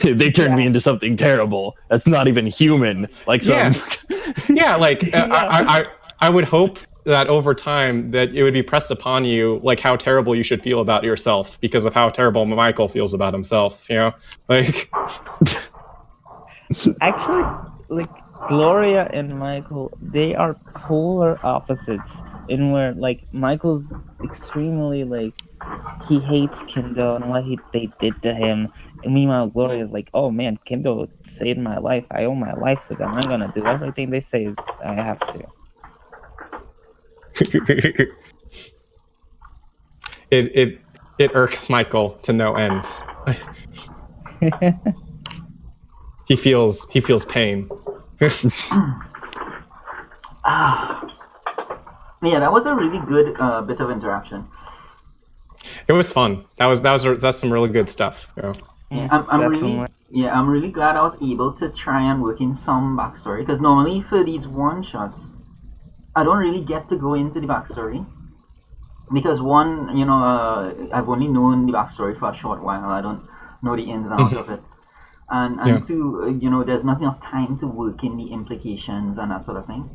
They turned me into something terrible. That's not even human. Like some. Yeah. Like I would hope that over time that it would be pressed upon you like how terrible you should feel about yourself because of how terrible Michael feels about himself. Like. Actually, like Gloria and Michael, they are polar opposites in where like Michael's extremely like he hates Kindle and what they did to him, and meanwhile Gloria's like, oh man, Kindle saved my life. I owe my life to them. I'm gonna do everything they say I have to. It irks Michael to no end. He feels pain. Yeah, that was a really good bit of interaction. It was fun. That's some really good stuff. Yeah, I'm really glad I was able to try and work in some backstory, because normally for these one shots, I don't really get to go into the backstory. Because one, I've only known the backstory for a short while. I don't know the ins and outs of it. And two, there's not enough time to work in the implications and that sort of thing.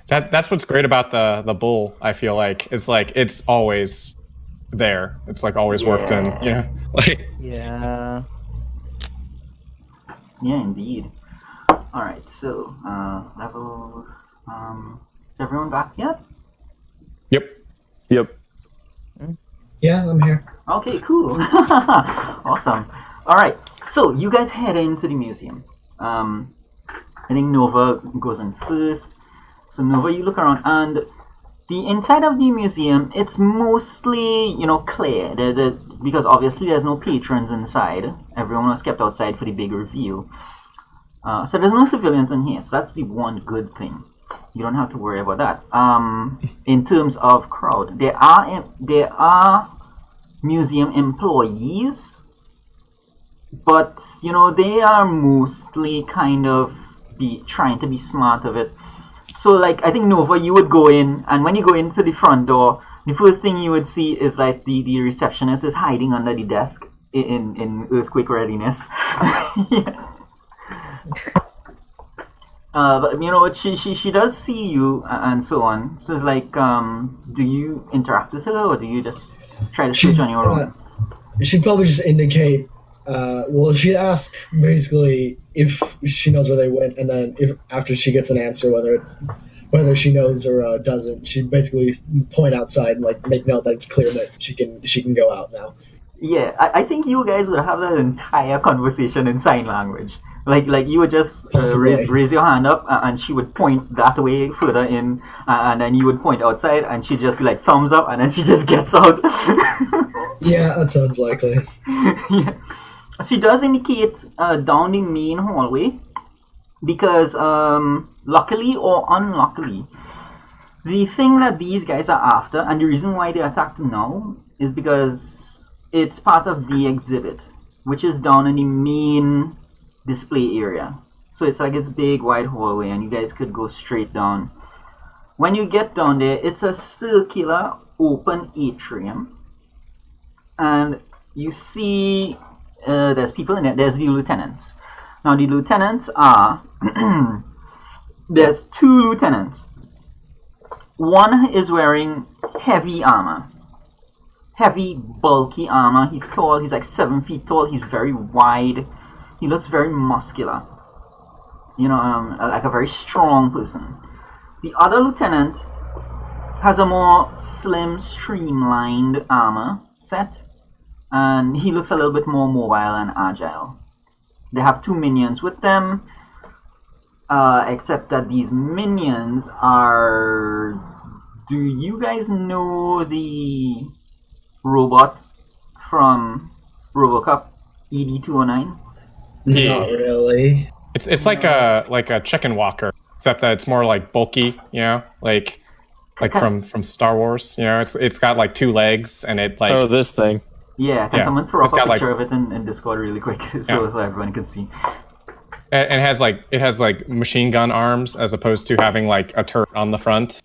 That's what's great about the bull. I feel like it's always there. It's like always worked in. Like yeah. Yeah, indeed. All right, so level. Is everyone back yet? Yep. Yeah, I'm here. Okay, cool. Awesome. All right, so you guys head into the museum. I think Nova goes in first. So Nova, you look around, and the inside of the museum, it's mostly, clear. Because obviously there's no patrons inside. Everyone was kept outside for the big reveal. So there's no civilians in here. So that's the one good thing. You don't have to worry about that. In terms of crowd, there are museum employees, but they are mostly kind of trying to be smart of it. So like I think Nova, you would go in, and when you go into the front door, the first thing you would see is like the receptionist is hiding under the desk in earthquake readiness. Yeah. But she does see you and so on. So it's like, do you interact with her, or do you just try to switch on your own? She'd probably just indicate. She'd ask basically if she knows where they went, and then if after she gets an answer, whether she knows or doesn't, she'd basically point outside and like make note that it's clear that she can go out now. Yeah, I think you guys would have that entire conversation in sign language. Like you would just raise your hand up, and she would point that way further in, and then you would point outside, and she'd just be like thumbs up, and then she just gets out. Yeah, that sounds likely. Yeah. She does indicate down the main hallway, because luckily or unluckily, the thing that these guys are after, and the reason why they attacked now, is because it's part of the exhibit, which is down in the main display area. So it's like this big wide hallway, and you guys could go straight down. When you get down there, it's a circular open atrium, and you see there's people in it. There's the lieutenants. Now the lieutenants are there's two lieutenants. One is wearing heavy armor. Heavy, bulky armor. He's tall. He's like 7 feet tall. He's very wide. He looks very muscular. Like a very strong person. The other lieutenant has a more slim, streamlined armor set, and he looks a little bit more mobile and agile. They have 2 minions with them, except that these minions are... Do you guys know the robot from RoboCop, ED-209? Not really. It's like a chicken walker, except that it's more like bulky, like from Star Wars. It's got like 2 legs, and it like this thing. Yeah, can someone throw up a picture of it in Discord really quick so everyone can see? And it has like machine gun arms as opposed to having like a turret on the front.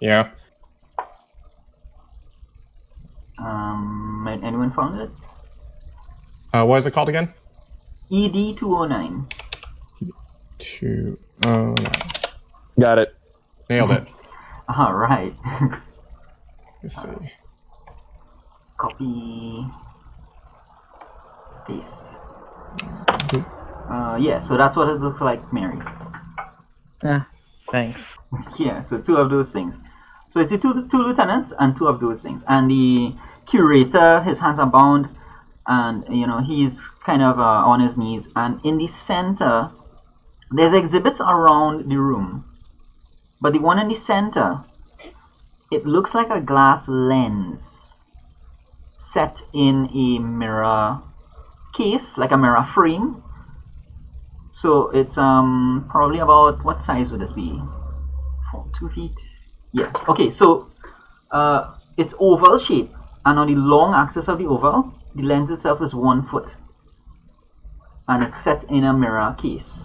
Anyone found it? What is it called again? ED-209. 209. Got it. Nailed it. All right. Let's see. Copy. Paste. Yeah, so that's what it looks like, Mary. Thanks. Yeah, so 2 of those things. So it's the two lieutenants and 2 of those things. And the curator, his hands are bound, and he's kind of on his knees. And in the center, there's exhibits around the room, but the one in the center, it looks like a glass lens set in a mirror case, like a mirror frame. So it's probably about, what size would this be? 2 feet? Yeah. Okay, so it's oval shape, and on the long axis of the oval, the lens itself is 1 foot, and it's set in a mirror case.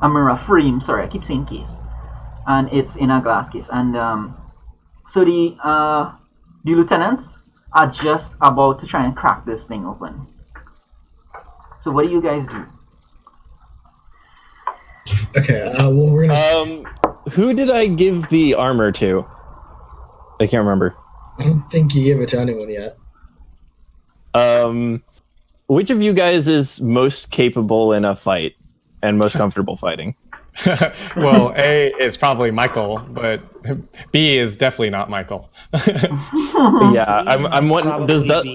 A mirror frame, sorry, I keep saying case. And it's in a glass case. And so the lieutenants are just about to try and crack this thing open. So what do you guys do? Okay, we're gonna... Who did I give the armor to? I can't remember. I don't think you gave it to anyone yet. Which of you guys is most capable in a fight and most comfortable fighting? Well, A is probably Michael, but B is definitely not Michael. Yeah, I'm wanting. Does that?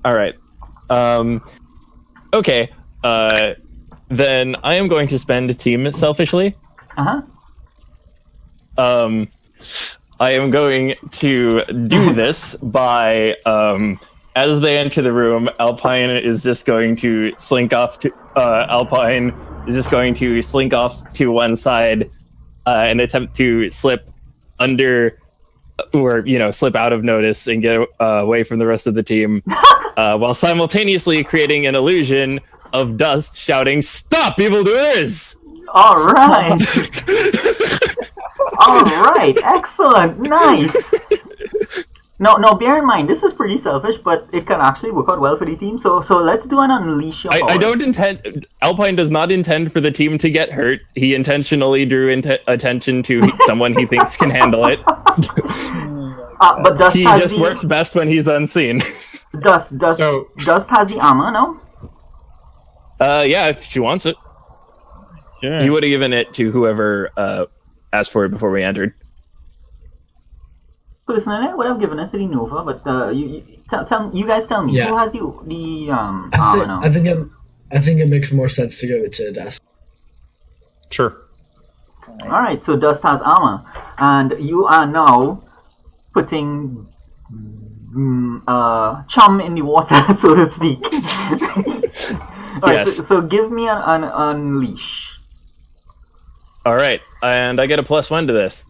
All right. Okay. Then I am going to spend team selfishly. I am going to do this by, as they enter the room, Alpine is just going to slink off to, one side and attempt to slip under or slip out of notice and get away from the rest of the team, while simultaneously creating an illusion of Dust shouting, "Stop, evildoers!" All right. All right. Excellent. Nice. Now, bear in mind, this is pretty selfish, but it can actually work out well for the team. So let's do an unleash your powers. I don't intend. Alpine does not intend for the team to get hurt. He intentionally drew attention to someone he thinks can handle it. But Dust he just works best when he's unseen. Dust has the armor now? Yeah, if she wants it. Sure. He would have given it to whoever asked for it before we entered. Personally, I would have given it to the Nova, but you guys tell me, who has the armor now? I think it makes more sense to give it to Dust. Sure. Alright, so Dust has armor, and you are now putting chum in the water, so to speak. Alright, Yes. so give me an unleash. All right, and I get a +1 to this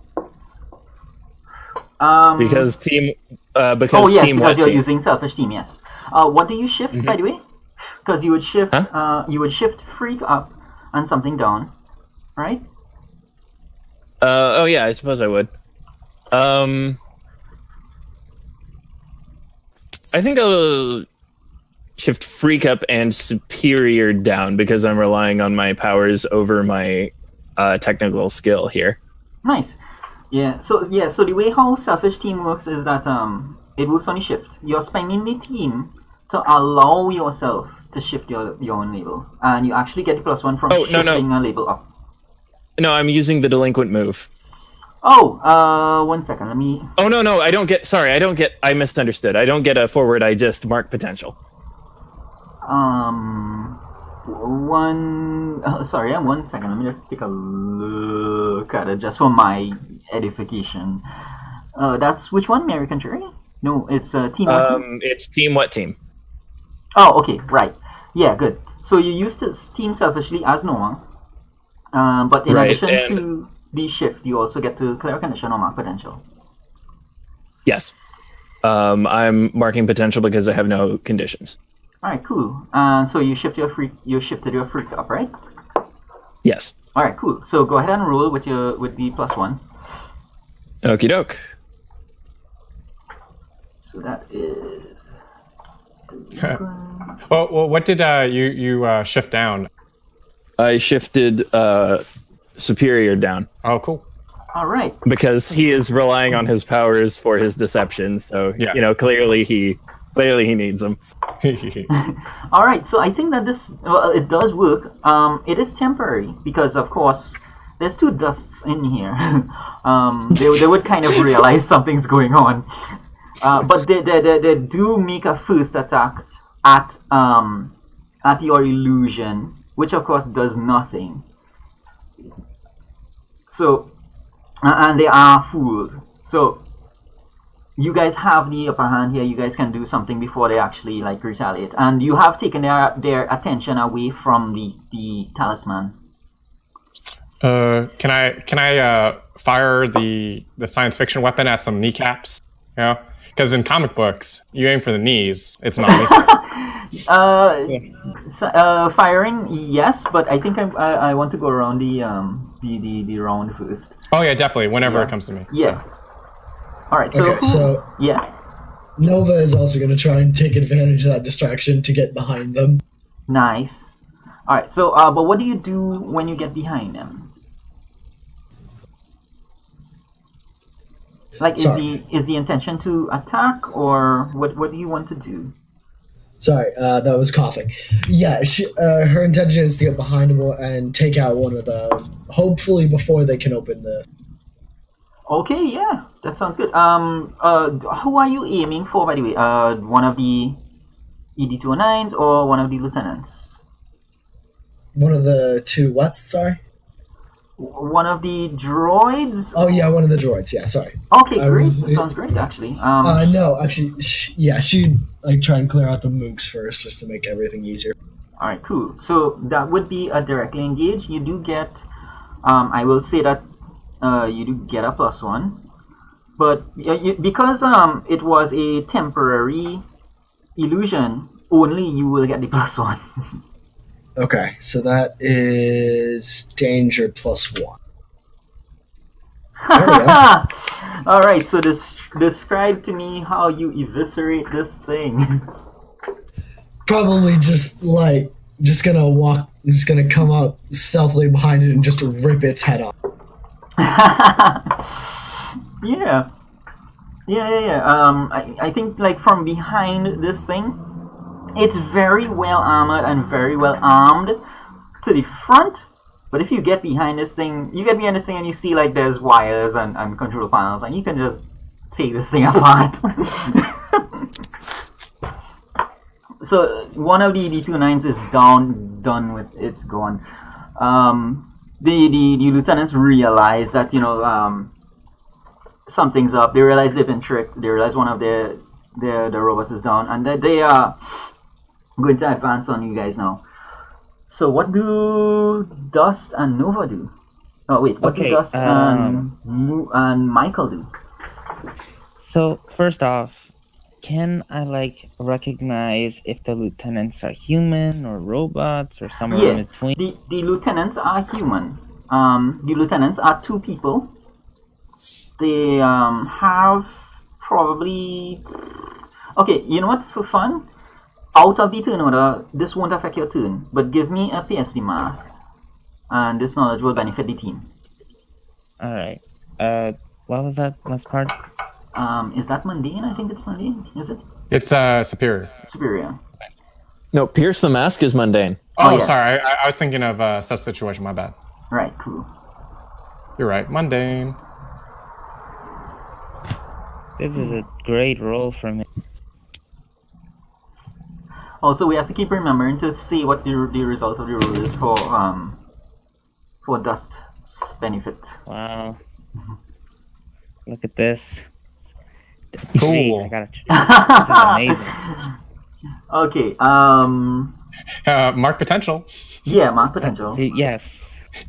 because team. Because team because you're team? using selfish team. Yes. What do you shift, by the way? Because you would shift. Huh? You would shift freak up and something down, right? Oh yeah, I suppose I would. I think I'll shift freak up and superior down because I'm relying on my powers over my technical skill here. Nice. So the way how selfish team works is that it works on the shift. You're spending the team to allow yourself to shift your own label, and you actually get the +1 from shifting a label up. No, I'm using the delinquent move. Oh, 1 second. Let me. Oh no, I don't get. Sorry, I don't get. I misunderstood. I don't get a forward. I just mark potential. Sorry, 1 second. Let me just take a look at it just for my edification. That's which one? American Cherry? No, it's Team What Team? It's Team What Team. Oh, okay, right. Yeah, good. So you used this team selfishly as Noah, but in addition to the shift, you also get to clear a condition or mark potential. Yes. I'm marking potential because I have no conditions. All right, cool. So you shifted your freak up, right? Yes. All right, cool. So go ahead and roll with the +1. Okie doke. So that is. Well, what did you shift down? I shifted superior down. Oh, cool. All right. Because he is relying on his powers for his deception. So clearly he needs them. All right. So I think that it does work. It is temporary because of course there's 2 dusts in here. They would kind of realize something's going on. But they do make a first attack at your illusion, which of course does nothing. So, and they are fooled. So, you guys have the upper hand here. You guys can do something before they actually retaliate, and you have taken their attention away from the talisman. Can I fire the science fiction weapon at some kneecaps? Because in comic books, you aim for the knees. It's not me. Firing, yes, but I think I want to go around the round first. Oh yeah, definitely. Whenever it comes to me. Yeah. So. All right. So yeah. Nova is also going to try and take advantage of that distraction to get behind them. Nice. All right. So, but what do you do when you get behind them? Is the intention to attack, or what do you want to do? Sorry, that was coughing. Yeah, her intention is to get behind him and take out one of them, hopefully before they can open the... Okay, yeah, that sounds good. Who are you aiming for, by the way? One of the ED-209s or one of the lieutenants? One of the 2 what, sorry? One of the droids? Oh yeah, one of the droids, yeah, sorry. Okay, great. Sounds great, actually. No, actually, she'd try and clear out the mooks first, just to make everything easier. Alright, cool. So that would be a directly engage. You do get, I will say that you do get a +1. But because it was a temporary illusion, only you will get the +1. Okay, so that is danger +1. There we go. All right, so describe to me how you eviscerate this thing. Probably just gonna come up stealthily behind it and just rip its head off. Yeah. I think like from behind this thing, it's very well armored and very well armed to the front. But if you get behind this thing, and you see like there's wires and control panels, and you can just take this thing apart. So one of the D29s is done with, it's gone. The lieutenants realize that something's up. They realize they've been tricked. They realize one of the robots is down, and that they are going to advance on you guys now. So what do Dust and Nova do? Oh wait, what do Dust and Michael do? So first off, can I recognize if the lieutenants are human or robots or somewhere in between? The lieutenants are human. The lieutenants are 2 people. They have probably... Okay, you know what? For fun, out of the turn order, this won't affect your turn, but give me a PSD mask, and this knowledge will benefit the team. Alright. What was that last part? Is that mundane? I think it's mundane. Is it? It's superior. Superior. No, pierce the mask is mundane. Oh, yeah. sorry. I was thinking of set situation. My bad. Right, cool. You're right. Mundane. This is a great roll for me. Also, we have to keep remembering to see what the result of the roll is for Dust's benefit. Wow. Look at this. Cool. I gotta this is amazing. Okay, Mark potential. yeah, mark potential. Yes.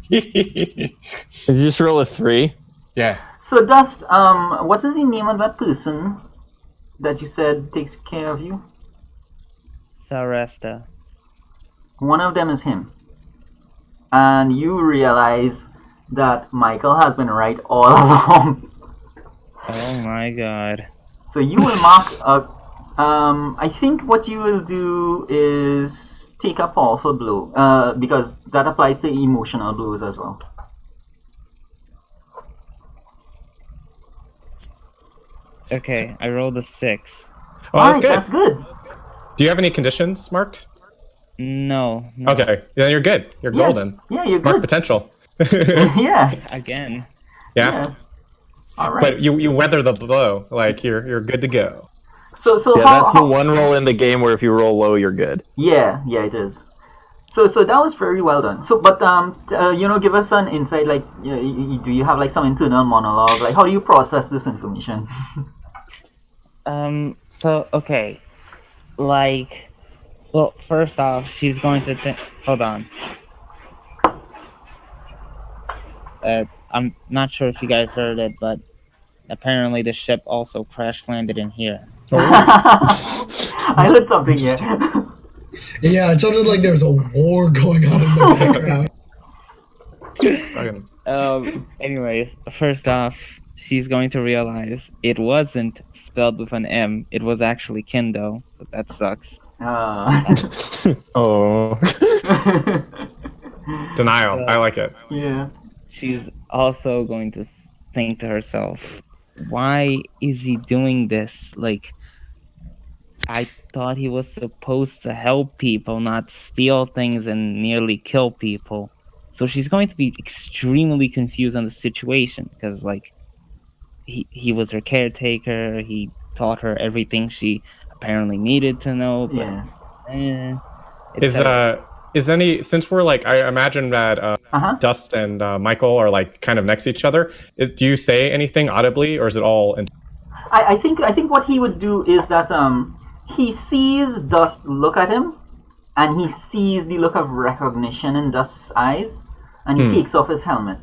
Did you just roll a 3? Yeah. So Dust, what is the name of that person that you said takes care of you? Saresta. One of them is him. And you realize that Michael has been right all along. Oh my god. So you will mark I think what you will do is take a powerful blow, because that applies to emotional blows as well. Okay, I rolled a 6. Oh, Alright, that's that's good. good. Do you have any conditions marked? No. Okay. Then you're good. You're golden. Yeah, you're Mark good. potential. Yeah. Again. Yeah. Alright. But you weather the blow. Like you're good to go. So Yeah, how, that's the one roll in the game where if you roll low, you're good. Yeah, it is. So that was very well done. So, but give us an insight. Like, do you have like some internal monologue? Like, how do you process this information? So okay, well, first off, she's going to think. Hold on. I'm not sure if you guys heard it, but apparently the ship also crash landed in here. I heard something. Yeah, it sounded like there was a war going on in the background. Anyways, first off, she's going to realize it wasn't spelled with an M. It was actually Kendo, but that sucks. Oh. Denial. I like it. Yeah. She's also going to think to herself, why is he doing this? Like, I thought he was supposed to help people, not steal things and nearly kill people. So she's going to be extremely confused on the situation because, like, he was her caretaker. He taught her everything she apparently needed to know. But, is any, since we're like, I imagine that Dust and Michael are like kind of next to each other. Do you say anything audibly, or is it all? I think what he would do is that he sees Dust look at him, and he sees the look of recognition in Dust's eyes, and he takes off his helmet,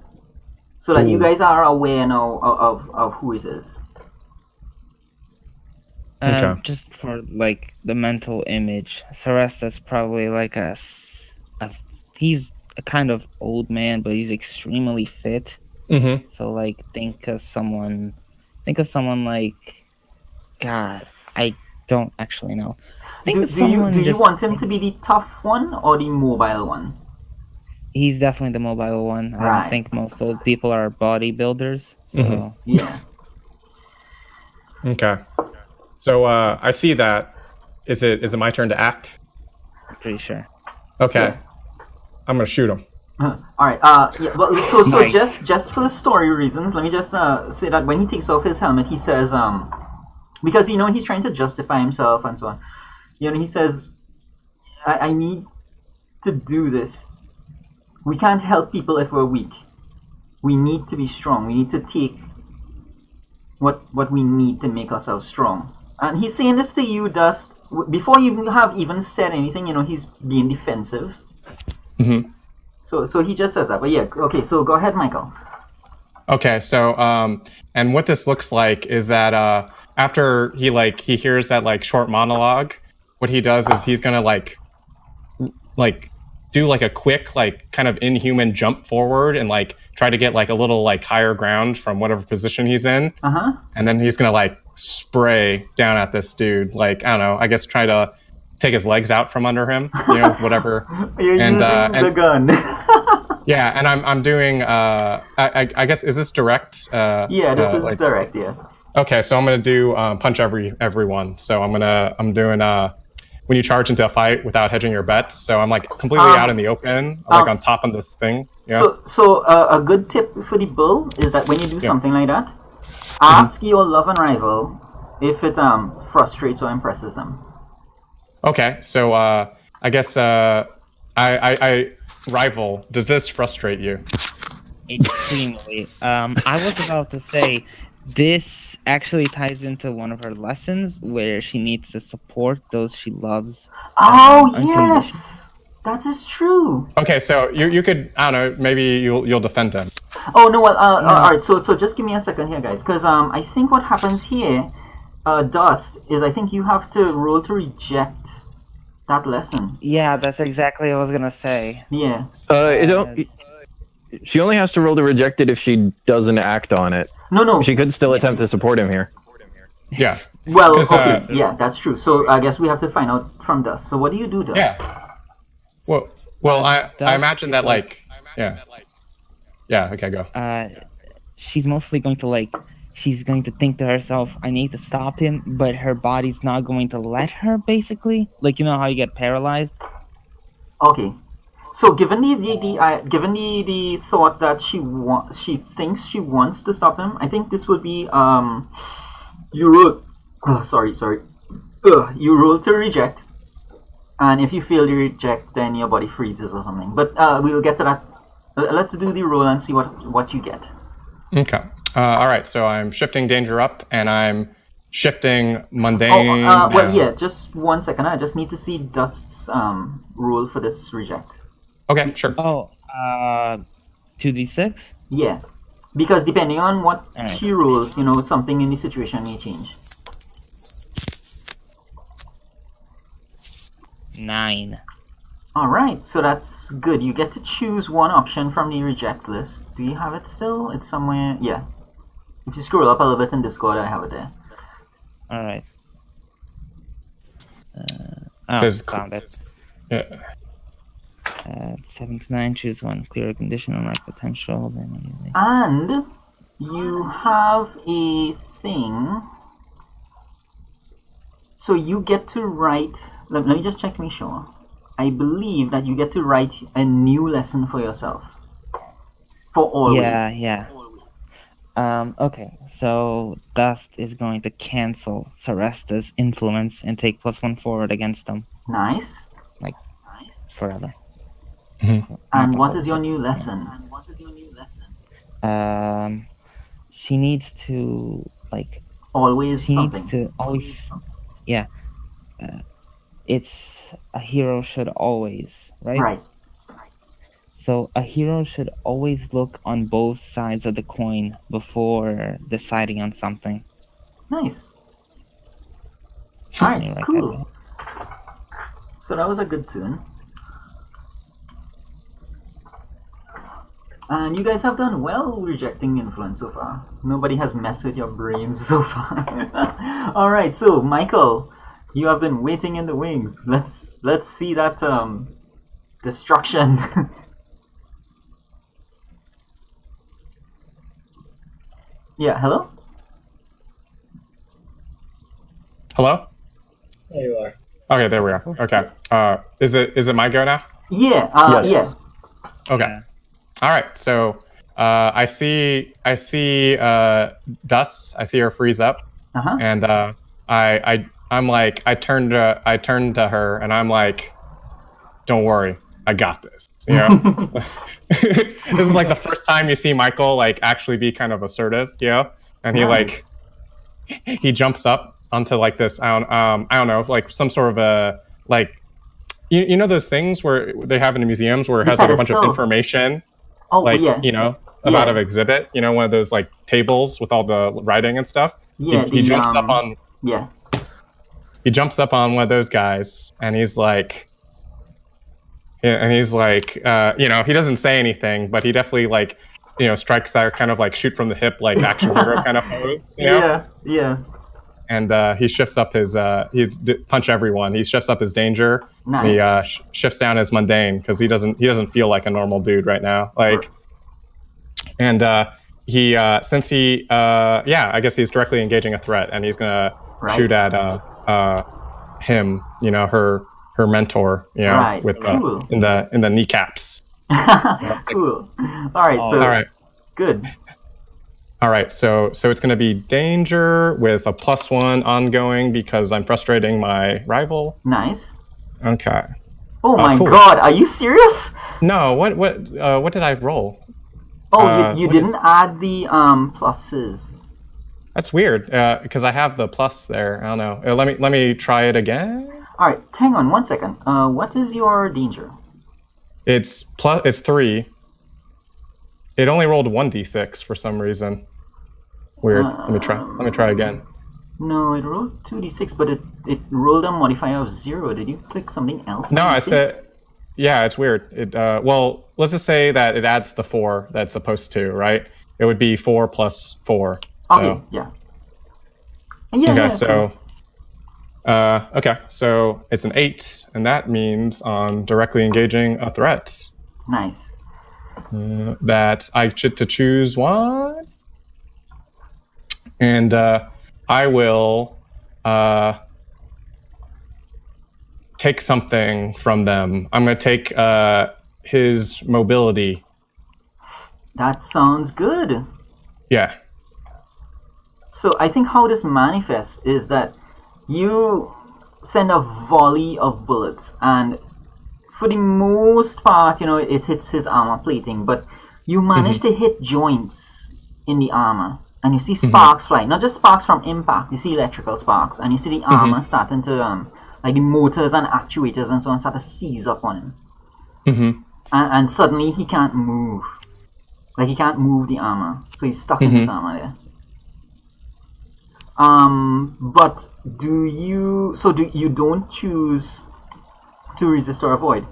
so that you guys are aware now of who it is. Okay. Just for like the mental image, Saresta's probably like he's a kind of old man, but he's extremely fit. Mm-hmm. So like, think of someone like, God, I don't actually know. Think of someone do you just. want him to be the tough one or the mobile one? He's definitely the mobile one. I Right. don't think most old people are bodybuilders. So Mhm. Yeah. Okay. So I see that. Is it my turn to act? I'm pretty sure. Okay. Yeah. I'm gonna shoot him. All right. Yeah. Well, so Nice. just for the story reasons, let me just say that when he takes off his helmet, he says because he's trying to justify himself and so on. He says, I need to do this. We can't help people if we're weak. We need to be strong. We need to take what we need to make ourselves strong. And he's saying this to you, Dust, before you have even said anything. He's being defensive. Mm-hmm. So he just says that. But yeah, okay. So go ahead, Michael. Okay, so and what this looks like is that after he hears that like short monologue, what he does is he's gonna like do like a quick like kind of inhuman jump forward and like try to get like a little like higher ground from whatever position he's in, and then he's gonna like spray down at this dude, like I don't know, I guess try to take his legs out from under him, whatever. You're using the gun. Yeah, and I'm doing I guess, is this direct? Yeah, this is direct. Yeah. Okay, so I'm gonna do punch everyone. So I'm doing when you charge into a fight without hedging your bets. So I'm like completely out in the open, like on top of this thing. Yeah. So a good tip for the bull is that when you do something like that, ask your love and rival if it frustrates or impresses them. Okay, so I guess I rival. Does this frustrate you? Extremely. I was about to say, this actually ties into one of her lessons where she needs to support those she loves. Oh yes, that is true. Okay, so you could, I don't know, maybe you'll defend him. Oh no, well, all right. So just give me a second here, guys, because I think what happens here, Dust, is I think you have to roll to reject that lesson. Yeah, that's exactly what I was gonna say. Yeah. She only has to roll to reject it if she doesn't act on it. No. She could still attempt to support him here. Yeah. Well, okay, yeah, that's true. So I guess we have to find out from Dust. So what do you do, Dust? Yeah. Well, I imagine that like, yeah. Yeah. Okay, go. She's mostly going to she's going to think to herself, I need to stop him, but her body's not going to let her, basically. Like, you know how you get paralyzed? Okay. So given the thought that she thinks she wants to stop him, I think this would be you roll. Oh, sorry. You roll to reject, and if you fail to reject, then your body freezes or something. But we will get to that. Let's do the roll and see what you get. Okay. All right. So I'm shifting danger up, and I'm shifting mundane. Well, yeah. Just 1 second. I just need to see Dust's rule for this reject. Okay, sure. Oh, 2d6? Yeah, because depending on what Alright. she rolls, something in the situation may change. 9. Alright, so that's good. You get to choose one option from the reject list. Do you have it still? It's somewhere. Yeah. If you scroll up a little bit in Discord, I have it there. Alright. Says Found it. Yeah. 7 to 9, choose one. Clear a condition on mark potential. And you have a thing. So you get to write. Let me just check, make sure. I believe that you get to write a new lesson for yourself. For always. Yeah. Okay, so Dust is going to cancel Saresta's influence and take +1 forward against them. Nice. Forever. Mm-hmm. And what is your new lesson? She needs to Always She something. needs to always, yeah. It's a hero should always, right? Right. So a hero should always look on both sides of the coin before deciding on something. Nice. Alright, cool. So that was a good turn. And you guys have done well rejecting influence so far. Nobody has messed with your brains so far. Alright, so Michael, you have been waiting in the wings. Let's see that destruction. Yeah, hello? Hello? There you are. Okay, there we are. Okay. Is it my go now? Yeah, Yes. yeah. Okay. All right. So I see Dust. I see her freeze up, and I'm like I turned to her and I'm like, don't worry, I got this. You know, this is like the first time you see Michael like actually be kind of assertive. You know, and he like he jumps up onto like this I don't know, like some sort of a like you know those things where they have in the museums where it has like a bunch of information. Oh, like, yeah. you know, about an exhibit, you know, one of those like tables with all the writing and stuff. Yeah, he jumps up on. Yeah. He jumps up on one of those guys, and he's like, you know, he doesn't say anything, but he definitely like, you know, strikes that kind of like shoot from the hip, like action hero kind of pose. You know? Yeah, yeah. And he shifts up his punch everyone. He shifts up his danger. Nice. And he shifts down his mundane because he doesn't feel like a normal dude right now. Like, and he since he I guess he's directly engaging a threat, and he's gonna shoot at him. You know, her mentor. You know, with cool. in the kneecaps. Cool. All right. So all right. Good. All right, so it's going to be danger with a +1 ongoing because I'm frustrating my rival. Nice. Okay. Oh my cool. God! Are you serious? No. What did I roll? Oh, you didn't add the pluses. That's weird because I have the plus there. I don't know. Let me try it again. All right, hang on 1 second. What is your danger? It's 3. It only rolled 1d6 for some reason. Weird. Let me try again. No, it rolled 2d6, but it rolled a modifier of 0. Did you click something else? No, I said. Yeah, it's weird. It well, let's just say that it adds the 4 that's supposed to, right? It would be 4 plus 4. Okay. So. Yeah. Okay. So. Okay. So it's an 8, and that means on directly engaging a threat. Nice. That I get to choose one, and I will take something from them. I'm going to take his mobility. That sounds good. Yeah. So I think how this manifests is that you send a volley of bullets, and for the most part, you know, it hits his armor plating, but you manage to hit joints in the armor, and you see sparks fly. Not just sparks from impact, you see electrical sparks, and you see the armor starting to, like the motors and actuators and so on, start to seize up on him. And suddenly he can't move. Like, he can't move the armor, so he's stuck in his armor there. But you don't choose to resist or avoid?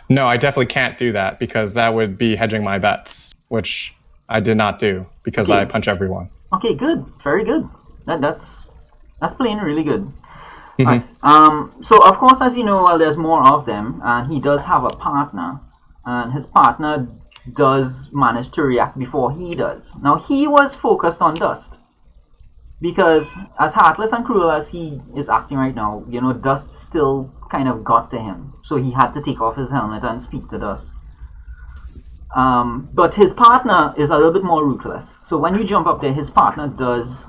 No, I definitely can't do that because that would be hedging my bets, which I did not do because I punch everyone. Okay, good, very good. That's playing really good. Right. So of course, as you know, well, there's more of them, and he does have a partner, and his partner does manage to react before he does. Now he was focused on Dust, because as heartless and cruel as he is acting right now, you know, Dust still kind of got to him, so he had to take off his helmet and speak to Dust. But his partner is a little bit more ruthless, so when you jump up there, his partner does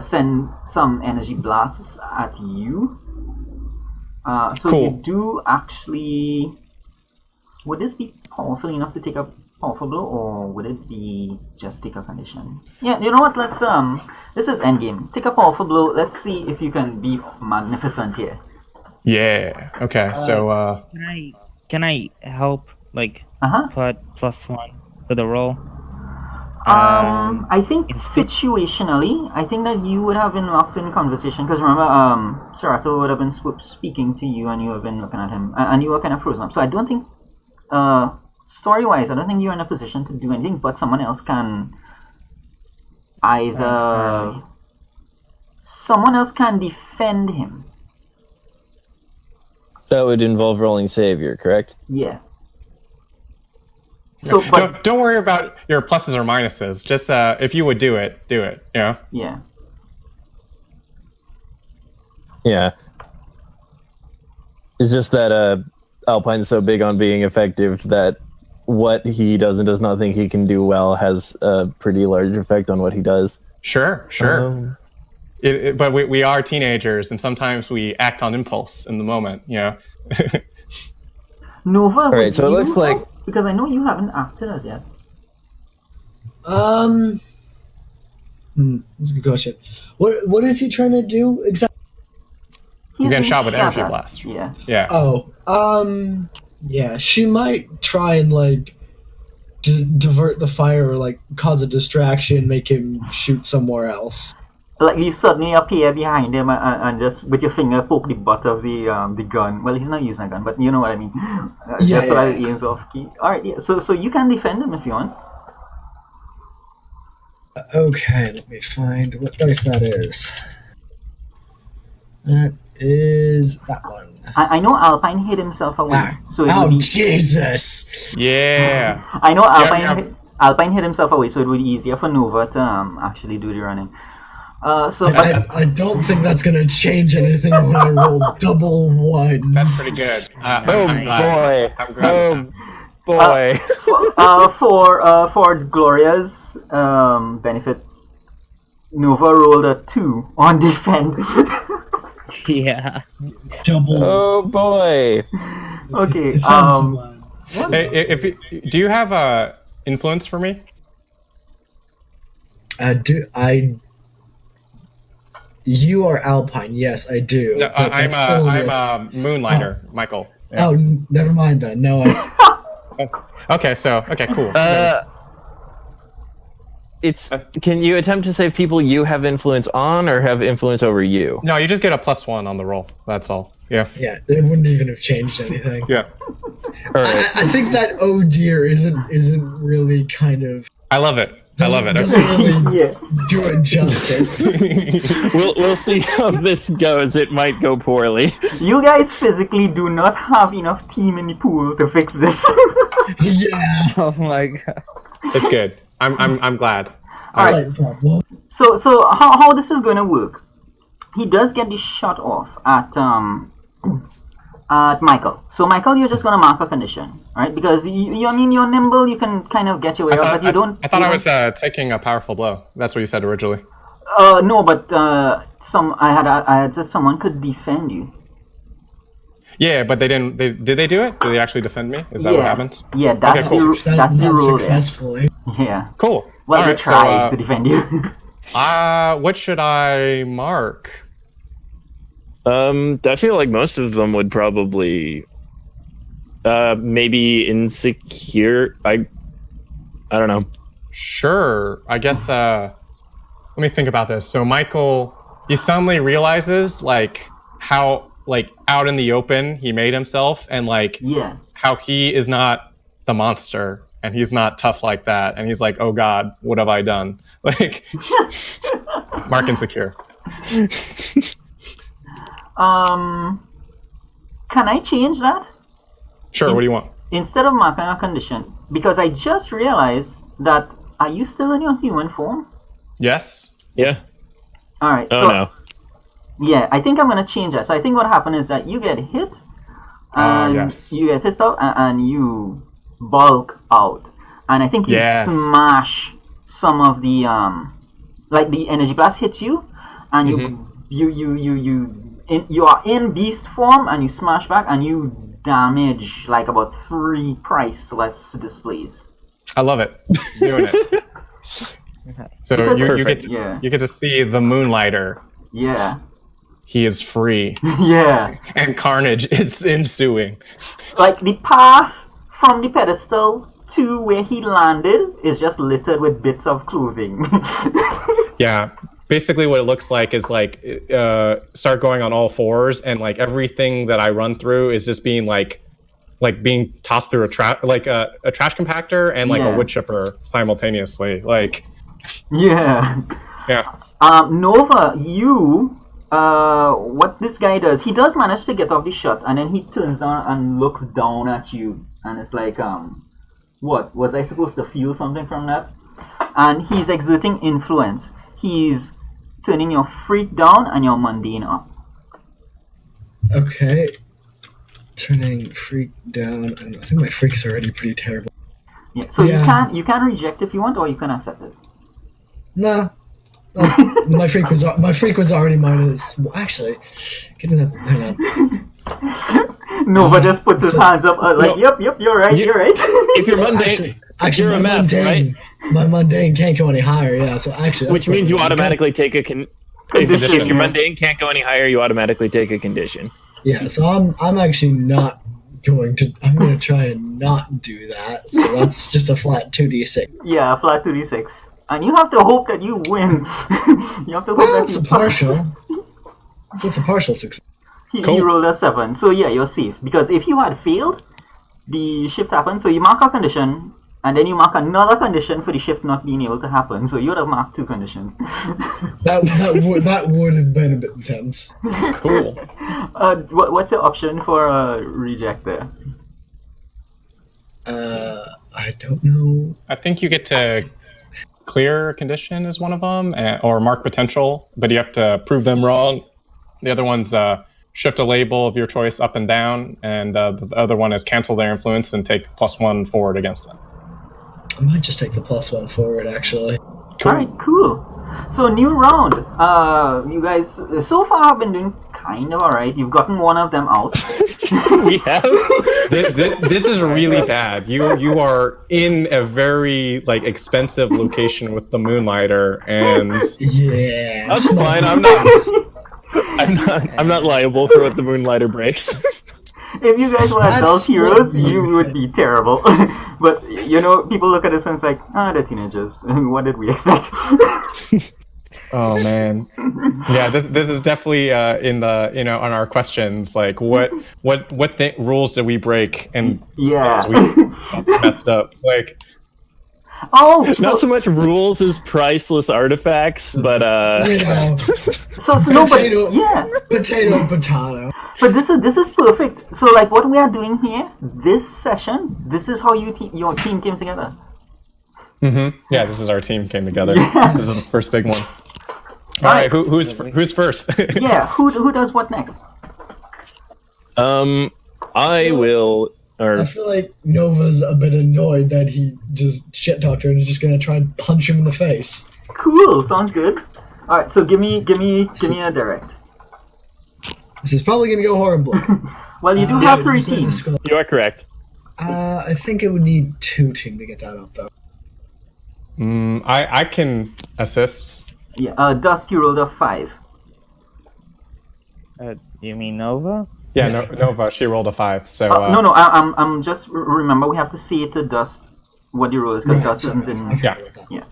send some energy blasts at you. So cool. You do actually... Would this be powerful enough to take a powerful blow, or would it be just take a condition? Yeah, you know what, let's this is endgame. Take a powerful blow. Let's see if you can be magnificent here. Yeah. Okay. So Can I help, like, put +1 to the roll? I think situationally, I think that you would have been locked in conversation because remember, Serato would have been speaking to you, and you have been looking at him, and you were kind of frozen up. So I don't think, story-wise, I don't think you're in a position to do anything. But someone else can someone else can defend him. That would involve rolling savior, correct? Yeah. So, but don't worry about your pluses or minuses. Just if you would do it. Yeah. Yeah. Yeah. It's just that Alpine's so big on being effective that what he does and does not think he can do well has a pretty large effect on what he does. Sure. But we are teenagers, and sometimes we act on impulse in the moment, you know. Nova, all right, so it looks like... Because I know you haven't acted as yet. That's a good question. What is he trying to do exactly? You're getting shot with energy blast. Yeah. Yeah. Yeah, she might try and, like, divert the fire or, like, cause a distraction, make him shoot somewhere else. Like you suddenly appear behind him and just with your finger poke the butt of the gun. Well, he's not using a gun, but you know what I mean. Just so that it aims off key. Alright, yeah. So you can defend him if you want. Okay, let me find what dice that is. That is that one. I know Alpine hid himself away. So Jesus! Yeah. I know Alpine hid himself away, so it would be easier for Nova to actually do the running. I don't think that's gonna change anything when I roll double ones. That's pretty good. Boy. For Gloria's benefit, Nova rolled a 2 on defend. Yeah. Double. Oh boy. Okay. Hey, do you have influence for me? You are Alpine, yes, I do. No, I'm a Moonlighter, Michael. Yeah. Oh, never mind then. No. Okay, cool. Can you attempt to say people you have influence on or have influence over you? No, you just get a +1 on the roll. That's all. Yeah. Yeah, it wouldn't even have changed anything. Yeah. All right. I think that oh dear isn't really kind of. I love it. Doesn't really do it justice. We'll see how this goes. It might go poorly. You guys physically do not have enough team in the pool to fix this. Yeah. Oh my god. It's good. I'm glad. Alright. So how this is gonna work? He does get the shot off at Michael. So Michael, you're just gonna mark a condition, right? Because I mean you're nimble, you can kind of get your way out, but you don't. I thought I was taking a powerful blow. That's what you said originally. No, but I had said someone could defend you. Yeah, but they didn't. Did they do it? Did they actually defend me? Is that what happened? Yeah, that's cool. that's the rule. Successfully. Yeah. Cool. Well, they tried to defend you. What should I mark? I feel like most of them would probably maybe insecure. I don't know. Sure. I guess let me think about this. So Michael, he suddenly realizes how out in the open he made himself, and how he is not the monster and he's not tough like that, and he's like, oh god, what have I done? Mark insecure. Can I change that? Sure, what do you want? Instead of marking a condition, because I just realized that, are you still in your human form? Yes. Yeah. Alright, no. Yeah, I think I'm going to change that. So I think what happened is that you get hit, and you get pissed off, and you bulk out. And I think you smash some of the, the energy blast hits you, and you are in beast form, and you smash back, and you damage about 3 priceless displays. I love it. Doing it. So you get to see the Moonlighter. Yeah. He is free. Yeah. And carnage is ensuing. The path from the pedestal to where he landed is just littered with bits of clothing. Yeah. Basically, what it looks like is like start going on all fours, and like everything that I run through is just being like being tossed through a trash compactor and like a wood chipper simultaneously. Like, yeah. Nova, you. What this guy does, he does manage to get off the shot, and then he turns down and looks down at you, and it's like, what was I supposed to feel something from that? And he's exerting influence. He's turning your freak down and your mundane up. Okay. Turning freak down, and I think my freak's already pretty terrible. Yeah. So you can reject if you want, or you can accept it. Nah. My freak was already minus. Well, actually, give me that. Hang on. Nova just puts his hands up, like, yep, you're right. If you're mundane, actually, you're a my math, mundane, right? My mundane can't go any higher. Yeah, so actually, that's Which means you what- automatically take a if your mundane can't go any higher, you automatically take a condition. Yeah, so I'm actually not going to. I'm going to try and not do that. So that's just a flat 2d6. Yeah, a flat 2d6. And you have to hope that you win. You have to hope that It's you a partial. So it's a partial success. He Cool. rolled a 7, so yeah, you're safe. Because if you had failed, the shift happened. So you mark a condition, and then you mark another condition for the shift not being able to happen. So you would have marked 2 conditions. That would have been a bit intense. Cool. What's your option for a reject there? I don't know. I think you get to clear a condition is one of them, or mark potential, but you have to prove them wrong. The other one's shift a label of your choice up and down, and the other one is cancel their influence and take +1 forward against them. I might just take the +1 forward, actually. Alright, cool. So new round. You guys so far have been doing kind of alright. You've gotten one of them out. We have. This is really bad. You are in a very like expensive location with the Moonlighter, and Yeah. That's it's not- fine. I'm not liable for what the Moonlighter breaks. If you guys were That's adult heroes, what we you would be terrible. But, you know, people look at this and it's like, they're teenagers. What did we expect? oh man, yeah. This is definitely in the on our questions like what rules did we break and Yeah. we messed up like. Oh, Not so much rules as priceless artifacts, but You know, so no, but potato, yeah. potato. But this is perfect. So like what we are doing here, this session, this is how your team came together. Yeah, this is our team came together. Yes. This is the first big one. All right, who's first? Yeah, who does what next? I will. I feel like Nova's a bit annoyed that he just shit talked her and is just gonna try and punch him in the face. Cool, sounds good. All right, so give me a direct. This is probably gonna go horribly. Well, you do have 3 just need to teams. scroll. You are correct. I think it would need 2 team to get that up though. I can assist. Yeah, Dust, you rolled a 5. You mean Nova? Yeah, Nova, she rolled a 5. So No, I'm just remember we have to say to Dust what your roll is because Right, Dust sorry, isn't in. I forgot Yeah.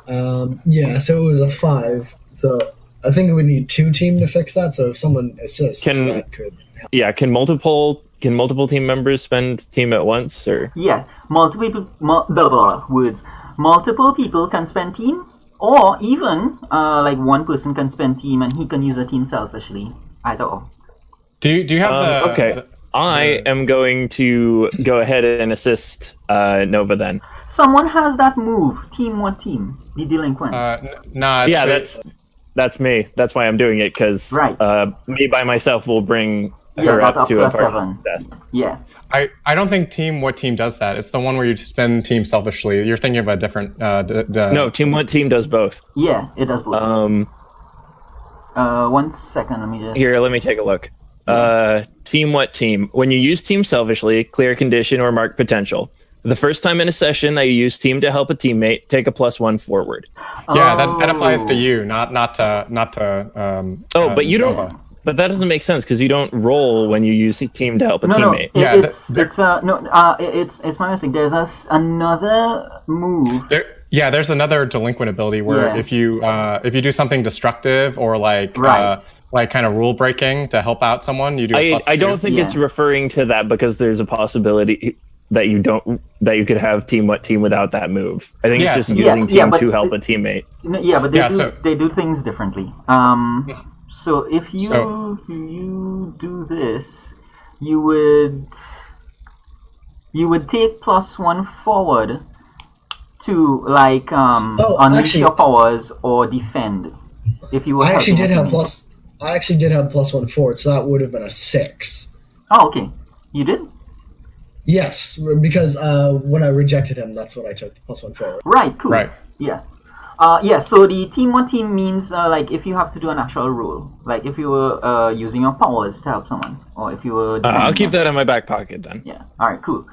about that. Yeah, so it was a 5. So I think it would need 2 team to fix that. So if someone assists, Can- that could help. Yeah. Can multiple team members spend team at once, or Yeah, multiple people. Words. Multiple people can spend team, or even like one person can spend team and he can use a team selfishly. Either or. do you have the okay? I am going to go ahead and assist Nova then. Someone has that move. Team what team? The delinquent. Nah, Yeah, that's me. That's why I'm doing it because Right. me by myself will bring Yeah, her that up to a +7. partial success. Yeah. I don't think what team does that. It's the one where you spend team selfishly. You're thinking of a different. No, team one team does both. Yeah, it does both. 1 second, let me just. Here, let me take a look. Team what team? When you use team selfishly, clear a condition or mark potential. The first time in a session that you use team to help a teammate, take a +1 forward. Yeah, that applies to you, not to. But you don't. Nova. But that doesn't make sense because you don't roll when you use a team to help a teammate. It's my mistake. There's another move. There's another delinquent ability where if you do something destructive or like kind of rule breaking to help out someone, you do. I don't think it's referring to that because there's a possibility that you could have team without that move. I think it's just using team to help a teammate. Yeah, but they do things differently. So if you do this, you would take +1 forward to like unleash your powers or defend. If you were I actually did have +1 forward, so that would have been a 6. Oh, okay. You did? Yes, because when I rejected him, that's what I took, +1 forward. Right, cool. Right. Yeah. So the team on team means like if you have to do an actual rule, like if you were using your powers to help someone, or if you were. I'll keep that in my back pocket then. Yeah. All right. Cool.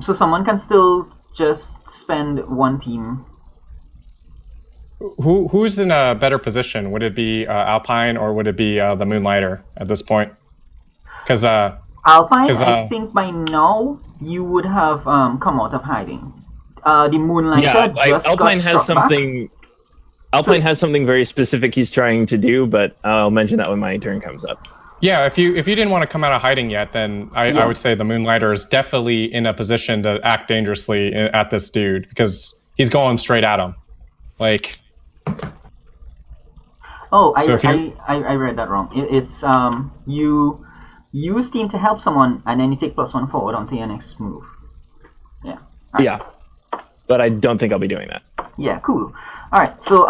So someone can still just spend one team. Who's in a better position? Would it be Alpine or would it be the Moonlighter at this point? Because Alpine, I think by now you would have come out of hiding. The Moonlighter Alpine has something. Alpine has something very specific he's trying to do, but I'll mention that when my turn comes up. Yeah, if you didn't want to come out of hiding yet, then I would say the Moonlighter is definitely in a position to act dangerously at this dude because he's going straight at him. Like. Oh, I read that wrong. It's you use team to help someone, and then you take +1 forward onto your next move. Yeah. Right. Yeah. But I don't think I'll be doing that. Yeah, cool. Alright, so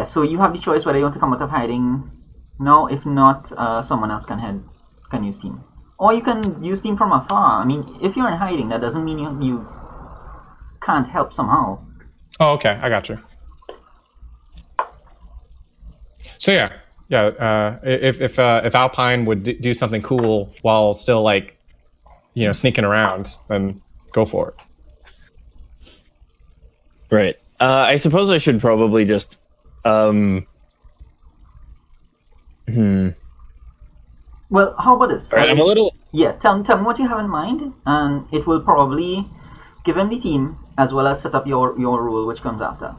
so you have the choice whether you want to come out of hiding. No, if not, someone else can use team. Or you can use team from afar. I mean, if you're in hiding, that doesn't mean you can't help somehow. Oh, okay, I got you. So if Alpine would do something cool while still like, sneaking around, then go for it. Right. I suppose I should probably just. Well, how about this? Right, I'm a little. Yeah, tell me what you have in mind, and it will probably give him the team as well as set up your rule, which comes after.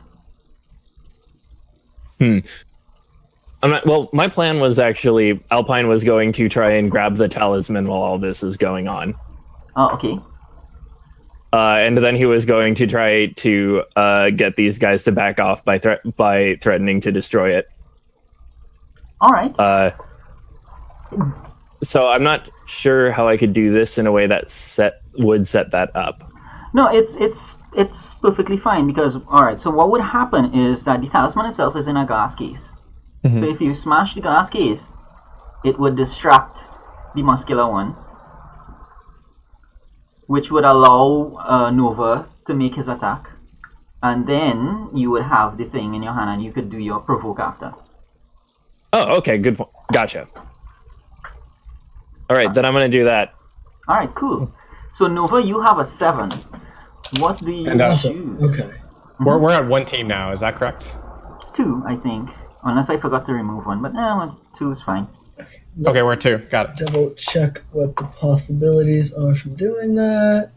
Well, my plan was actually Alpine was going to try and grab the talisman while all this is going on. Oh, okay. And then he was going to try to get these guys to back off by threatening to destroy it. All right. So I'm not sure how I could do this in a way that would set that up. No, it's perfectly fine because so what would happen is that the talisman itself is in a glass case. Mm-hmm. So if you smash the glass case, it would distract the muscular one, which would allow Nova to make his attack, and then you would have the thing in your hand and you could do your provoke after. Oh, okay, good point. Gotcha. All right, then I'm going to do that. All right, cool. So Nova, you have a 7. What do you choose? Okay. We're at one team now, is that correct? 2, I think. Unless I forgot to remove one, but 2 is fine. Okay, we're at 2. Got it. Double check what the possibilities are from doing that.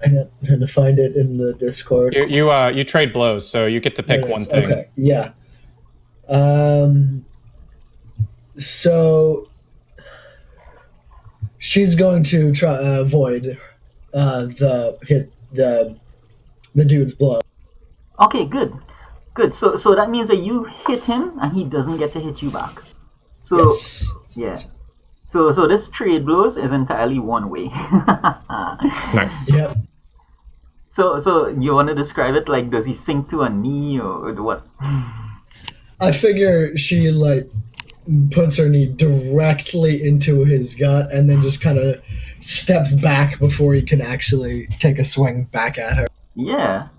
I'm trying to find it in the Discord. You trade blows, so you get to pick one thing. Okay, yeah. So she's going to try avoid the dude's blow. Okay, good. So that means that you hit him and he doesn't get to hit you back. So yes. Yeah. So this trade blows is entirely one way. Nice. Yep. So you want to describe it like, does he sink to a knee or what? I figure she puts her knee directly into his gut and then just kind of steps back before he can actually take a swing back at her. Yeah.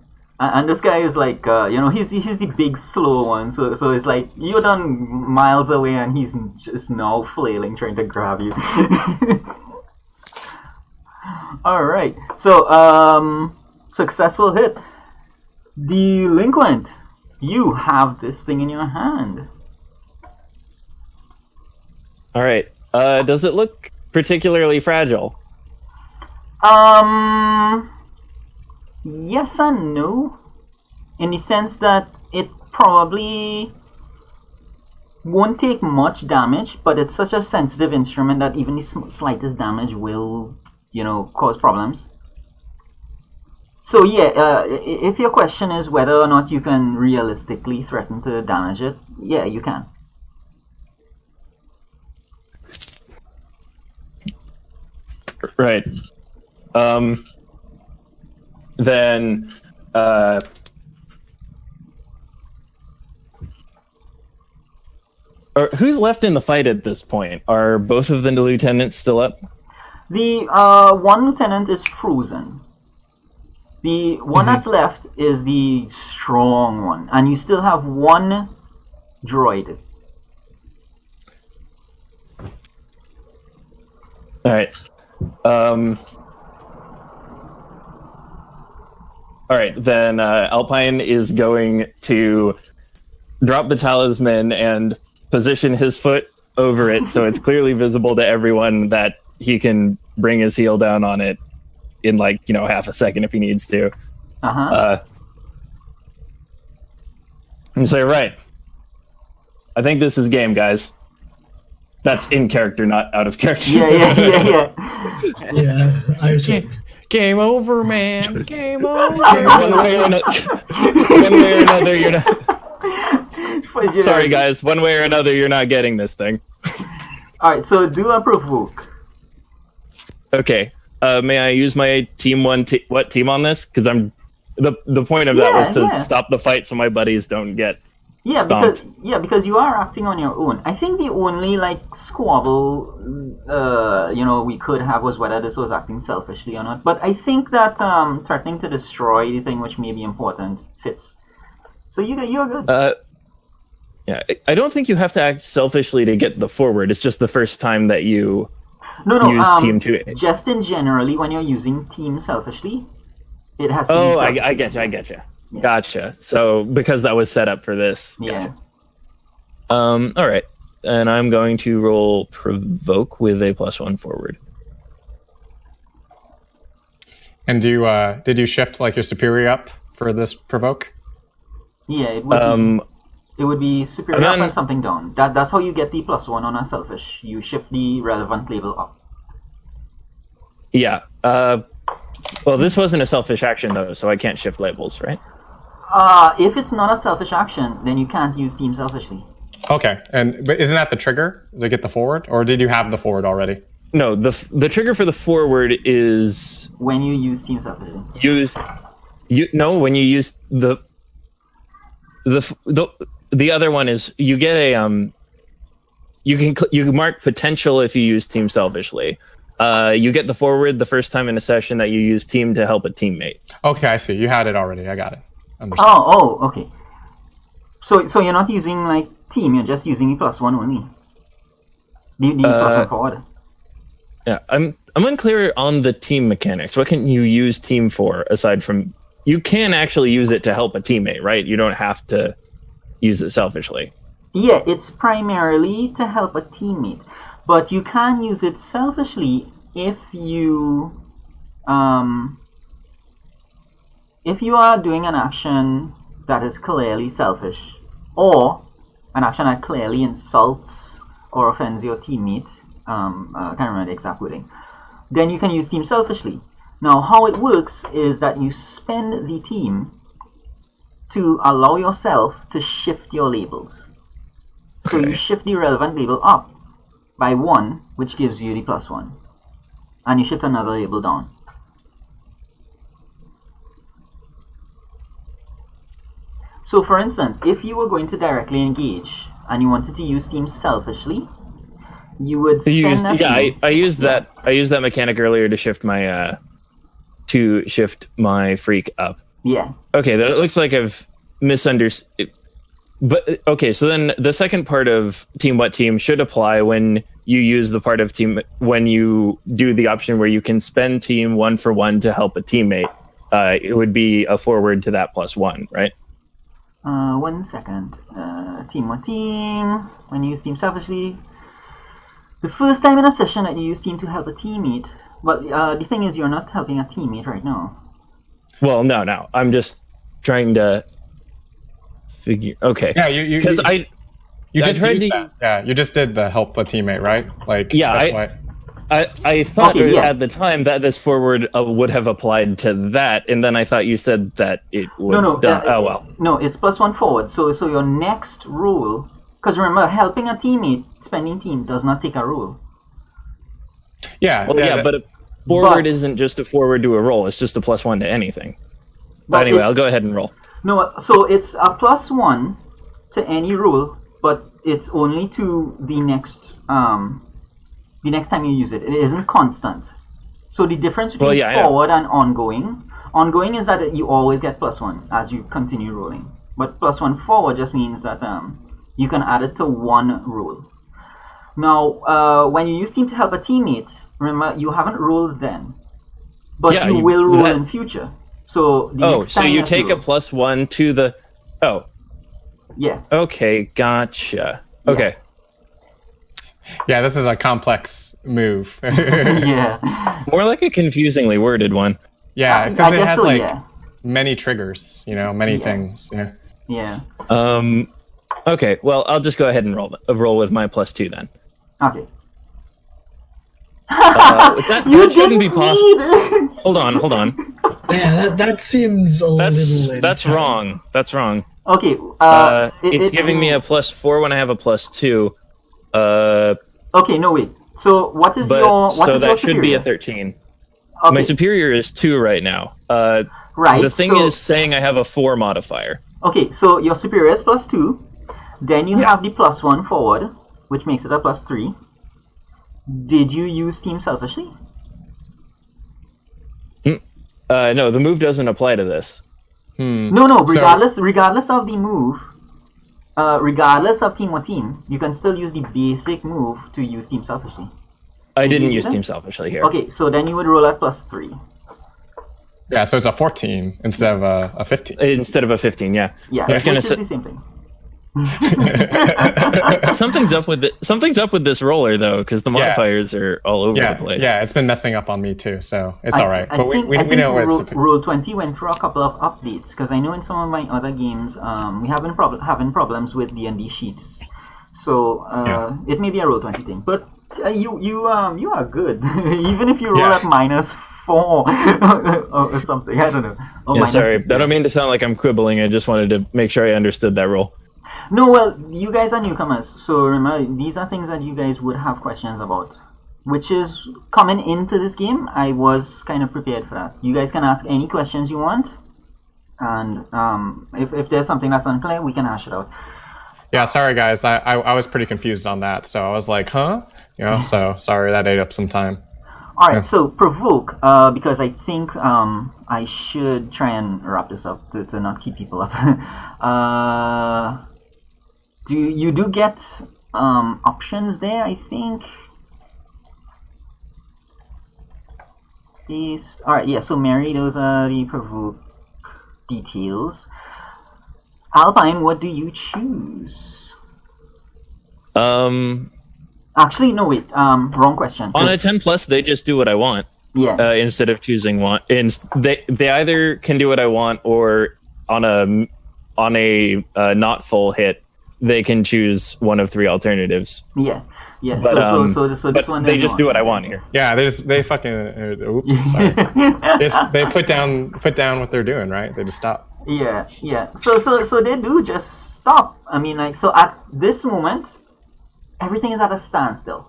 And this guy is like, he's the big slow one. So it's like you're done miles away and he's just now flailing trying to grab you. All right. So successful hit. Delinquent. You have this thing in your hand. All right. Does it look particularly fragile? Yes and no. In the sense that it probably won't take much damage, but it's such a sensitive instrument that even the slightest damage will, cause problems. So yeah, if your question is whether or not you can realistically threaten to damage it, yeah, you can. Right. Then, who's left in the fight at this point? Are both of the lieutenants still up? The one lieutenant is frozen. The one that's left is the strong one, and you still have one droid. All right. All right, then Alpine is going to drop the talisman and position his foot over it so it's clearly visible to everyone that he can bring his heel down on it in half a second if he needs to. And say, right, I think this is game, guys. That's in character, not out of character. Yeah. Yeah, I assumed. Game over, man. Game over. One way or another, you're not. Sorry, guys. One way or another, you're not getting this thing. Alright, so do a provoke. Okay. May I use my team team on this? Because the point of that was to stop the fight so my buddies don't get stomped. Because you are acting on your own. I think the only squabble we could have was whether this was acting selfishly or not. But I think that threatening to destroy the thing which may be important fits. So you're good. Yeah, I don't think you have to act selfishly to get the forward. It's just the first time that you use team to. Just in generally, when you're using team selfishly, it has to be selfishly. I get you. Yeah. Gotcha. So because that was set up for this. Yeah. All right. And I'm going to roll provoke with a +1 forward. And did you shift your superior up for this provoke? Yeah, it would it would be superior up and something down. That's how you get the +1 on a selfish. You shift the relevant label up. Yeah. Well, this wasn't a selfish action though, so I can't shift labels, right? If it's not a selfish action, then you can't use team selfishly. Okay, but isn't that the trigger to get the forward, or did you have the forward already? No, the trigger for the forward is when you use team selfishly. When you use the other one is you get a you can mark potential if you use team selfishly. You get the forward the first time in a session that you use team to help a teammate. Okay, I see. You had it already. I got it. Understood. Oh, okay. So you're not using team. You're just using the +1 only. The +1 forward. Yeah, I'm unclear on the team mechanics. What can you use team for aside from? You can actually use it to help a teammate, right? You don't have to use it selfishly. Yeah, it's primarily to help a teammate, but you can use it selfishly if you are doing an action that is clearly selfish, or an action that clearly insults or offends your teammate. I can't remember the exact wording. Then you can use team selfishly. Now, how it works is that you spend the team to allow yourself to shift your labels. So you shift the relevant label up by 1, which gives you the +1. And you shift another label down. So for instance, if you were going to directly engage and you wanted to use team selfishly, you would spend I used that mechanic earlier to shift my freak up. Yeah. Okay, that looks like I've misunderstood. But okay, so then the second part of team what team should apply when you use the part of team when you do the option where you can spend team 1 for 1 to help a teammate. It would be a forward to that +1, right? 1 second. Team or team. When you use team selfishly. The first time in a session that you use team to help a teammate. But the thing is, you're not helping a teammate right now. Well, no. I'm just trying to figure. Okay. Yeah, you because you I just tried used to- that. Yeah, you just did the help a teammate, right? Like Yeah, that's why. I thought Okay, yeah. at the time that this forward would have applied to that, and then I thought you said that it would. No. Oh well. No, it's +1 forward. So your next rule, because remember, helping a teammate, spending team does not take a rule. Yeah. Well, yeah, that- but a forward But- isn't just a forward to a roll; it's just a +1 to anything. But But anyway, it's- I'll go ahead and roll. No, so it's a +1 to any rule, but it's only to the next time you use it. It isn't constant. So the difference between Well, yeah, I know. forward and ongoing is that you always get +1 as you continue rolling. But +1 forward just means that you can add it to one rule. Now, when you use team to help a teammate, remember you haven't rolled then, but Yeah, you you- will roll that- in future. So the Oh, next so time you have to take a roll. +1 to the. Oh, Yeah. okay, gotcha. Okay. Yeah, this is a complex move. Yeah. More like a confusingly worded one. Yeah, I because it guess has so, like yeah. many triggers, many Yeah. things. Yeah. Okay, well, I'll just go ahead and roll with my +2 then. Okay. That shouldn't be didn't possible. need- Hold on. Yeah, that seems a That's little. that's intense. wrong. That's wrong. Okay. It's giving me a +4 when I have a +2. Okay, no wait. So what is But your what so is that your should be a superior? 13. Okay, My superior is 2 right now. right. The thing so, is saying I have a 4 modifier. okay. So your superior is +2. Then you Yeah. have the +1 forward, which makes it a +3. Did you use team selfishly? No, the move doesn't apply to this. No. Regardless of the move, regardless of team or team, you can still use the basic move to use team selfishly. I didn't use that? team selfishly here. Okay, so then you would roll at +3. Yeah, so it's a 14 instead of a 15. Instead of a 15, yeah. Yeah, I was gonna which say- is the same thing. Something's up with this roller though, because the modifiers are all over Yeah, the place. yeah, it's been messing up on me too, so it's all right. I But think we know what it's. Roll20 went through a couple of updates because I know in some of my other games we have been having problems with D&D sheets, so it may be a Roll20 thing. But you are good even if you roll Yeah. at -4 or something. I don't know. Or Yeah, minus sorry. 2. I don't mean to sound like I'm quibbling. I just wanted to make sure I understood that rule. No, well, you guys are newcomers, so remember these are things that you guys would have questions about. Which is coming into this game, I was kind of prepared for that. You guys can ask any questions you want, and if there's something that's unclear, we can hash it out. Yeah, sorry guys, I was pretty confused on that, so I was like, huh? So sorry that ate up some time. All right, so provoke, because I think I should try and wrap this up to not keep people up. You do get options there, I think. All right, yeah. So Mary, those are the provoke details. Alpine, what do you choose? Actually, no, wait. Wrong question. On a 10+, they just do what I want Yeah. instead of choosing one. They either can do what I want, or on a not full hit, they can choose one of 3 alternatives. Yeah. But, so this But one. they there's just no do what I option. want here. Yeah, they fucking oops, sorry. They put down what they're doing, right? They just stop. Yeah. So they do just stop. I mean, like, so at this moment, everything is at a standstill.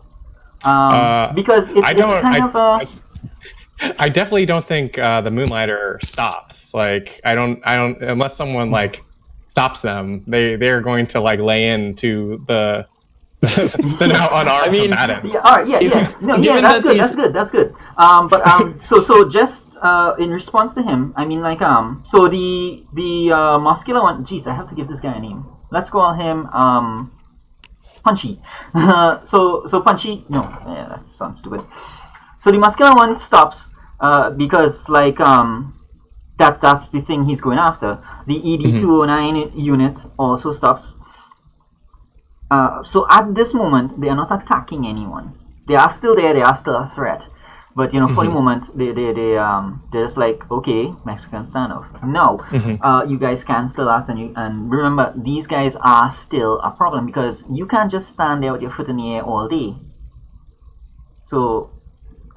Because it's kind of a. I definitely don't think the Moonlighter stops. Like I don't unless someone like stops them, they're going to like lay into the now unarmed combatants. Yeah, all right, yeah. No, yeah, given that's that good. That's good. So just in response to him, I mean, like, so the muscular one. Jeez, I have to give this guy a name. Let's call him Punchy. So Punchy. No, yeah, that sounds stupid. So the muscular one stops because like that's the thing he's going after. The ED-209 unit also stops. So at this moment, they are not attacking anyone. They are still there. They are still a threat. But for the moment, they're just like, okay, Mexican standoff. No, you guys can still act, and remember, these guys are still a problem because you can't just stand there with your foot in the air all day. So,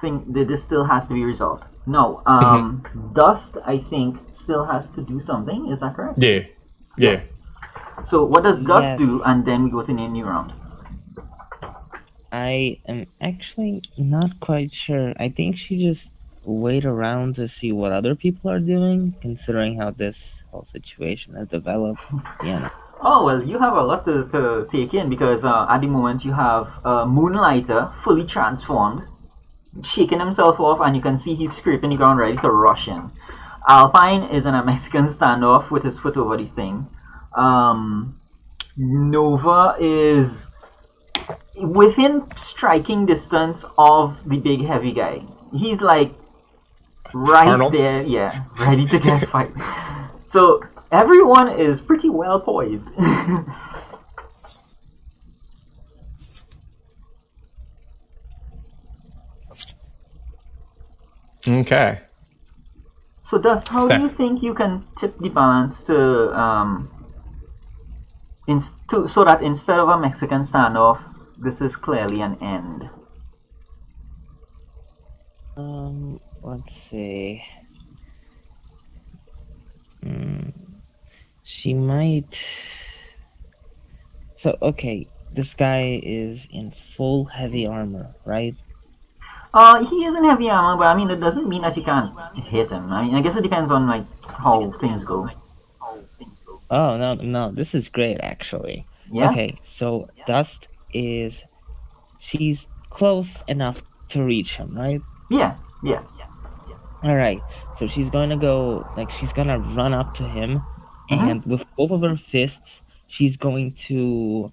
this still has to be resolved. No, Dust, I think, still has to do something. Is that correct? Yeah. So what does Dust do, and then we go to the new round? I am actually not quite sure. I think she just wait around to see what other people are doing, considering how this whole situation has developed. Yeah. Oh, well, you have a lot to take in because at the moment you have Moonlighter fully transformed, shaking himself off, and you can see he's scraping the ground ready to rush in. Alpine is in a Mexican standoff with his foot over the thing. Nova is within striking distance of the big heavy guy. He's like right Arnold. there, ready to get fight. So everyone is pretty well poised. Okay. So Dust, how do you think you can tip the balance to so that instead of a Mexican standoff, this is clearly an end? Let's see. She might. So okay, this guy is in full heavy armor, right? He is in heavy armor, but I mean, it doesn't mean that you can't hit him. I mean, I guess it depends on like how things go. Oh no, this is great actually. Yeah. Okay, so Dust she's close enough to reach him, right? Yeah. All right, so she's gonna run up to him, and with both of her fists, she's going to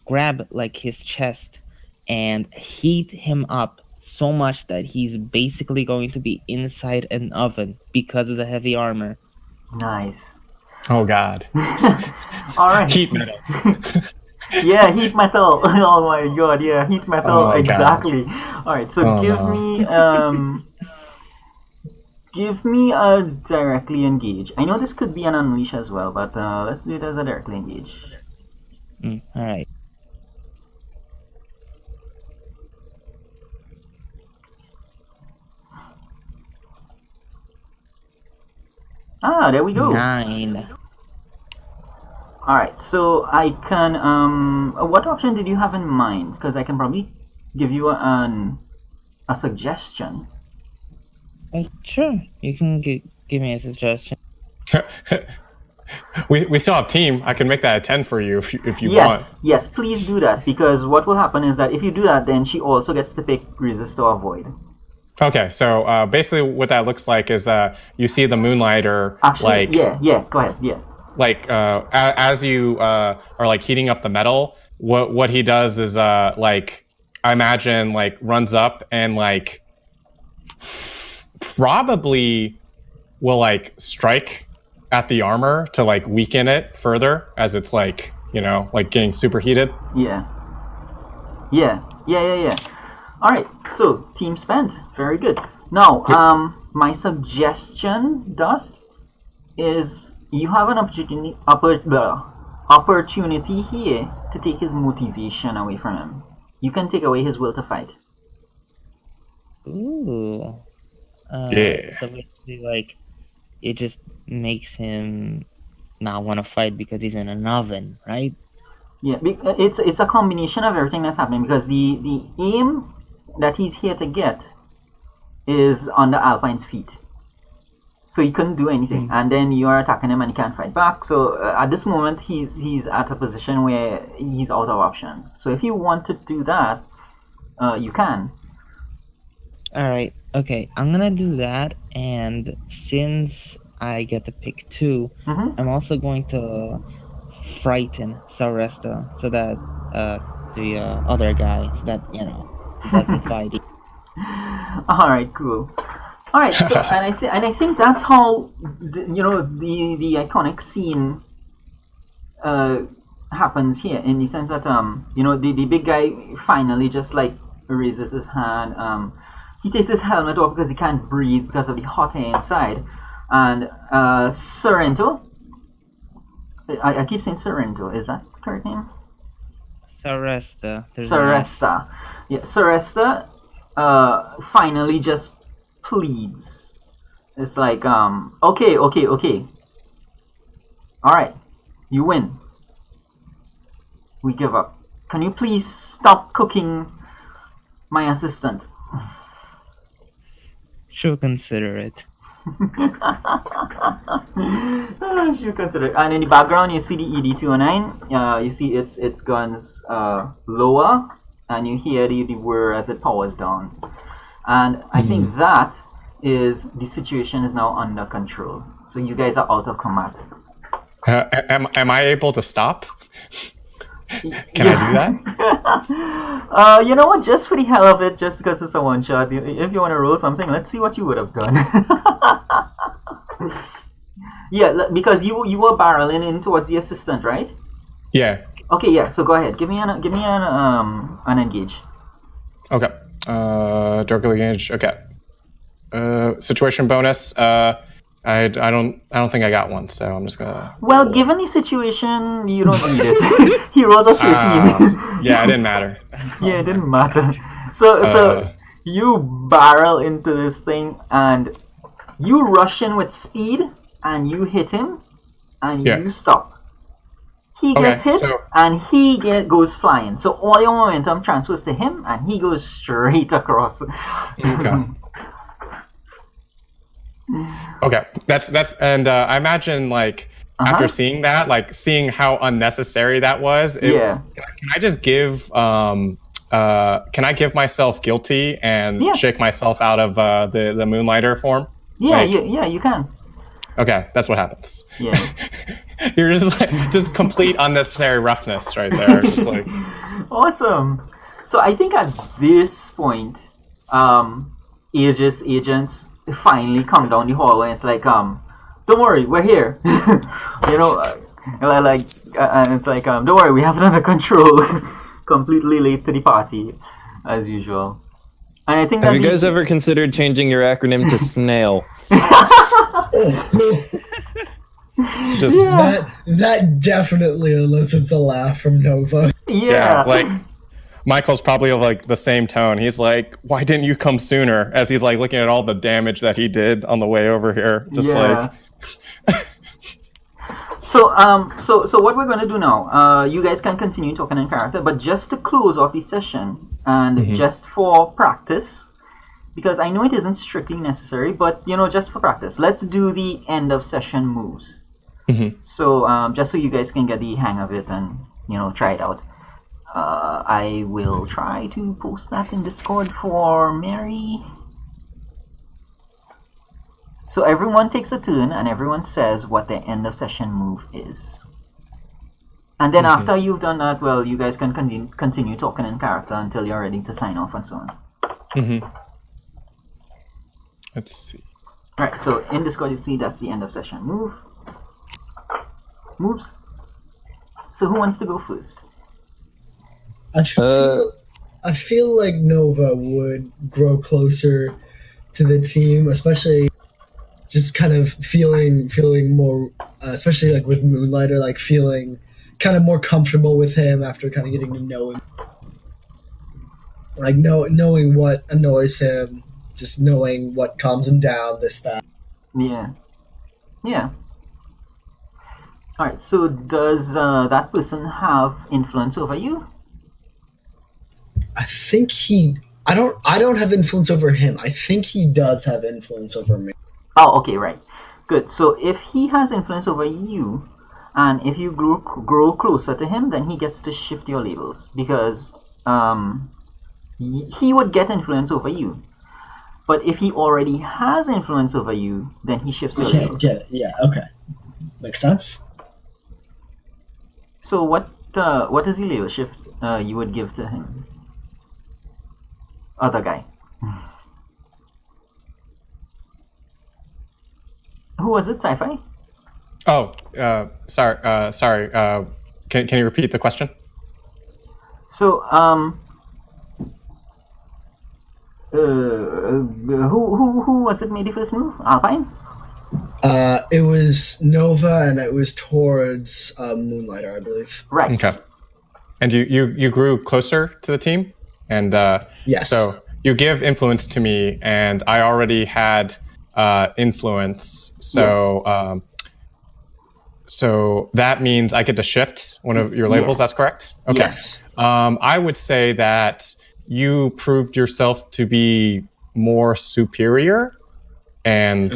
grab like his chest and heat him up so much that he's basically going to be inside an oven because of the heavy armor. Nice. Oh God. All right. Heat metal. Yeah, heat metal. Oh my God. Yeah, heat metal. Oh, exactly. All right. So give me a directly engage. I know this could be an unleash as well, but let's do it as a directly engage. All right. Ah, there we go. 9. Alright, so I can, what option did you have in mind? Because I can probably give you a suggestion. Sure, you can give me a suggestion. we still have team. I can make that a 10 for you if you want. Yes, please do that, because what will happen is that if you do that, then she also gets to pick resist or avoid. Okay, so basically what that looks like is you see the Moonlighter. Actually, go ahead, yeah. Like as you are like heating up the metal, what he does is like I imagine like runs up and like probably will like strike at the armor to like weaken it further as it's like like getting superheated. Yeah. All right, so team spent. Very good. Now, my suggestion, Dust, is you have an opportunity here to take his motivation away from him. You can take away his will to fight. Ooh. Yeah. So basically, like, it just makes him not want to fight because he's in an oven, right? Yeah, it's a combination of everything that's happening because the aim that he's here to get is on the Alpine's feet. So he couldn't do anything, and then you are attacking him and he can't fight back. So at this moment, he's at a position where he's out of options. So if you want to do that, you can. All right. Okay. I'm gonna do that, and since I get to pick 2, I'm also going to frighten Sauresta so that the other guy, so that he doesn't fight. All right, cool. All right, so and I think that's how the iconic scene happens here, in the sense that the big guy finally just like raises his hand. He takes his helmet off because he can't breathe because of the hot air inside, and Sorrento. I keep saying Sorrento. Is that the correct name? Saresta. Saresta. Yeah, Saresta finally just pleads. It's like, okay. Alright, you win. We give up. Can you please stop cooking my assistant? She'll consider it. She'll consider it. And in the background, you see the ED-209. You see its guns lower, and you hear the whir as it powers down. And I think that is the situation is now under control. So you guys are out of combat. Am I able to stop? Can I do that? You know what? Just for the hell of it, just because it's a one shot, if you want to roll something, let's see what you would have done. Yeah, because you were barreling in towards the assistant, right? Yeah. Okay, yeah. So go ahead. Give me an engage. Okay. Directly engage. Okay. Situation bonus. I don't think I got one, so I'm just gonna. Well, given the situation, you don't need it. He rolls a 13. Yeah, it didn't matter. Yeah, it didn't matter. So you barrel into this thing and you rush in with speed and you hit him and you stop. He gets hit and he goes flying. So all your momentum transfers to him and he goes straight across. Okay. Okay, that's and I imagine like after seeing that, like seeing how unnecessary that was. Can I just give can I give myself guilty and shake myself out of the Moonlighter form? Yeah, you can. Okay, that's what happens. Yeah. You're just complete unnecessary roughness right there. Just like awesome. So I think at this point, agents finally come down the hallway and it's like, don't worry, we're here. And it's like, don't worry, we have it under control. Completely late to the party, as usual. And I think have you guys ever considered changing your acronym to SNAIL? That definitely elicits a laugh from Nova. Yeah, like Michael's probably like the same tone. He's like, "Why didn't you come sooner?" As he's like looking at all the damage that he did on the way over here. Like. So what we're going to do now? You guys can continue talking in character, but just to close off the session and just for practice, because I know it isn't strictly necessary, but just for practice, let's do the end of session moves. So just so you guys can get the hang of it and try it out. I will try to post that in Discord for Mary. So everyone takes a turn and everyone says what their end of session move is. And then after you've done that, well, you guys can continue talking in character until you're ready to sign off and so on. Let's see. Alright, so in Discord you see that's the end of session moves. So who wants to go first? I feel like Nova would grow closer to the team, especially just kind of feeling more, especially like with Moonlighter, like feeling kind of more comfortable with him after kind of getting to know him, like knowing what annoys him, just knowing what calms him down, this, that. Yeah. Alright, so does that person have influence over you? I think I don't have influence over him. I think he does have influence over me. Oh, okay, right. Good. So if he has influence over you, and if you grow closer to him, then he gets to shift your labels, because he would get influence over you. But if he already has influence over you, then he shifts your labels. Get it. Yeah, okay. Makes sense. So what is the label shift you would give to him? Other guy. Who was it, SaiFai? Oh, sorry. Can you repeat the question? So, who was it made the first move? Alpine? It was Nova, and it was towards Moonlighter, I believe. Right. Okay. And you grew closer to the team, and Yes. so you give influence to me, and I already had influence. So so that means I get to shift one of your labels. Yeah. That's correct. Okay. Yes. I would say that you proved yourself to be more superior and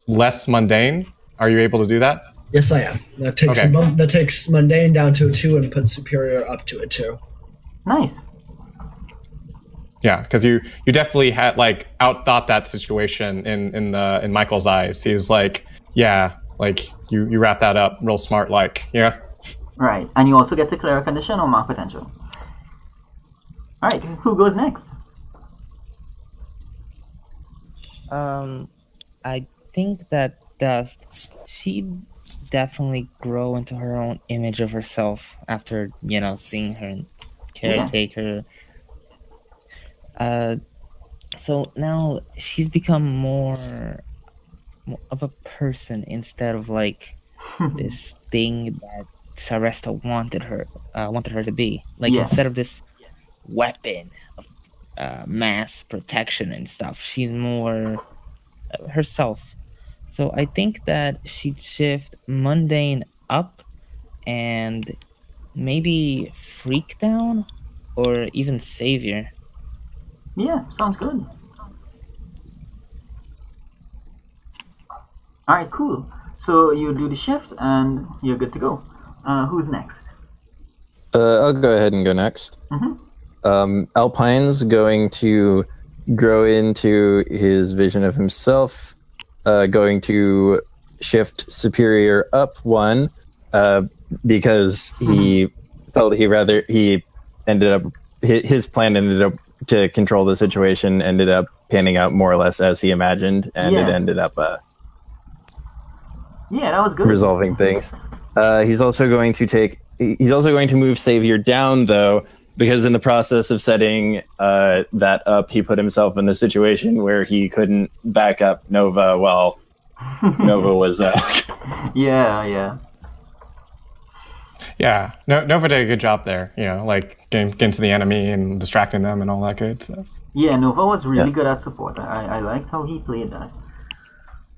less mundane. Are you able to do that? Yes, I am. That takes Okay. that takes mundane down to a 2 and puts superior up to a 2. Nice. Yeah, because you definitely had like outthought that situation in Michael's eyes. He was like, yeah, like you wrap that up real smart, like, yeah. Right. And you also get to clear a condition or mark potential. Alright, who goes next? I think that Dust, she definitely grow into her own image of herself after, seeing her caretaker. So now she's become more of a person instead of like this thing that Saresta wanted her to be. Like Yes. instead of this weapon of mass protection and stuff, she's more herself. So I think that she'd shift mundane up and maybe freak down or even savior. Yeah, sounds good. Alright, cool. So you do the shift and you're good to go. Who's next? I'll go ahead and go next. Alpine's going to grow into his vision of himself, going to shift superior up 1, because he felt his plan ended up to control the situation, ended up panning out more or less as he imagined, and it ended up Yeah, that was good. resolving things. He's also going to move Savior down, though, because in the process of setting that up, he put himself in a situation where he couldn't back up Nova while Nova was Yeah. Yeah, Nova did a good job there, like getting to the enemy and distracting them and all that good stuff. Yeah, Nova was really good at support. I liked how he played that.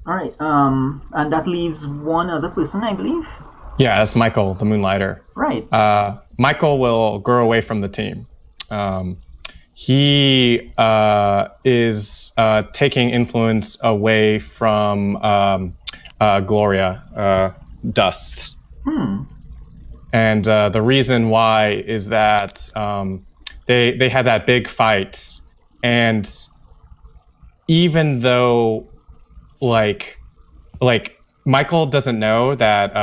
Alright, and that leaves one other person, I believe? Yeah, that's Michael, the Moonlighter. Right. Michael will grow away from the team. He is taking influence away from Gloria, Dust. And the reason why is that they had that big fight, and even though like Michael doesn't know that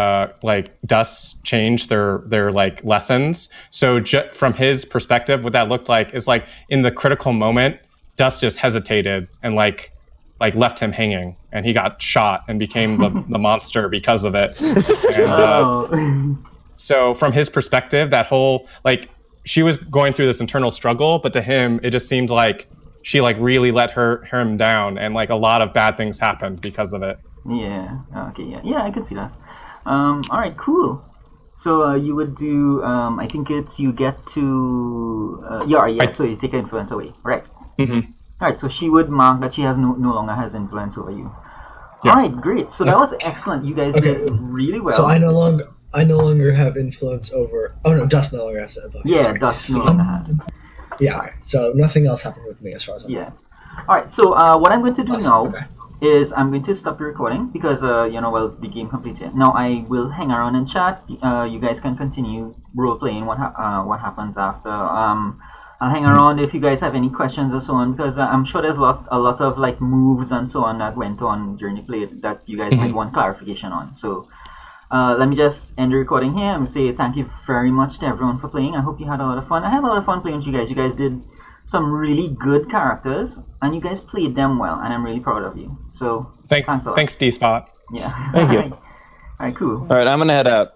Dust changed their like lessons. So from his perspective, what that looked like is like in the critical moment, Dust just hesitated and like left him hanging, and he got shot and became the monster because of it. And, so from his perspective, that whole she was going through this internal struggle, but to him, it just seemed like she really let him down, and a lot of bad things happened because of it. Yeah. Okay. Yeah, I can see that. All right. Cool. So you would do. I think it's you get to. So you take her influence away, right? Mm-hmm. All right. So she would mark that she has no longer has influence over you. Yeah. All right. Great. So that was excellent. You guys did really well. So I no longer have influence over. Oh no, Dust no longer has influence. Yeah, Sorry. Dust no longer had. Yeah. Okay. So nothing else happened with me as far as I know. Yeah. All right. So what I'm going to do now Okay. is I'm going to stop the recording because the game completes it. Now I will hang around and chat. You guys can continue role playing what happens after. I'll hang around if you guys have any questions or so on, because I'm sure there's a lot of moves and so on that went on during the play that you guys might want clarification on. So let me just end the recording here and say thank you very much to everyone for playing. I hope you had a lot of fun. I had a lot of fun playing with you guys. You guys did some really good characters, and you guys played them well, and I'm really proud of you. So thanks a lot. Thanks, D-Spot. Yeah. Thank you. All right, cool. All right, I'm gonna head out.